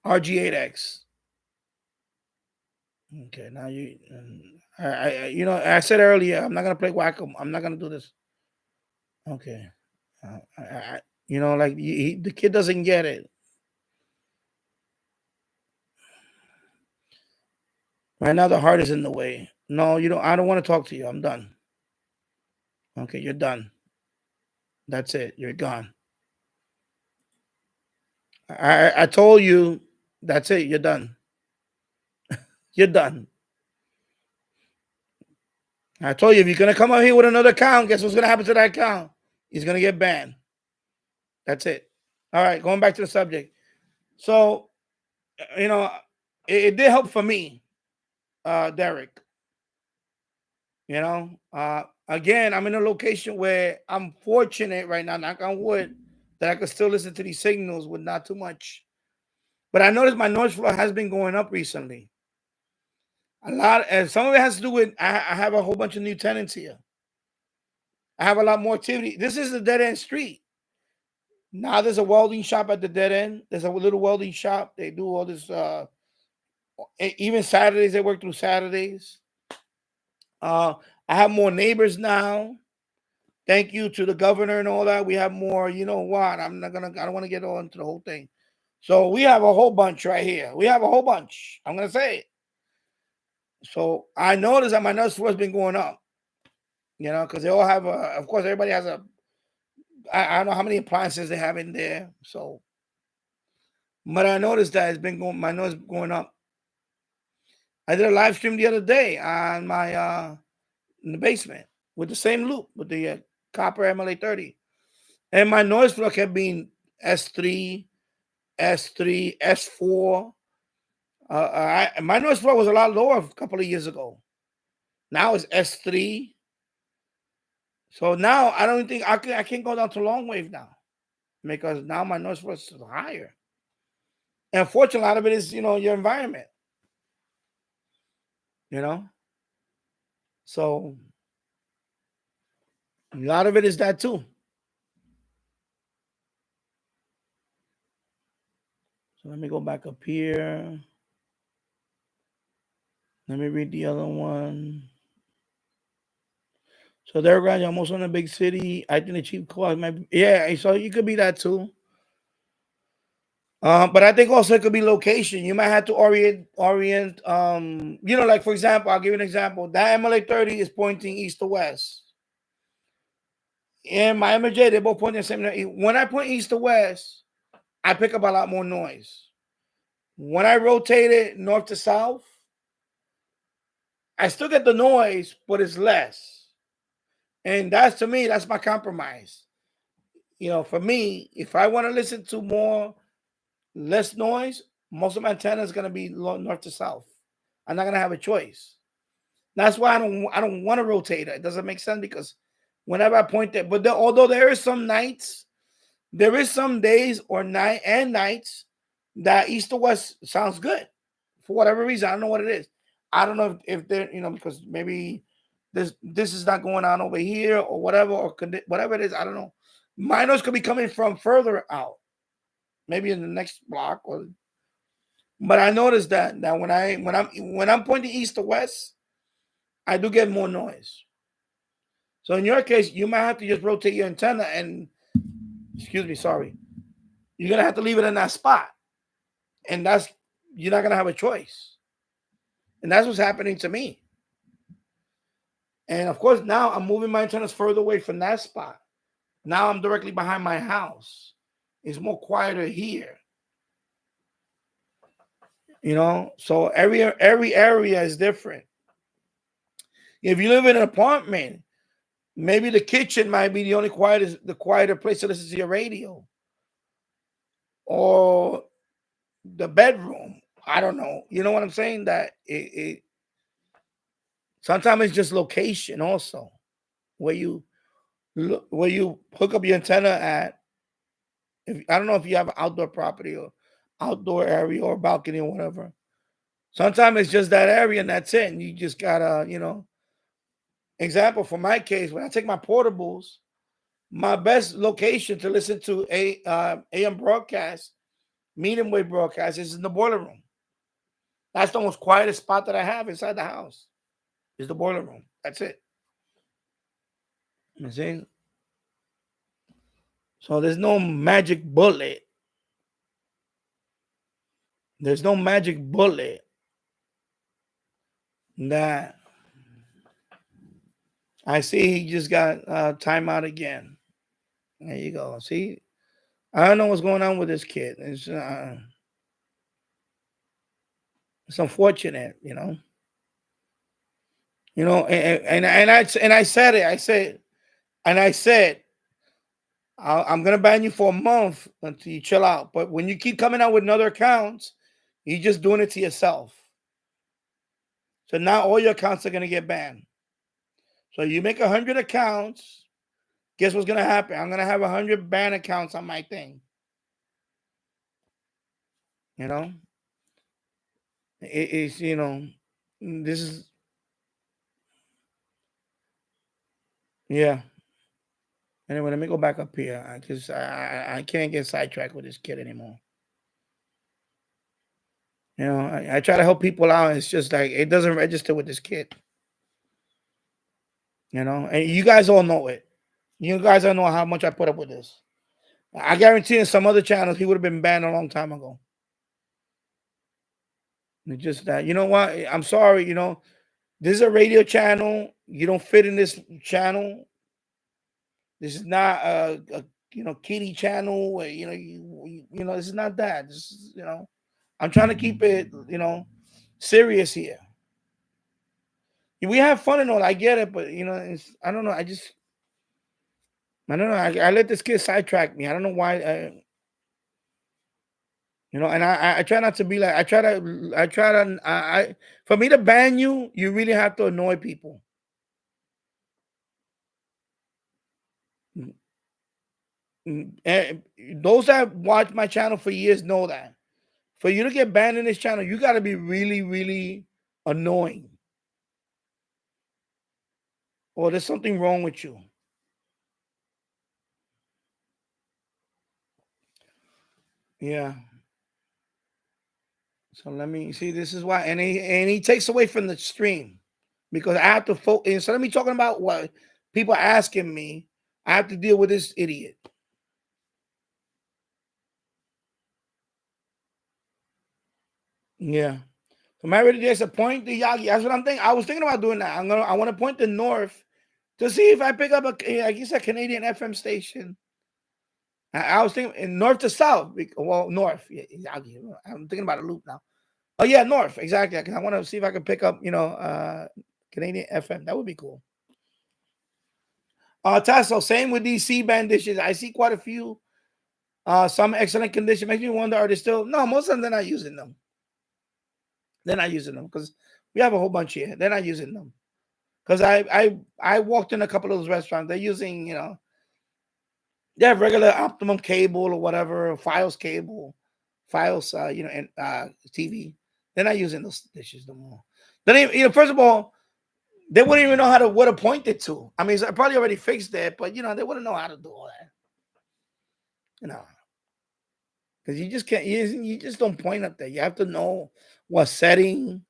RG8X. Okay, now I said earlier, I'm not gonna play whack-a-mole. I'm not gonna do this. Okay, the kid doesn't get it. Right now, the heart is in the way. No, you don't. I don't want to talk to you. I'm done. Okay, you're done. That's it. You're gone. I told you. That's it. You're done. You're done. I told you if you're gonna come out here with another account, guess what's gonna happen to that account? He's gonna get banned. That's it. All right, going back to the subject. So, it did help for me, Derek. Again, I'm in a location where I'm fortunate right now, knock on wood, that I can still listen to these signals with not too much. But I noticed my noise floor has been going up recently. A lot, and some of it has to do with I have a whole bunch of new tenants here. I have a lot more activity. This is a dead end street. Now there's a welding shop at the dead end. There's a little welding shop. They do all this. Even Saturdays, they work through Saturdays. I have more neighbors now. Thank you to the governor and all that. We have more. You know what? I don't want to get on to the whole thing. So we have a whole bunch right here. We have a whole bunch. I'm gonna say it. So I noticed that my noise floor has been going up. Because they all have of course, everybody has I don't know how many appliances they have in there. So, but I noticed that my noise going up. I did a live stream the other day on my in the basement with the same loop with the copper MLA30, and my noise floor kept being S3, S3, S4. My noise floor was a lot lower a couple of years ago. Now it's S3. So now I don't think I can't go down to long wave now because now my noise floor is higher. And unfortunately, a lot of it is your environment. So a lot of it is that too. So let me go back up here. Let me read the other one. So they're going almost in a big city. I think the cheap cost might be, yeah. So you could be that too. But I think also it could be location. You might have to orient. Like for example, I'll give you an example. That MLA30 is pointing east to west. In my MJ, they're both pointing the same. When I point east to west, I pick up a lot more noise. When I rotate it north to south, I still get the noise, but it's less. And that's, to me, that's my compromise. For me, if I want to listen to less noise, most of my antenna is going to be north to south. I'm not going to have a choice. That's why I don't want to rotate it. It doesn't make sense because whenever I point it, but although there is some nights, there is some days or nights that east to west sounds good for whatever reason. I don't know what it is. I don't know if they're, because maybe this is not going on over here or whatever, or whatever it is. I don't know. My noise could be coming from further out, maybe in the next block, but I noticed that when I'm pointing east to west, I do get more noise. So in your case, you might have to just rotate your antenna and, excuse me, sorry, you're gonna have to leave it in that spot, and you're not gonna have a choice. And that's what's happening to me. And of course, now I'm moving my antennas further away from that spot. Now I'm directly behind my house. It's more quieter here. So every area is different. If you live in an apartment, Maybe the kitchen might be the only quieter place to listen to your radio, or the bedroom. I don't know. You know what I'm saying? That it sometimes it's just location also, where you where you hook up your antenna at. If I don't know if you have an outdoor property or outdoor area or balcony or whatever. Sometimes it's just that area and that's it. And you just gotta, example for my case, when I take my portables, my best location to listen to AM broadcast, medium wave broadcast, is in the boiler room. That's the most quietest spot that I have inside the house. Is the boiler room. That's it. You see? So there's no magic bullet. There's no magic bullet that I see. He just got timeout again. There you go. See, I don't know what's going on with this kid. It's unfortunate, and I said it. I said I'm gonna ban you for a month until you chill out. But when you keep coming out with another accounts, you're just doing it to yourself. So now all your accounts are gonna get banned. So you make 100 accounts. Guess what's gonna happen? I'm gonna have 100 ban accounts on my thing. You know, it's this is yeah. Anyway, let me go back up here because I can't get sidetracked with this kid anymore. I try to help people out. It's just like it doesn't register with this kid. And you guys all know it. You guys all know how much I put up with this. I guarantee in some other channels he would have been banned a long time ago. It's just that you know what? I'm sorry. This is a radio channel. You don't fit in this channel. This is not a kiddie channel. Where, this is not that. This is, I'm trying to keep it serious here. We have fun and all. I get it, but I don't know. I don't know. I let this kid sidetrack me. I don't know why. And I try not to be like. For me to ban you, you really have to annoy people. And those that watch my channel for years know that. For you to get banned in this channel, you got to be really, really annoying, or there's something wrong with you. Yeah. So let me see. This is why, and he takes away from the stream because I have to focus. Instead of me talking about what people are asking me, I have to deal with this idiot. Yeah. So am I ready to point the Yagi? That's what I'm thinking. I was thinking about doing that. I want to point the north to see if I pick up a Canadian FM station. I was thinking in north to south. Well, north. Yeah, Yagi. I'm thinking about a loop now. Oh yeah, north exactly. I want to see if I can pick up Canadian FM. That would be cool. Tasso, same with these C-band dishes. I see quite a few. Some excellent condition. Makes me wonder, are they still? No, most of them they're not using them. They're not using them because we have a whole bunch here. They're not using them because I walked in a couple of those restaurants. They're using they have regular Optimum cable or whatever, Fios cable, Fios and TV. They're not using those dishes no more. They even, first of all, they wouldn't even know what to point it to. I mean, it's probably already fixed that, but they wouldn't know how to do all that. Because you just can't. You just don't point up there. You have to know what setting.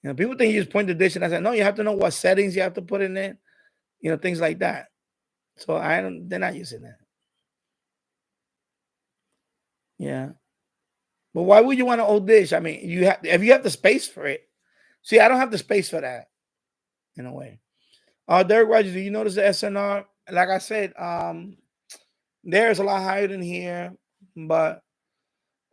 People think you just point the dish, and I said, no, you have to know what settings you have to put in there. Things like that. So I don't. They're not using that. Yeah. But why would you want an old dish? I mean, if you have the space for it. See, I don't have the space for that. In a way. Derek Rogers, do you notice the SNR? Like I said, there's a lot higher than here, but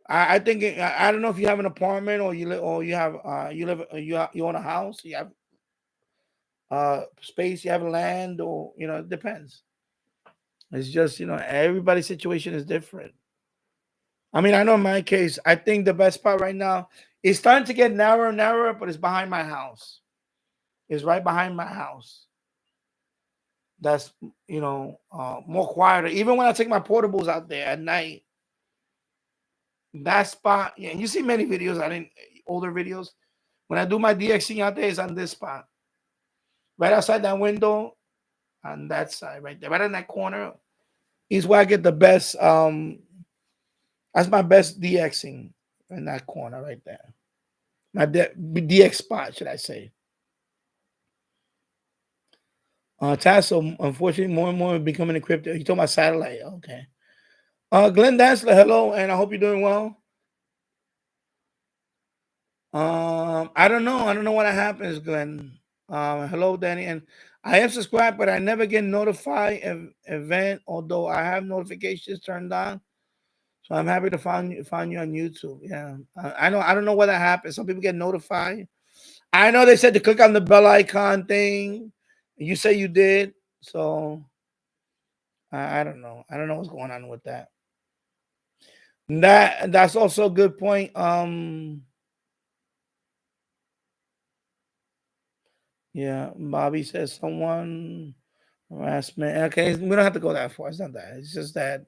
I think I don't know if you have an apartment or you live or you have you own a house. You have space, you have land, or it depends. It's just everybody's situation is different. I mean, I know in my case, I think the best part right now is starting to get narrower and narrower, but it's behind my house. It's right behind my house. That's more quieter. Even when I take my portables out there at night, that spot. Yeah, you see many videos. I didn't older videos. When I do my DXing out there, it's on this spot, right outside that window, on that side, right there, right in that corner, is where I get the best. That's my best DXing in that corner right there. My DX spot, should I say? Tasso, unfortunately, more and more becoming encrypted. You talking about satellite? Okay. Glenn Dansler, hello, and I hope you're doing well. I don't know. I don't know what happens, Glenn. Hello, Danny, and I am subscribed, but I never get notified of event, although I have notifications turned on. So I'm happy to find you on YouTube. Yeah, I know. I don't know what that happens. Some people get notified. I know they said to click on the bell icon thing. You say you did, so I don't know. I don't know what's going on with that. That's also a good point. Yeah, Bobby says someone harassment. Okay, we don't have to go that far. It's not that. It's just that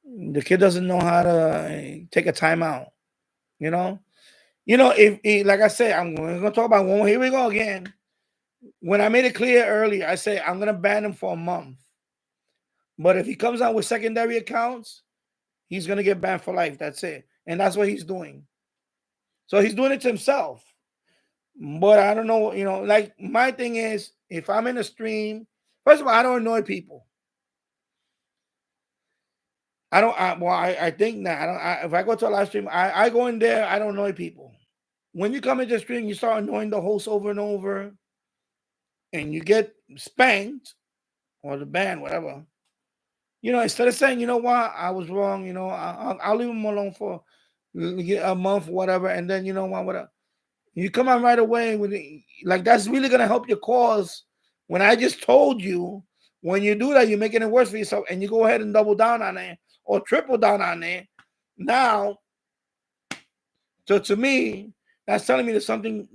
the kid doesn't know how to take a timeout. You know. If like I said, we're gonna talk about one more. Here we go again. When I made it clear earlier, I say I'm gonna ban him for a month. But if he comes out with secondary accounts, he's gonna get banned for life. That's it, and that's what he's doing. So he's doing it to himself. But I don't know. Like my thing is, if I'm in a stream, first of all, I don't annoy people. I don't. I think that I don't. If I go to a live stream, I go in there. I don't annoy people. When you come into the stream, you start annoying the host over and over, and you get spanked or the ban, whatever. Instead of saying, what, I was wrong. I'll leave them alone for a month, whatever, and then whatever. You come on right away with it, like that's really gonna help your cause. When I just told you, when you do that, you're making it worse for yourself, and you go ahead and double down on it or triple down on it. Now, so to me, that's telling me there's something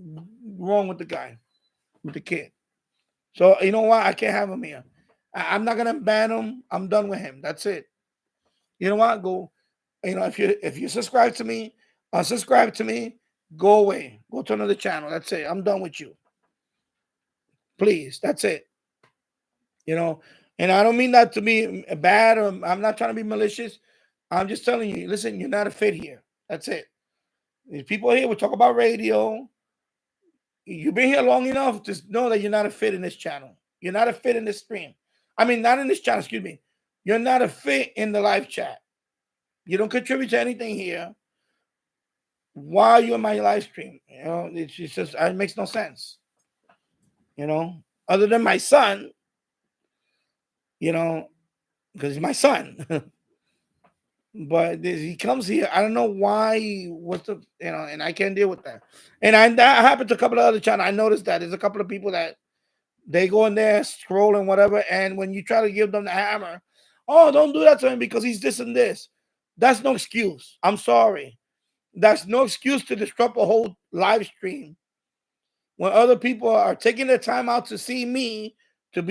wrong with the guy, with the kid. So you know what? I can't have him here. I'm not gonna ban him. I'm done with him. That's it. You know what? Go. If you subscribe to me, unsubscribe to me. Go away. Go to another channel. That's it. I'm done with you. Please. That's it. And I don't mean that to be bad, or I'm not trying to be malicious. I'm just telling you. Listen, you're not a fit here. That's it. These people here, we talk about radio. You've been here long enough to know that you're not a fit in this channel. You're not a fit in this stream. I mean, not in this channel. Excuse me. You're not a fit in the live chat. You don't contribute to anything here while you're in my live stream. It's just it makes no sense. Other than my son, because he's my son. But he comes here. I don't know why. What's the and I can't deal with that. And that happened to a couple of other channels. I noticed that there's a couple of people that they go in there scrolling whatever, and when you try to give them the hammer, oh, don't do that to him because he's this and this. That's no excuse. I'm sorry. That's no excuse to disrupt a whole live stream when other people are taking their time out to see me, to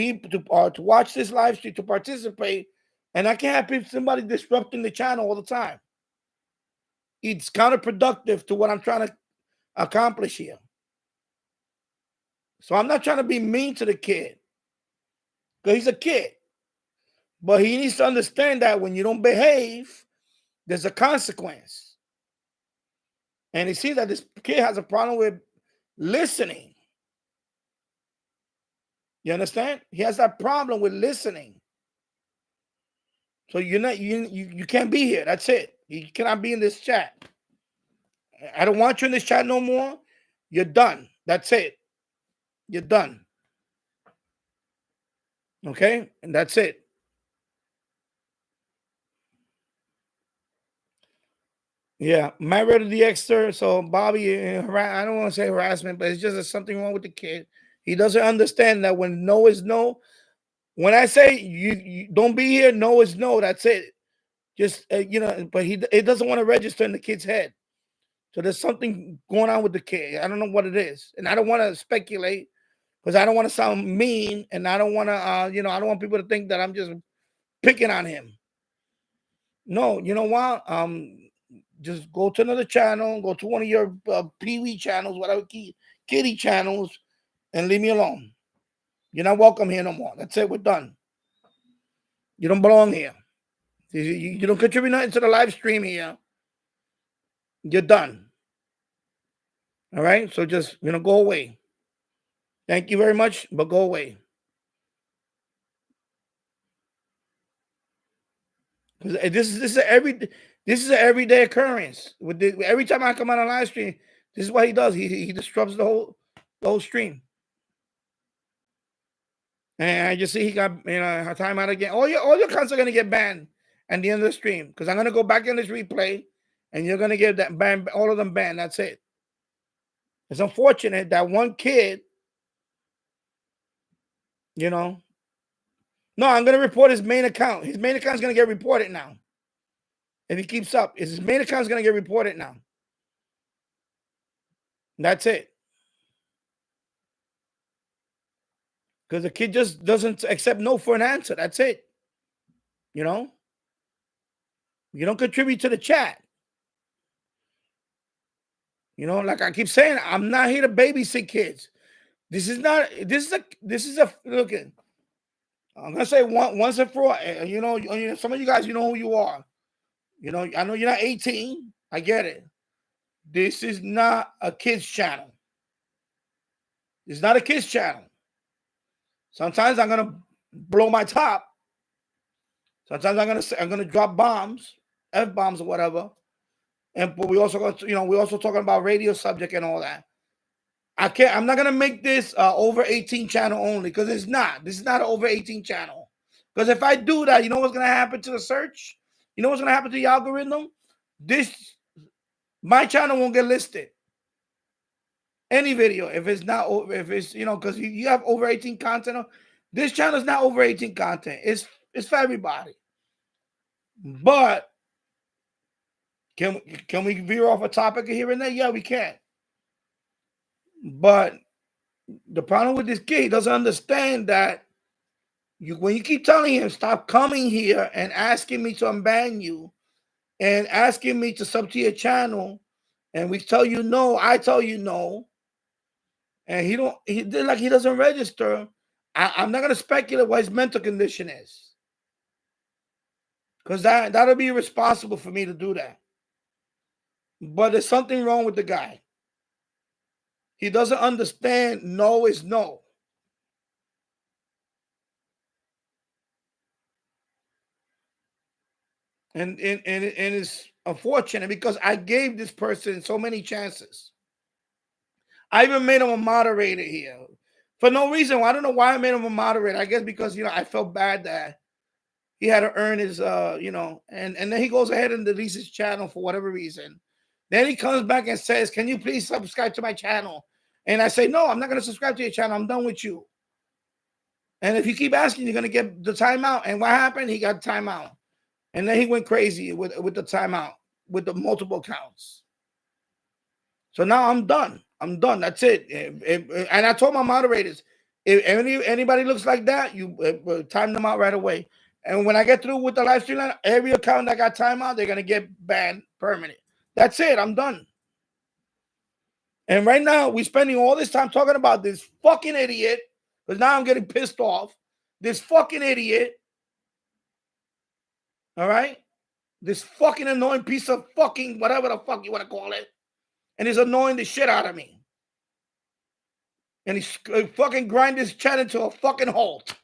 watch this live stream, to participate, and I can't have somebody disrupting the channel all the time. It's counterproductive to what I'm trying to accomplish here. So I'm not trying to be mean to the kid because he's a kid, but he needs to understand that when you don't behave, there's a consequence. And he sees that this kid has a problem with listening. You understand? He has that problem with listening. So you can't be here. That's it. You cannot be in this chat. I don't want you in this chat no more. You're done. That's it. You're done. Okay? And that's it. Yeah, married to the extra. So Bobby, I don't want to say harassment, but it's just something wrong with the kid. He doesn't understand that when no is no. When I say you don't be here, no is no. That's it. Just but it doesn't want to register in the kid's head. So there's something going on with the kid. I don't know what it is, and I don't want to speculate because I don't want to sound mean, and I don't want to, I don't want people to think that I'm just picking on him. No, you know what? Just go to another channel, go to one of your Pee-wee channels, whatever kitty channels, and leave me alone. You're not welcome here no more. That's it. We're done. You don't belong here. You don't contribute nothing to the live stream here. You're done. All right? So just, go away. Thank you very much, but go away. This is an everyday occurrence. Every time I come on a live stream, this is what he does. He disrupts the whole stream. And I just see he got a timeout again. All your accounts are gonna get banned at the end of the stream because I'm gonna go back in this replay, and you're gonna get that ban, all of them banned. That's it. It's unfortunate that one kid, no, I'm gonna report his main account. His main account is gonna get reported now. If he keeps up, his main account is gonna get reported now. That's it. Because the kid just doesn't accept no for an answer. That's it. You don't contribute to the chat. Like I keep saying, I'm not here to babysit kids. This is a look at. I'm gonna say once and for all. Some of you guys, you know who you are. I know you're not 18. I get it. This is not a kids channel. It's not a kids channel. Sometimes I'm gonna blow my top. Sometimes I'm gonna drop bombs, F-bombs or whatever. But we also got we also talking about radio subject and all that. I'm not gonna make this over 18 channel only because it's not. This is not an over 18 channel. Because if I do that, you know what's gonna happen to the search? You know what's gonna happen to the algorithm? My channel won't get listed. Any video, if it's because you have over 18 content. This channel is not over 18 content. It's for everybody. But can we veer off a topic here and there? Yeah, we can. But the problem with this kid, he doesn't understand that when you keep telling him stop coming here and asking me to unban you and asking me to sub to your channel, and we tell you no, I tell you no, and he doesn't register. I'm not gonna speculate what his mental condition is. Because that'll be irresponsible for me to do that. But there's something wrong with the guy. He doesn't understand no is no. And it's unfortunate because I gave this person so many chances. I even made him a moderator here. For no reason. I don't know why I made him a moderator. I guess because, I felt bad that he had to earn his, and then he goes ahead and deletes his channel for whatever reason. Then he comes back and says, can you please subscribe to my channel? And I say, no, I'm not going to subscribe to your channel. I'm done with you. And if you keep asking, you're going to get the timeout. And what happened? He got timeout. And then he went crazy with the timeout, with the multiple accounts. So now I'm done. I'm done. That's it. And I told my moderators, if anybody looks like that, you time them out right away. And when I get through with the live stream, every account that got timeout, they're going to get banned permanent. That's it. I'm done. And right now, we're spending all this time talking about this fucking idiot, because now I'm getting pissed off. This fucking idiot. All right? This fucking annoying piece of fucking whatever the fuck you want to call it. And he's annoying the shit out of me. And he's fucking grind this chat into a fucking halt.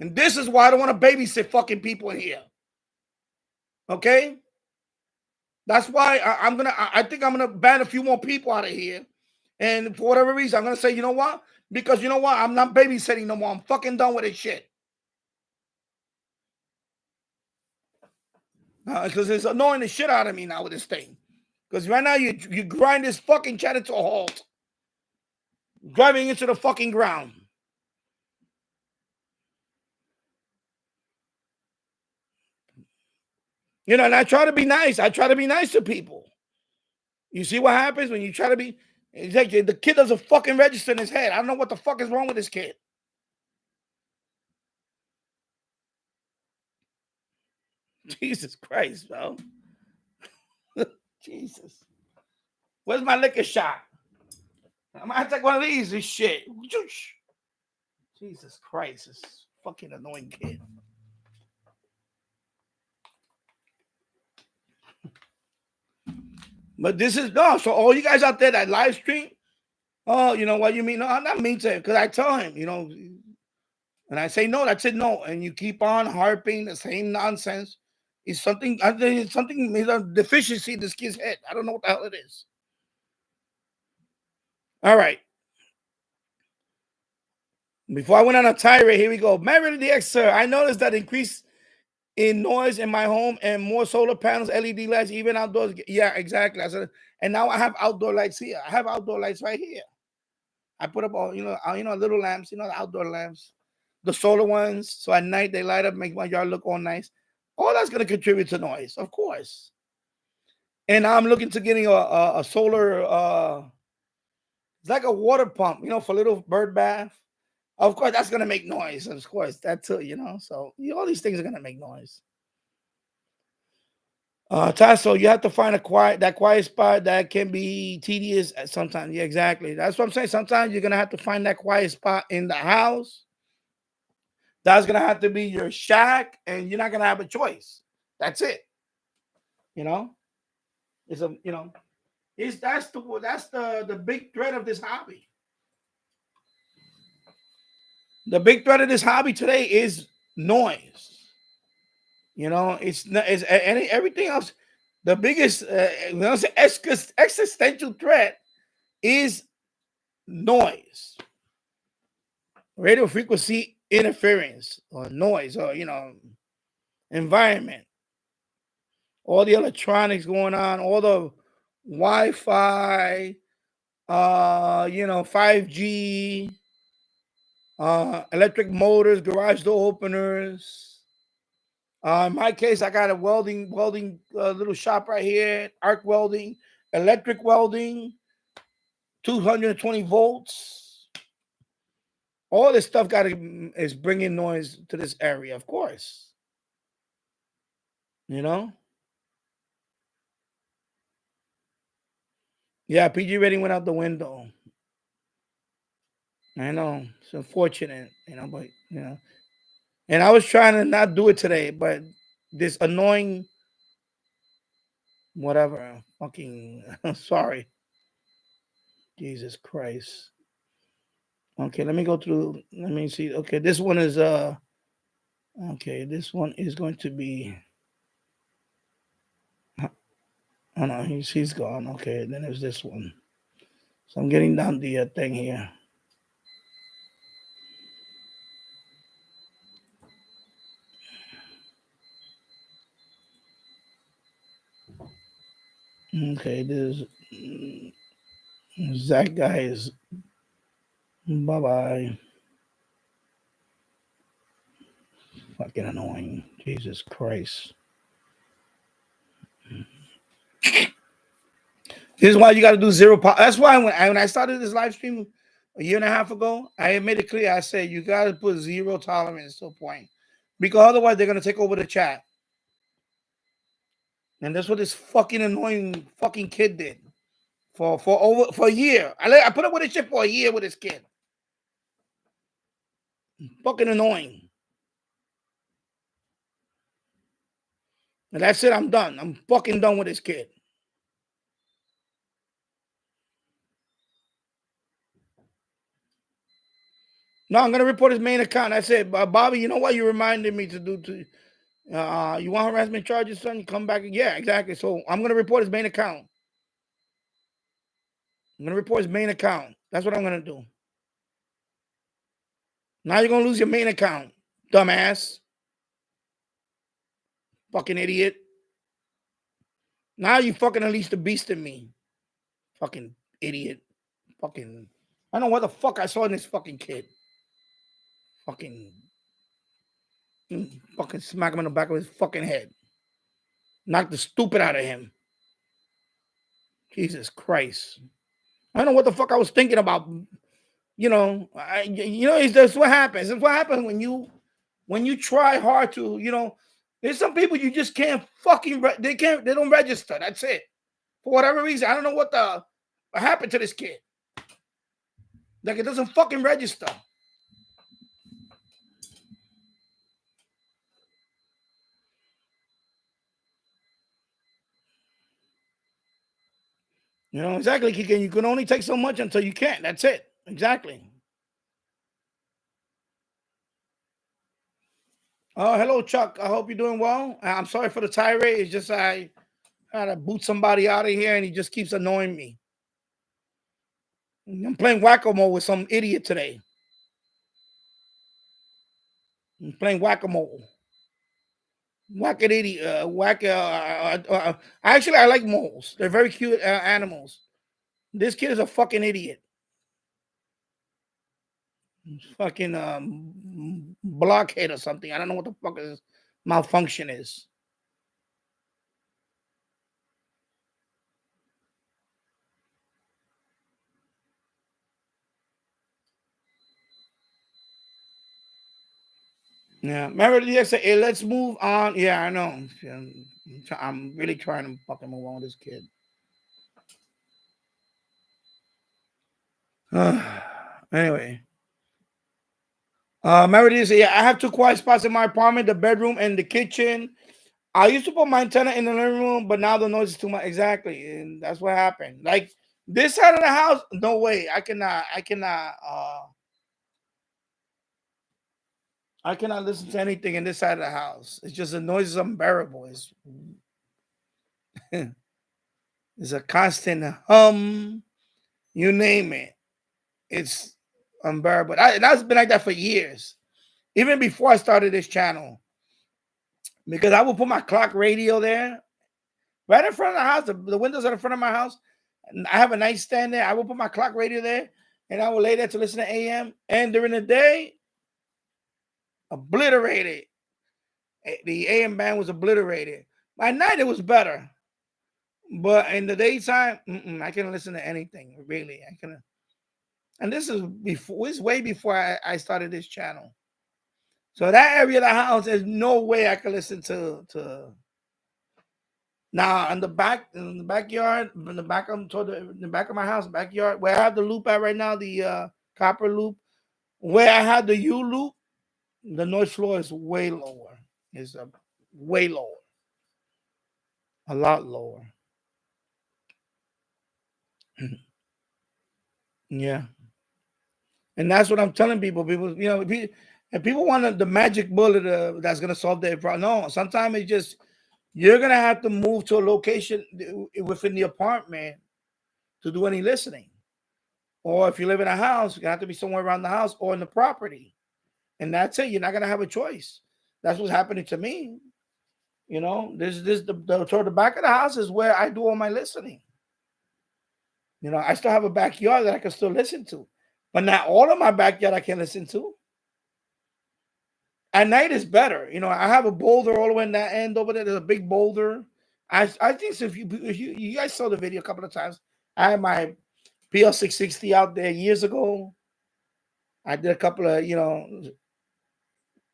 And this is why I don't want to babysit fucking people in here. Okay? That's why I think I'm gonna ban a few more people out of here. And for whatever reason, I'm gonna say, you know what? Because you know what? I'm not babysitting no more. I'm fucking done with this shit. Because it's annoying the shit out of me now with this thing. Because right now you grind this fucking chat into a halt. driving into the fucking ground. You know, and I try to be nice. I try to be nice to people. You see what happens when you try to be. It's like the kid doesn't fucking register in his head. I don't know what the fuck is wrong with this kid. Jesus Christ, bro. Jesus. Where's my liquor shot? I'm gonna take one of these. This shit. Jesus Christ, this fucking annoying kid. But this is no. So all you guys out there that live stream, oh, you know what you mean? No, I'm not mean to him because I tell him, you know, and I say no, that's it, no, and you keep on harping the same nonsense. It's something. I think it's something. It's a deficiency in this kid's head. I don't know what the hell it is. All right. Before I went on a tirade, here we go. Mary the X, sir. I noticed that increase in noise in my home and more solar panels, LED lights, even outdoors. Yeah, exactly. I said, and now I have outdoor lights here. I have outdoor lights right here. I put up all, little lamps, the outdoor lamps, the solar ones. So at night they light up, make my yard look all nice. All that's going to contribute to noise, of course. And I'm looking to getting a solar, it's like a water pump, for little bird bath. Of course, that's going to make noise. Of course, that too, So all these things are going to make noise. Tasso, you have to find that quiet spot that can be tedious sometimes. Yeah, exactly. That's what I'm saying. Sometimes you're going to have to find that quiet spot in the house. That's going to have to be your shack, and you're not going to have a choice. That's it. It's that's the big threat of this hobby. The big threat of this hobby today is noise. It's everything else. The biggest existential threat is noise, radio frequency interference, or noise, or environment. All the electronics going on, all the Wi-Fi, 5G, electric motors, garage door openers. In my case, I got a welding little shop right here, arc welding, electric welding, 220 volts. All this stuff is bringing noise to this area, of course. Yeah, PG rating went out the window. I know. It's unfortunate, but and I was trying to not do it today, but this annoying whatever, fucking sorry. Jesus Christ. Okay, let me go through. Let me see. Okay, this one is okay, this one is going to be. Oh no, he's gone. Okay, then there's this one. So I'm getting down the thing here. Okay, that guy is. Bye bye. Fucking annoying. Jesus Christ. This is why you got to do zero. That's why when I started this live stream a year and a half ago, I made it clear. I said you got to put zero tolerance to a point, because otherwise they're gonna take over the chat. And that's what this fucking annoying fucking kid did for a year. I put up with this shit for a year with this kid. Fucking annoying. And that's it. I'm done. I'm fucking done with this kid. No, I'm gonna report his main account. I said, Bobby, you know what you reminded me to do to you want harassment charges, son? You come back. Yeah, exactly. So I'm gonna report his main account. I'm gonna report his main account. That's what I'm gonna do. Now you're gonna lose your main account, dumbass. Fucking idiot. Now you fucking unleashed the beast in me. Fucking idiot. Fucking I don't know what the fuck I saw in this fucking kid. Fucking smack him in the back of his fucking head. Knock the stupid out of him. Jesus Christ. I don't know what the fuck I was thinking about. That's what happens. It's what happens when you try hard to. There's some people you just can't fucking. They don't register. That's it. For whatever reason, I don't know what happened to this kid. Like, it doesn't fucking register. Exactly. You can only take so much until you can't. That's it. Exactly. Oh, hello, Chuck. I hope you're doing well. I'm sorry for the tirade. It's just I had to boot somebody out of here, and he just keeps annoying me. I'm playing whack-a-mole with some idiot today. I'm playing whack-a-mole. Whack-a-ditty. Actually, I like moles. They're very cute animals. This kid is a fucking idiot. Fucking blockhead or something. I don't know what the fuck his malfunction is. Yeah, remember the DX said, hey, let's move on. Yeah, I know. I'm really trying to fucking move on with this kid. Anyway. Remember this? Yeah, I have 2 quiet spots in my apartment, the bedroom and the kitchen. I used to put my antenna in the living room, but now the noise is too much. Exactly. And that's what happened. Like, this side of the house, no way. I cannot listen to anything in this side of the house. It's just the noise is unbearable. It's a constant hum. You name it. It's unbearable. That's been like that for years. Even before I started this channel. Because I will put my clock radio there. Right in front of the house. The windows are in front of my house. And I have a nightstand there. I will put my clock radio there. And I will lay there to listen to AM. And during the day, obliterated. The AM band was obliterated. By night, it was better. But in the daytime, I can listen to anything, really. I can. And this is way before I started this channel. So that area of the house, there's no way I can listen to. Now in the backyard, in the back of my house, backyard, where I have the loop at right now, the copper loop, where I have the U loop, the noise floor is way lower. It's way lower, a lot lower. Yeah, and that's what I'm telling people. People want the magic bullet that's gonna solve their problem. No, sometimes it's just you're gonna have to move to a location within the apartment to do any listening. Or if you live in a house, you have to be somewhere around the house or in the property. And that's it. You're not gonna have a choice. That's what's happening to me. Toward the back of the house is where I do all my listening. I still have a backyard that I can still listen to. But not all of my backyard I can listen to. At night is better. I have a boulder all the way in that end over there. There's a big boulder. I think so if you guys saw the video a couple of times, I had my PL660 out there years ago. I did a couple of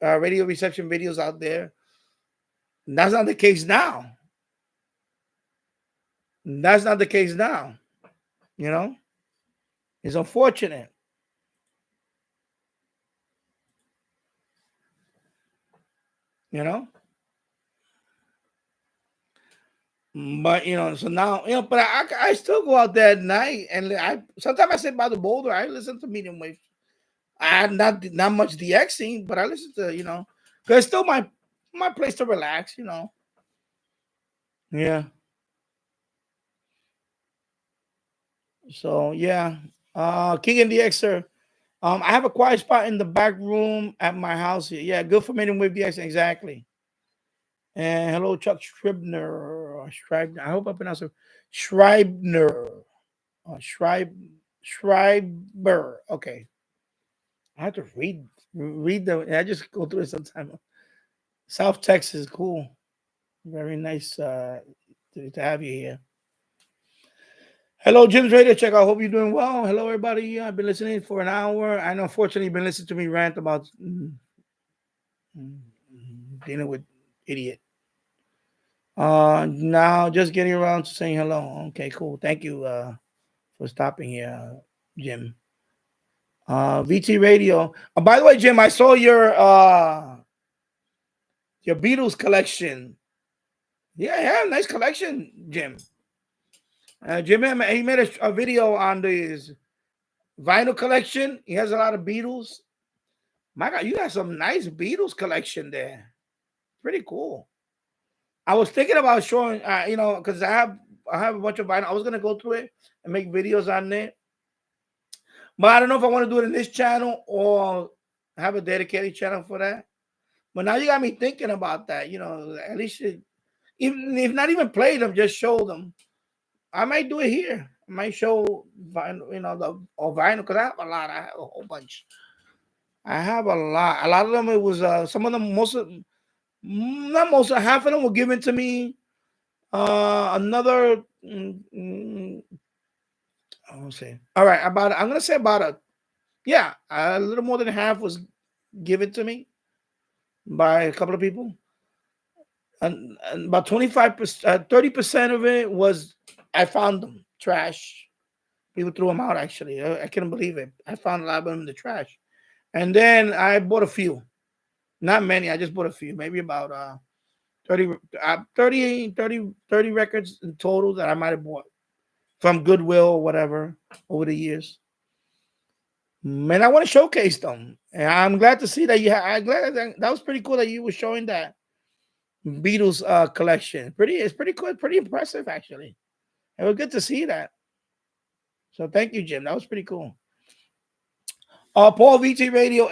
radio reception videos out there. And that's not the case now. That's not the case now. It's unfortunate. But so now but I still go out there at night, and sometimes I sit by the boulder. I listen to medium wave. I have not much DXing, but I listen to because it's still my place to relax. Yeah. So yeah, King and DXer. I have a quiet spot in the back room at my house here. Yeah, good for medium wave DXing, exactly. And hello, Chuck Scribner. I hope I pronounced it. Schreibner. Schreib. Schreiber. Okay. I have to read the. I just go through it sometime. South Texas, cool. Very nice to have you here. Hello, Jim's Radio Check. I hope you're doing well. Hello, everybody. I've been listening for an hour. I know, unfortunately, you've been listening to me rant about dealing with idiot. Now just getting around to saying hello. Okay, cool. Thank you for stopping here, Jim. VT Radio. By the way, Jim, I saw your Beatles collection. Yeah, nice collection, Jim. Jim, he made a video on his vinyl collection. He has a lot of Beatles. My God, you got some nice Beatles collection there. Pretty cool. I was thinking about showing, because I have a bunch of vinyl. I was gonna go through it and make videos on it, but I don't know if I want to do it in this channel or have a dedicated channel for that. But now you got me thinking about that. At least even if not even play them, just show them. I might do it here. I might show vinyl, vinyl because I have a lot. I have a whole bunch. I have a lot. A lot of them. It was some of them. Not most. Half of them were given to me. Another. I won't say. All right. I'm gonna say about a little more than half was given to me by a couple of people, and about 25%, 30% of it was I found them trash. People threw them out. Actually, I couldn't believe it. I found a lot of them in the trash, and then I bought a few. Not many. I just bought a few. Maybe about 30, 30 records in total that I might have bought from Goodwill or whatever over the years. Man, I want to showcase them, and I'm glad to see that I'm glad that was pretty cool that you were showing that Beatles collection. It's pretty cool, pretty impressive actually. It was good to see that. So thank you, Jim. That was pretty cool. Paul VT Radio,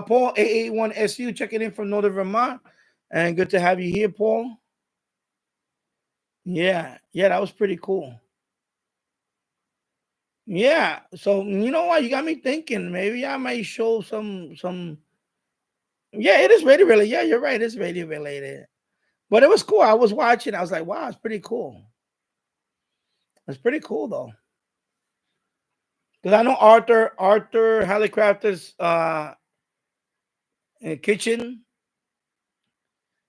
Paul A81SU checking in from Northern Vermont, and good to have you here, Paul. Yeah, that was pretty cool. Yeah, so you know what? You got me thinking. Maybe I might show some. Yeah, it is radio related. Yeah, you're right. It's radio related. But it was cool. I was watching. I was like, wow, it's pretty cool. It's pretty cool though. Because I know Arthur Hallicrafter's kitchen.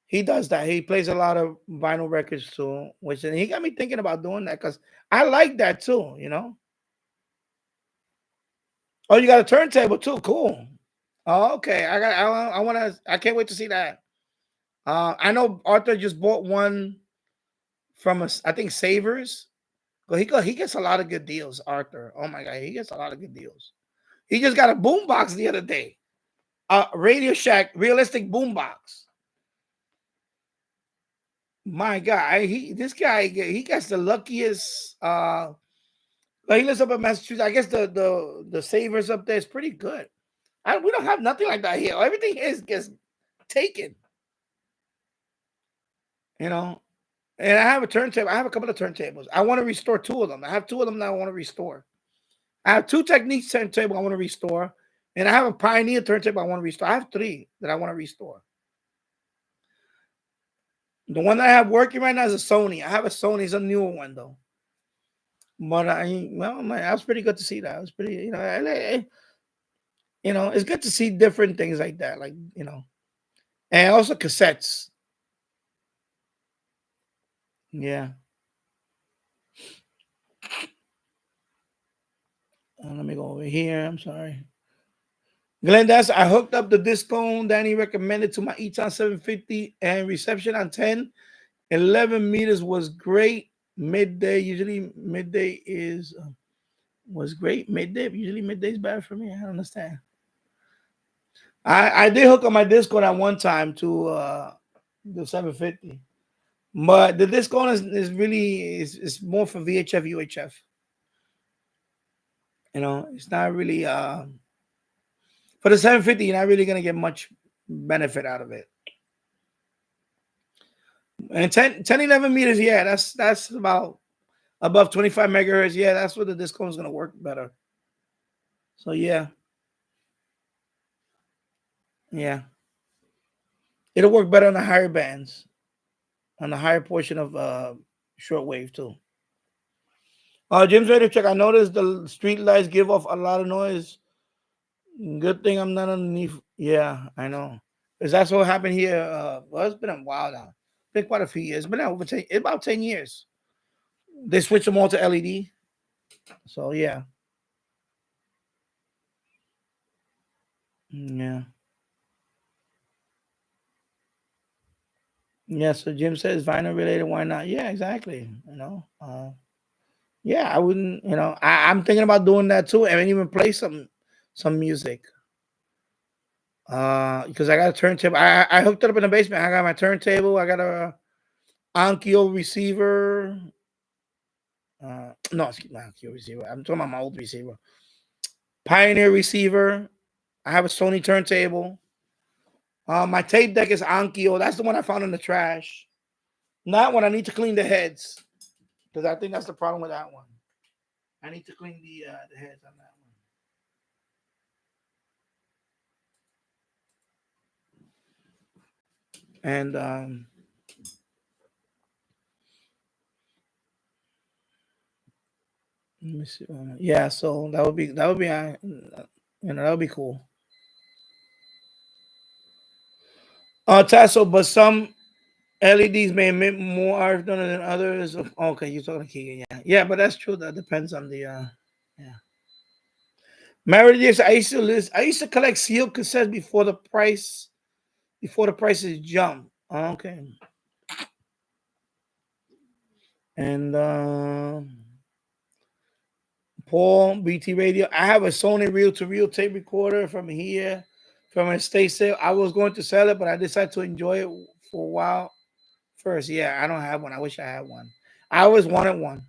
He does that. He plays a lot of vinyl records too, which and he got me thinking about doing that because I like that too. Oh, you got a turntable too. Cool. Oh, okay. I want to. I can't wait to see that. I know Arthur just bought one from us. I think Savers. But he gets a lot of good deals. Arthur. Oh my God, he gets a lot of good deals. He just got a boombox the other day. Radio Shack realistic boombox. My God, this guy he gets the luckiest. He lives up in Massachusetts. I guess the Savers up there is pretty good. We don't have nothing like that here. Everything gets taken. And I have a turntable. I have a couple of turntables. I want to restore two of them. I have two of them that I want to restore. I have two Techniques turntable I want to restore, and I have a Pioneer turntable I want to restore. I have three that I want to restore. The one that I have working right now is a Sony. I have a Sony. It's a newer one though. But that was pretty good to see that. It was pretty, it's good to see different things like that, and also cassettes. Yeah. Let me go over here. I'm sorry. Glenn, I hooked up the disco Danny recommended to my Eton 750 and reception on 10, 11 meters was great. Usually midday was great. Usually midday is bad for me. I don't understand. I did hook up my Discord at one time to the 750, but the Discord is really is more for VHF UHF. It's not really for the 750. You're not really gonna get much benefit out of it. And 10, 11 meters, that's about above 25 megahertz. Yeah, that's where the Discord is gonna work better. So yeah, yeah, it'll work better on the higher bands, on the higher portion of shortwave too. Jim's ready to check. I noticed the street lights give off a lot of noise. Good thing I'm not underneath. Yeah, I know. Because that's what happened here. Well, it's been a while now. Been quite a few years. It's been over 10, about 10 years. They switched them all to LED. So yeah. Yeah. Yeah. So Jim says vinyl related, why not? Yeah, exactly. Yeah, I wouldn't, I'm thinking about doing that too, and even play some music. Because I got a turntable. I hooked it up in the basement. I got my turntable. I got a Onkyo receiver. No, excuse me, Onkyo receiver. I'm talking about my old receiver. Pioneer receiver. I have a Sony turntable. My tape deck is Onkyo. That's the one I found in the trash. Not when I need to clean the heads, because I think that's the problem with that one. I need to clean the heads on that one. And let me see. Yeah, so that would be that would be cool. Tasso, but some LEDs may emit more RF than others. Okay, you're talking to Keegan, yeah, yeah, but that's true. That depends on the yeah. Married years, I used to collect sealed cassettes before the prices jump. Okay, and Paul BT Radio. I have a Sony reel-to-reel tape recorder from here, from an estate sale. I was going to sell it, but I decided to enjoy it for a while first. Yeah, I don't have one. I wish I had one. I always wanted one.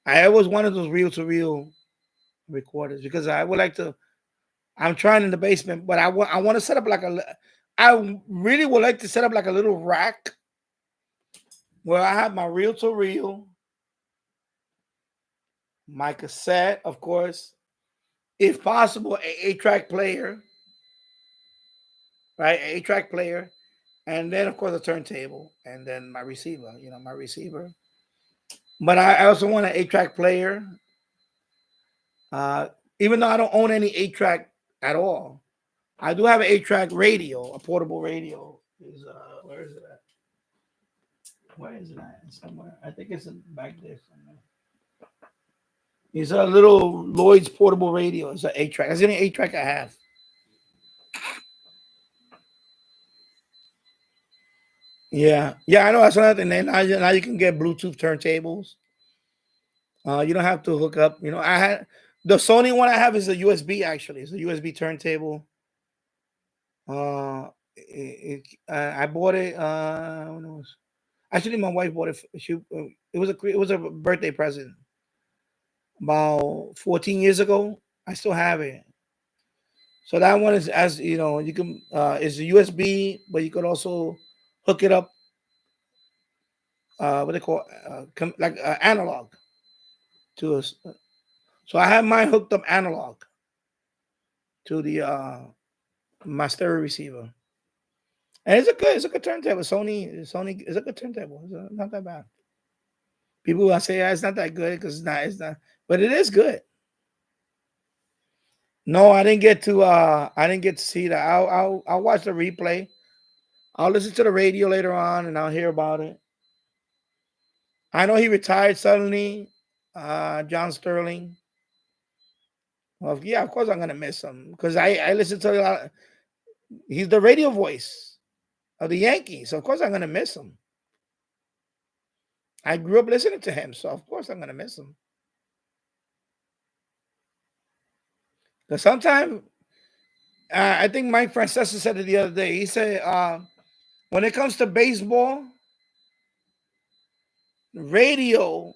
I always wanted those reel-to-reel recorders because I would like to. I'm trying in the basement, but I want to set up like a. I really would like to set up like a little rack where I have my reel-to-reel, my cassette, of course, if possible, a 8-track player, right? A 8-track player, and then of course a turntable, and then my receiver. My receiver. But I also want an 8-track player. Uh, Even though I don't own any 8-track at all, I do have an 8-track radio, a portable radio. Where is it at? Where is it at? Somewhere. I think it's back there somewhere. It's a little Lloyd's portable radio. It's an 8-track. That's the only 8-track I have. Yeah, yeah, I know that's another thing. Now you can get Bluetooth turntables. You don't have to hook up. I had the Sony one I have is a USB. Actually, it's a USB turntable. I bought it. When it was actually my wife bought it. It was a birthday present about 14 years ago. I still have it. So that one is, as you know, you can it's a USB, but you could also hook it up. What they call like analog to us. So I have mine hooked up analog to the my stereo receiver, and it's a good turntable. Sony is a good turntable. It's not that bad. People will say it's not that good because it's not, but it is good. No, I didn't get to see that. I'll watch the replay. I'll listen to the radio later on and I'll hear about it. I know he retired suddenly, John Sterling. Well, yeah, of course I'm gonna miss him because I listen to a lot. He's the radio voice of the Yankees. So of course I'm gonna miss him. I grew up listening to him, so of course I'm gonna miss him. Because sometimes I think Mike Francesa said it the other day. He said when it comes to baseball, radio,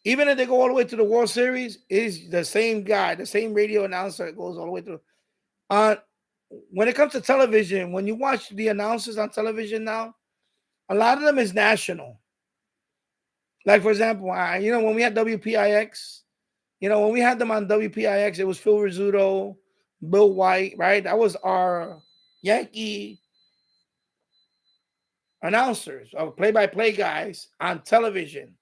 even if they go all the way to the World Series, is the same guy, the same radio announcer that goes all the way through. When it comes to television, when you watch the announcers on television now, a lot of them is national. Like for example, when we had WPIX, You know, when we had them on WPIX, it was Phil Rizzuto, Bill White, right? That was our Yankee announcers, or play-by-play guys on television.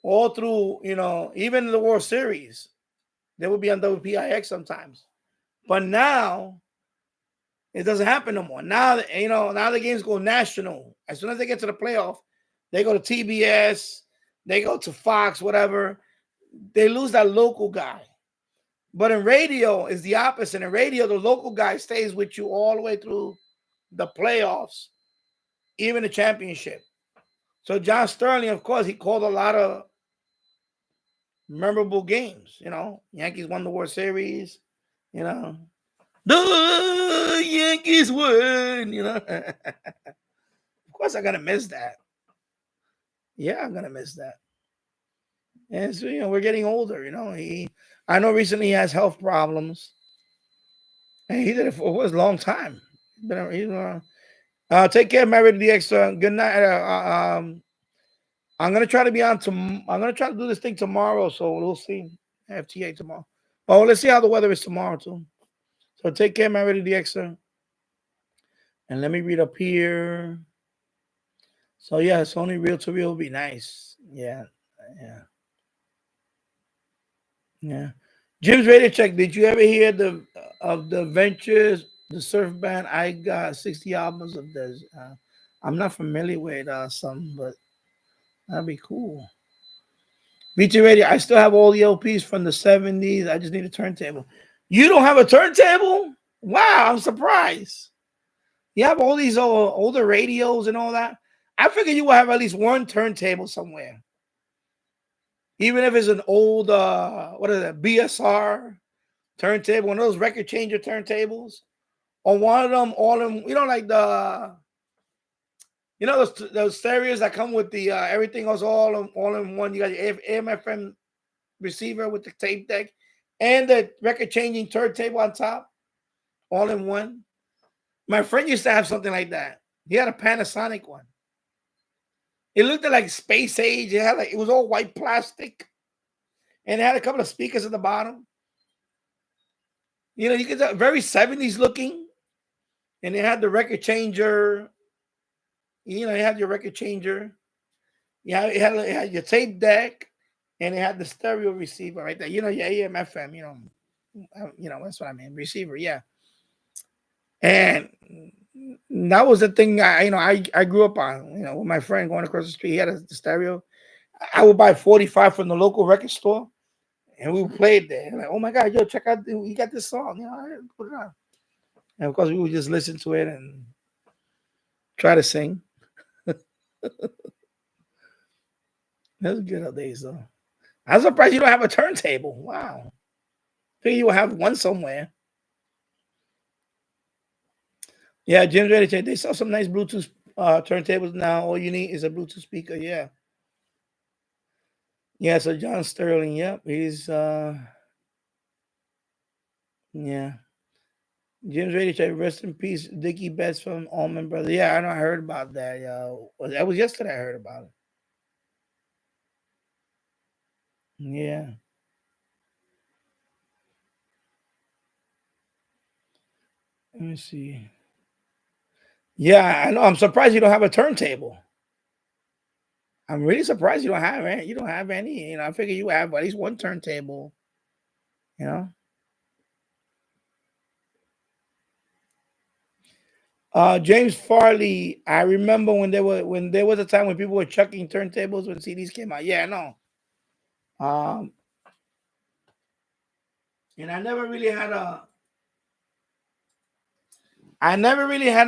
All through, you know, even in the World Series, they would be on WPIX sometimes. But now it doesn't happen no more. Now, you know, now the games go national. As soon as they get to the playoff, they go to TBS, they go to Fox, whatever. They lose that local guy. But in radio, it's the opposite. In radio, the local guy stays with you all the way through the playoffs, even the championship. So John Sterling, of course, he called a lot of memorable games. You know, Yankees won the World Series. You know, the Yankees win. You know, of course, I'm gonna miss that. Yeah, I'm gonna miss that. And so, you know, we're getting older. You know, I know recently he has health problems, and he did it for a long time. Take care, Married to the Extra. Good night. I'm gonna try to be on I'm gonna try to do this thing tomorrow, so we'll see. FTA tomorrow. Oh, let's see how the weather is tomorrow too. So take care, Married to the Extra. And let me read up here. So yeah, it's only real to real will be nice. Yeah. Jim's radio check. Did you ever hear of the Ventures, the surf band? I got 60 albums of this. I'm not familiar with some, but that'd be cool. BT Radio. I still have all the LPs from the 70s. I just need a turntable. You don't have a turntable? Wow, I'm surprised. You have all these older radios and all that. I figure you will have at least one turntable somewhere. Even if it's an old, what is that, BSR turntable, one of those record changer turntables, or one of them, all in, you know, like those stereos that come with the everything else all in one. You got your AM/FM receiver with the tape deck and the record changing turntable on top, all in one. My friend used to have something like that. He had a Panasonic one. It looked like space age. It was all white plastic, and it had a couple of speakers at the bottom. You know, you could tell very 70s looking, and it had the record changer. You know, it had your record changer. Yeah, it had your tape deck, and it had the stereo receiver right there. You know, your AM/FM. You know that's what I mean. Receiver, yeah. And that was the thing I grew up on. You know, with my friend going across the street, he had a stereo. I would buy 45 from the local record store, and we would play it there. Like, oh my God, yo, check out, we got this song. You know, put it on. And of course, we would just listen to it and try to sing. That's good old days, though. I'm surprised you don't have a turntable. Wow. I think you will have one somewhere. Yeah, Jim's ready to check. They sell some nice Bluetooth turntables now. All you need is a Bluetooth speaker. Yeah. Yeah, so John Sterling, yep. He's yeah. Jim's ready to check. Rest in peace, Dickie Betts from Allman Brothers. Yeah, I know. I heard about that. That was yesterday. I heard about it. Yeah. Let me see. Yeah, I know. I'm surprised you don't have a turntable. I'm really surprised you don't have any. You don't have any. You know, I figure you have at least one turntable. You know. James Farley. I remember when there was a time when people were chucking turntables when CDs came out. Yeah, I know. And I never really had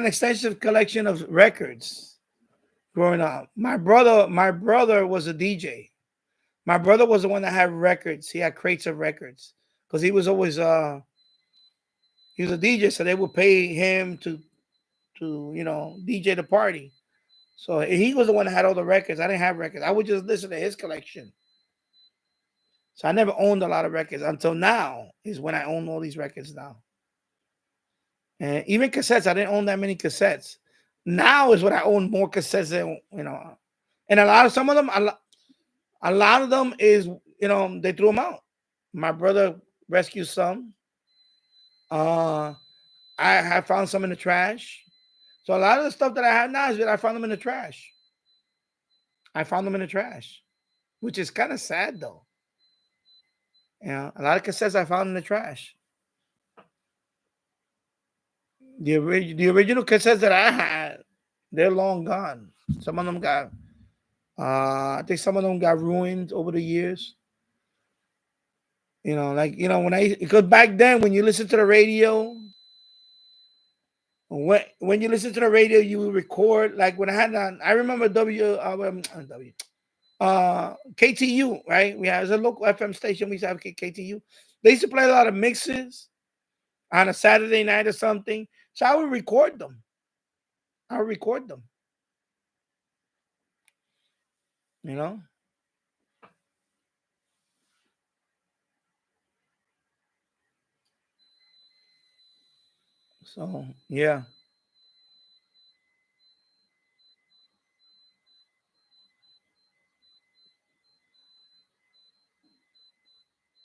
an extensive collection of records growing up. My brother was a DJ. My brother was the one that had records. He had crates of records because he was always he was a DJ, so they would pay him to DJ the party. So he was the one that had all the records. I didn't have records. I would just listen to his collection. So I never owned a lot of records until now is when I own all these records now. And even cassettes, I didn't own that many cassettes. Now is when I own more cassettes than, and some of them, a lot of them is they threw them out. My brother rescued some. Uh, I have found some in the trash. So a lot of the stuff that I have now is that I found them in the trash. I found them in the trash, which is kind of sad though. A lot of cassettes I found in the trash. The original cassettes that I had, they're long gone. Some of them got, I think some of them got ruined over the years. Because back then when you listen to the radio, when you listen to the radio, you would record. Like when I had on, I remember KTU, right? We have a local FM station. We used to have KTU. They used to play a lot of mixes on a Saturday night or something. So I would record them. I would record them. You know? So yeah.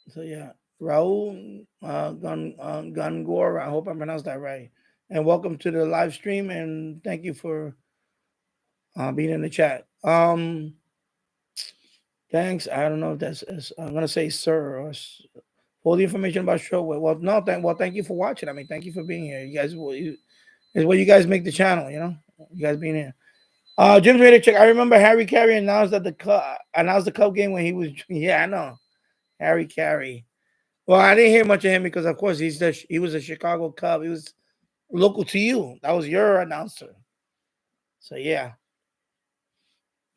So yeah. Raul Gangor, I hope I pronounced that right. And welcome to the live stream and thank you for being in the chat. Thanks. I don't know if I'm gonna say sir or all the information about Shortwave. Well, no, thank you for watching. I mean, thank you for being here. You guys, is what you guys make the channel. You guys being here. Jim's ready to check. I remember Harry Carey announced the Cub game when he was. Yeah, I know Harry Carey. Well, I didn't hear much of him because, of course, he was a Chicago Cub. He was local to you. That was your announcer. So yeah,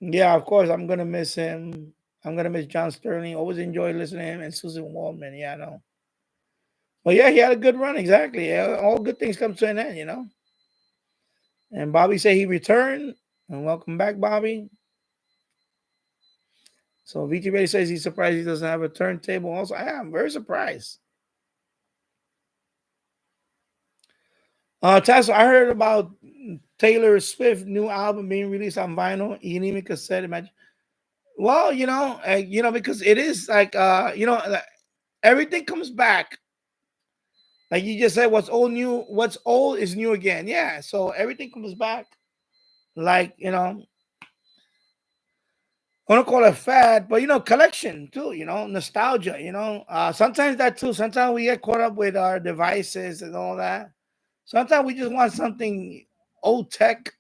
of course, I'm gonna miss him. I'm gonna miss John Sterling. Always enjoy listening to him and Susan Waldman. Yeah, I know. Well, yeah, he had a good run. Exactly. Yeah, all good things come to an end. And Bobby said he returned. And welcome back, Bobby. So VT Ray says he's surprised he doesn't have a turntable. Also, I am very surprised. Tasso, I heard about Taylor Swift new album being released on vinyl, even cassette. Imagine. Well, because it is like everything comes back. Like you just said, what's old is new again. Yeah, so everything comes back. Like I don't call it fad, but collection too, nostalgia, sometimes that too. Sometimes we get caught up with our devices and all that. Sometimes we just want something old tech.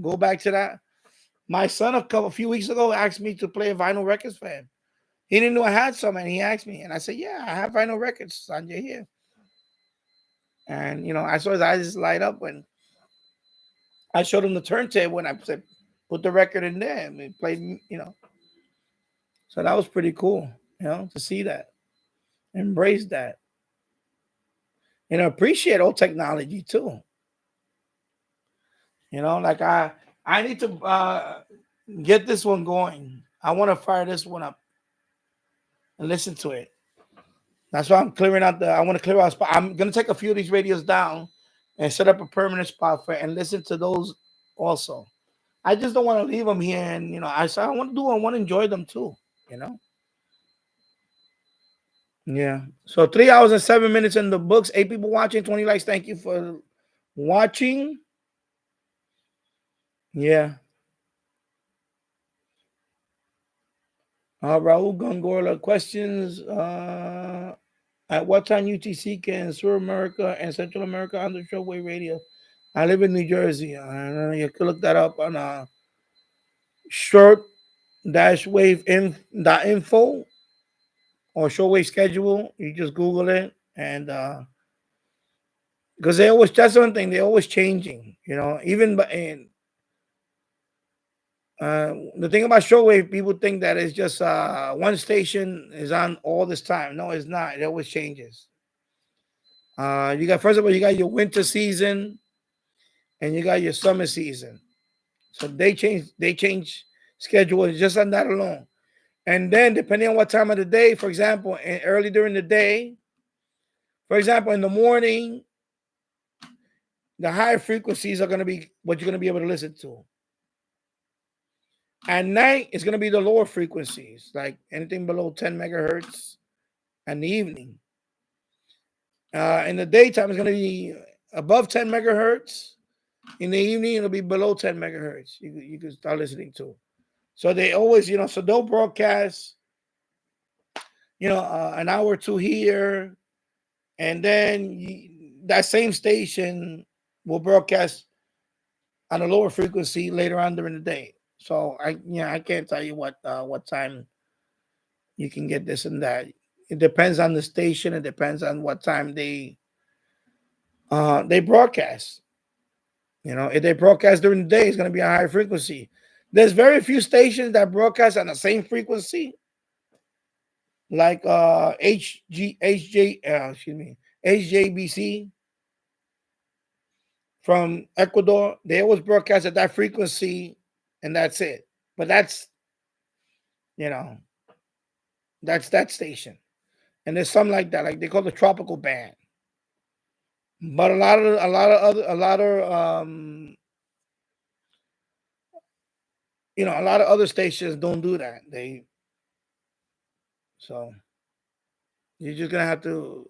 Go back to that. My son a few weeks ago asked me to play vinyl records for him. He didn't know I had some, and he asked me, and I said, "Yeah, I have vinyl records, Sanjay here." And I saw his eyes light up when I showed him the turntable, and I said, "Put the record in there," and we played, So that was pretty cool, to see that, embrace that, and appreciate old technology too. Like I need to get this one going. I want to fire this one up and listen to it. That's why I'm clearing out I want to clear out a spot. I'm gonna take a few of these radios down and set up a permanent spot for it and listen to those also. I just don't want to leave them here, and I want to enjoy them too. Yeah. So 3 hours and 7 minutes in the books. 8 people watching. 20 likes. Thank you for watching. Yeah. Raul Gongorla questions. At what time UTC can South America and Central America on the shortwave radio? I live in New Jersey. I don't know. You could look that up on short-wave.info or shortwave schedule. You just Google it, and because that's one thing, they're always changing. Even the thing about shortwave, people think that it's just one station is on all this time. No, it's not. It always changes. First of all, you got your winter season and you got your summer season. So they change schedule just on that alone. And then depending on what time of the day, for example, early during the day, for example, in the morning, the higher frequencies are going to be what you're going to be able to listen to. At night, it's going to be the lower frequencies, like anything below 10 megahertz in the evening. In the daytime, it's going to be above 10 megahertz. In the evening, it'll be below 10 megahertz. You can start listening to. So they always, so they'll broadcast, an hour or two here, and then that same station will broadcast on a lower frequency later on during the day. So I can't tell you what time you can get this and that. It depends on the station. It depends on what time they broadcast. If they broadcast during the day, it's going to be a higher frequency. There's very few stations that broadcast on the same frequency, like HJBC from Ecuador. They always broadcast at that frequency, and that's it. But that's that's that station. And there's some like that, like they call the tropical band. But a lot of other stations don't do that. So you're just gonna have to,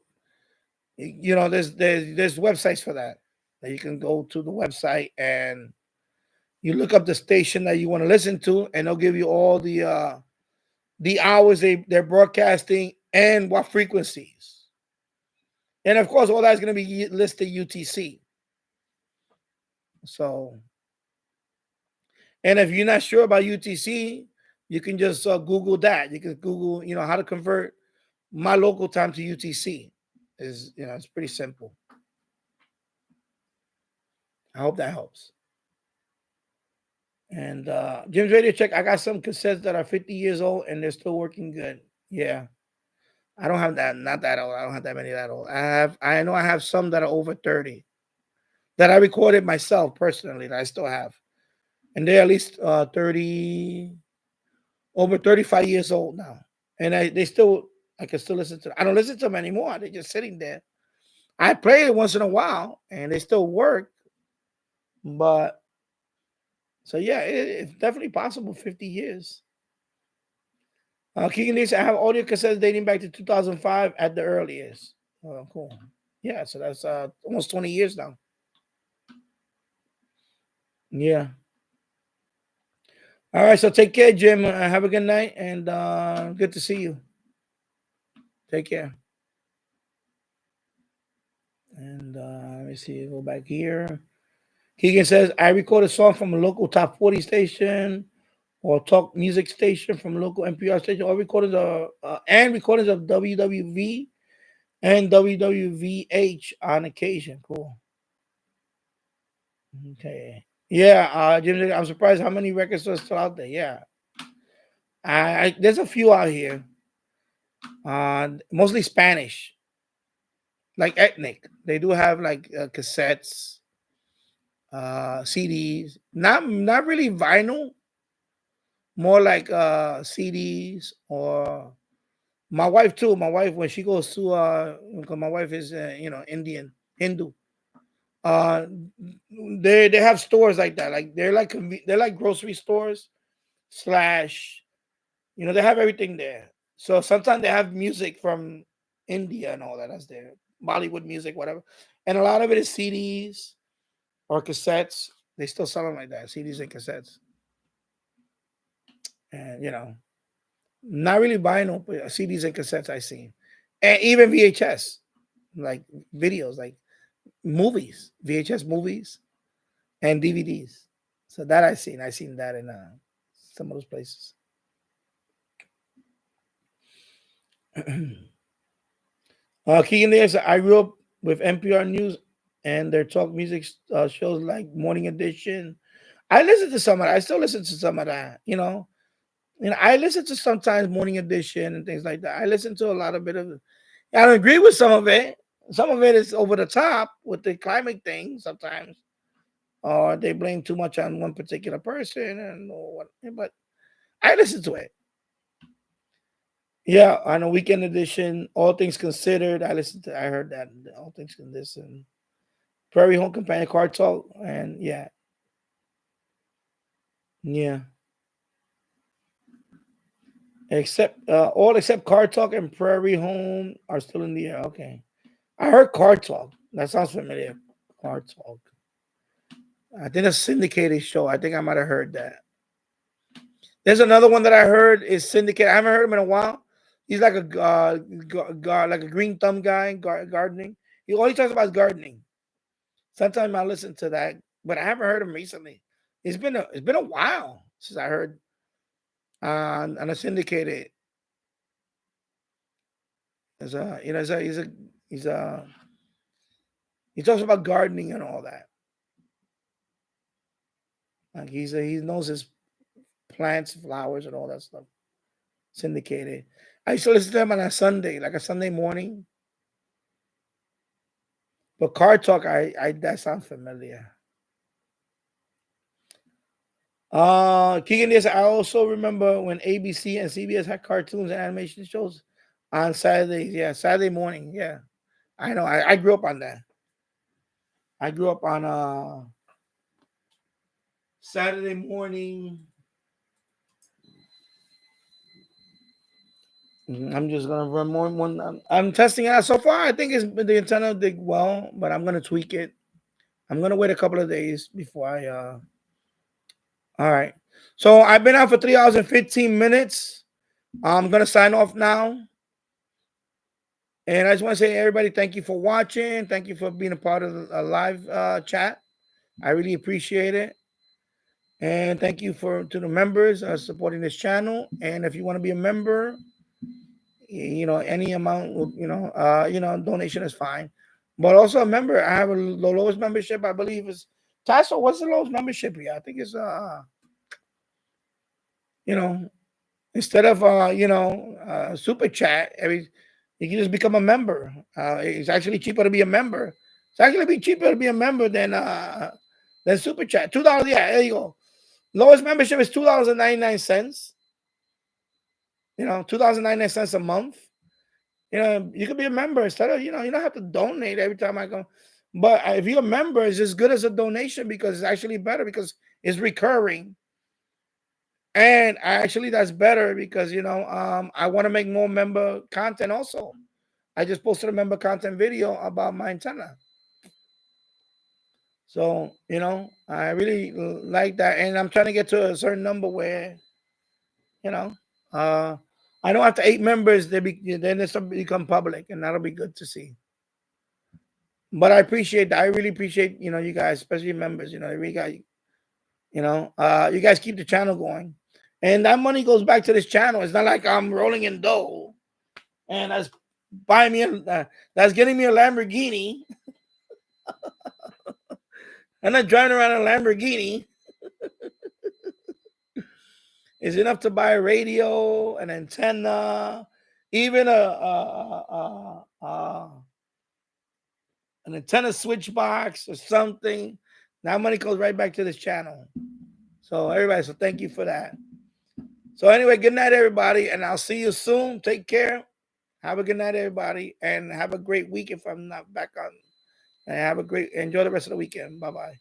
there's websites for that. That you can go to the website and you look up the station that you want to listen to, and they'll give you all the hours they're broadcasting and what frequencies. And of course, all that's going to be listed UTC. So, and if you're not sure about UTC, you can just Google that. You can Google, how to convert my local time to UTC. It's pretty simple. I hope that helps. And Jim's Radio Check, I got some cassettes that are 50 years old and they're still working good. Yeah. I don't have that, not that old. I don't have that many that old. I know I have some that are over 30 that I recorded myself personally that I still have. And they're at least 30, over 35 years old now. And I can still listen to them. I don't listen to them anymore. They're just sitting there. I play it once in a while and they still work. But so yeah, it's definitely possible 50 years. Keegan Lee said, I have audio cassettes dating back to 2005 at the earliest. Oh, cool. Yeah, so that's almost 20 years now. Yeah. All right, so take care, Jim. Have a good night, and good to see you. Take care. And let me see, go back here. Keegan says, I record a song from a local top 40 station or talk music station from a local NPR station, or recordings of WWV and WWVH on occasion. Cool. Okay. Yeah, Jim, I'm surprised how many records are still out there. Yeah. There's a few out here. Mostly Spanish, like ethnic. They do have like cassettes, CDs. Not really vinyl, more like CDs or my wife too. My wife, when she goes to because my wife is Indian, Hindu. Uh they have stores like that. Like they're like grocery stores slash, they have everything there. So sometimes they have music from India and all that's there. Bollywood music, whatever. And a lot of it is CDs or cassettes. They still sell them like that, CDs and cassettes. And not really vinyl, but CDs and cassettes I seen. And even VHS, like videos, like movies, VHS movies and DVDs. So that I seen. I seen that in some of those places. Keegan there said, I grew up with NPR News and their talk music shows like Morning Edition. I listen to some of that. I still listen to some of that. I listen to sometimes Morning Edition and things like that. I listen to a lot of it. I don't agree with some of it. Some of it is over the top with the climate thing sometimes, or they blame too much on one particular person and or what. But I listen to it. Yeah, on a Weekend Edition, All Things Considered, I heard that All Things Considered, Prairie Home Companion, Car Talk, and yeah. Except all except Car Talk and Prairie Home are still in the air. Okay. I heard Car Talk. That sounds familiar. Car Talk. I think a syndicated show. I think I might have heard that. There's another one that I heard is syndicated. I haven't heard him in a while. He's like a like a green thumb guy, gardening. He always talks about gardening. Sometimes I listen to that, but I haven't heard him recently. It's been a while since I heard on a syndicated. As a you know, he's a he talks about gardening and all that. Like he knows his plants, flowers, and all that stuff. Syndicated. I used to listen to him on a Sunday, like a Sunday morning. But Car Talk, I that sounds familiar. Keegan, yes, I also remember when ABC and CBS had cartoons and animation shows on Saturdays. Yeah, Saturday morning. Yeah, I know. I grew up on that. I grew up on Saturday morning. I'm just gonna run more one. I'm testing it out so far. I think the antenna did well, but I'm gonna tweak it. I'm gonna wait a couple of days before I. All right. So I've been out for 3 hours and 15 minutes. I'm gonna sign off now. And I just want to say, everybody, thank you for watching. Thank you for being a part of a live chat. I really appreciate it. And thank you to the members supporting this channel. And if you want to be a member, any amount, donation is fine. But also a member, I have the lowest membership, I believe, is Tasso. What's the lowest membership here? I think it's instead of super chat, you can just become a member. It's actually cheaper to be a member. It's actually be cheaper to be a member than super chat. $2. Yeah, there you go. Lowest membership is $2.99. $2.99 a month. You could be a member instead of, you don't have to donate every time I go. But if you're a member, it's as good as a donation because it's actually better because it's recurring. And actually that's better because, I want to make more member content also. I just posted a member content video about my antenna. So, I really like that. And I'm trying to get to a certain number where, I know after 8 members, then it's become public, and that'll be good to see. But I appreciate that. I really appreciate, you guys, especially members, you guys keep the channel going. And that money goes back to this channel. It's not like I'm rolling in dough and that's that's getting me a Lamborghini. I'm not driving around a Lamborghini. It's enough to buy a radio, an antenna, even an antenna switch box or something. That money goes right back to this channel. So everybody, so thank you for that. So anyway, good night, everybody, and I'll see you soon. Take care. Have a good night, everybody, and have a great week if I'm not back on. And enjoy the rest of the weekend. Bye-bye.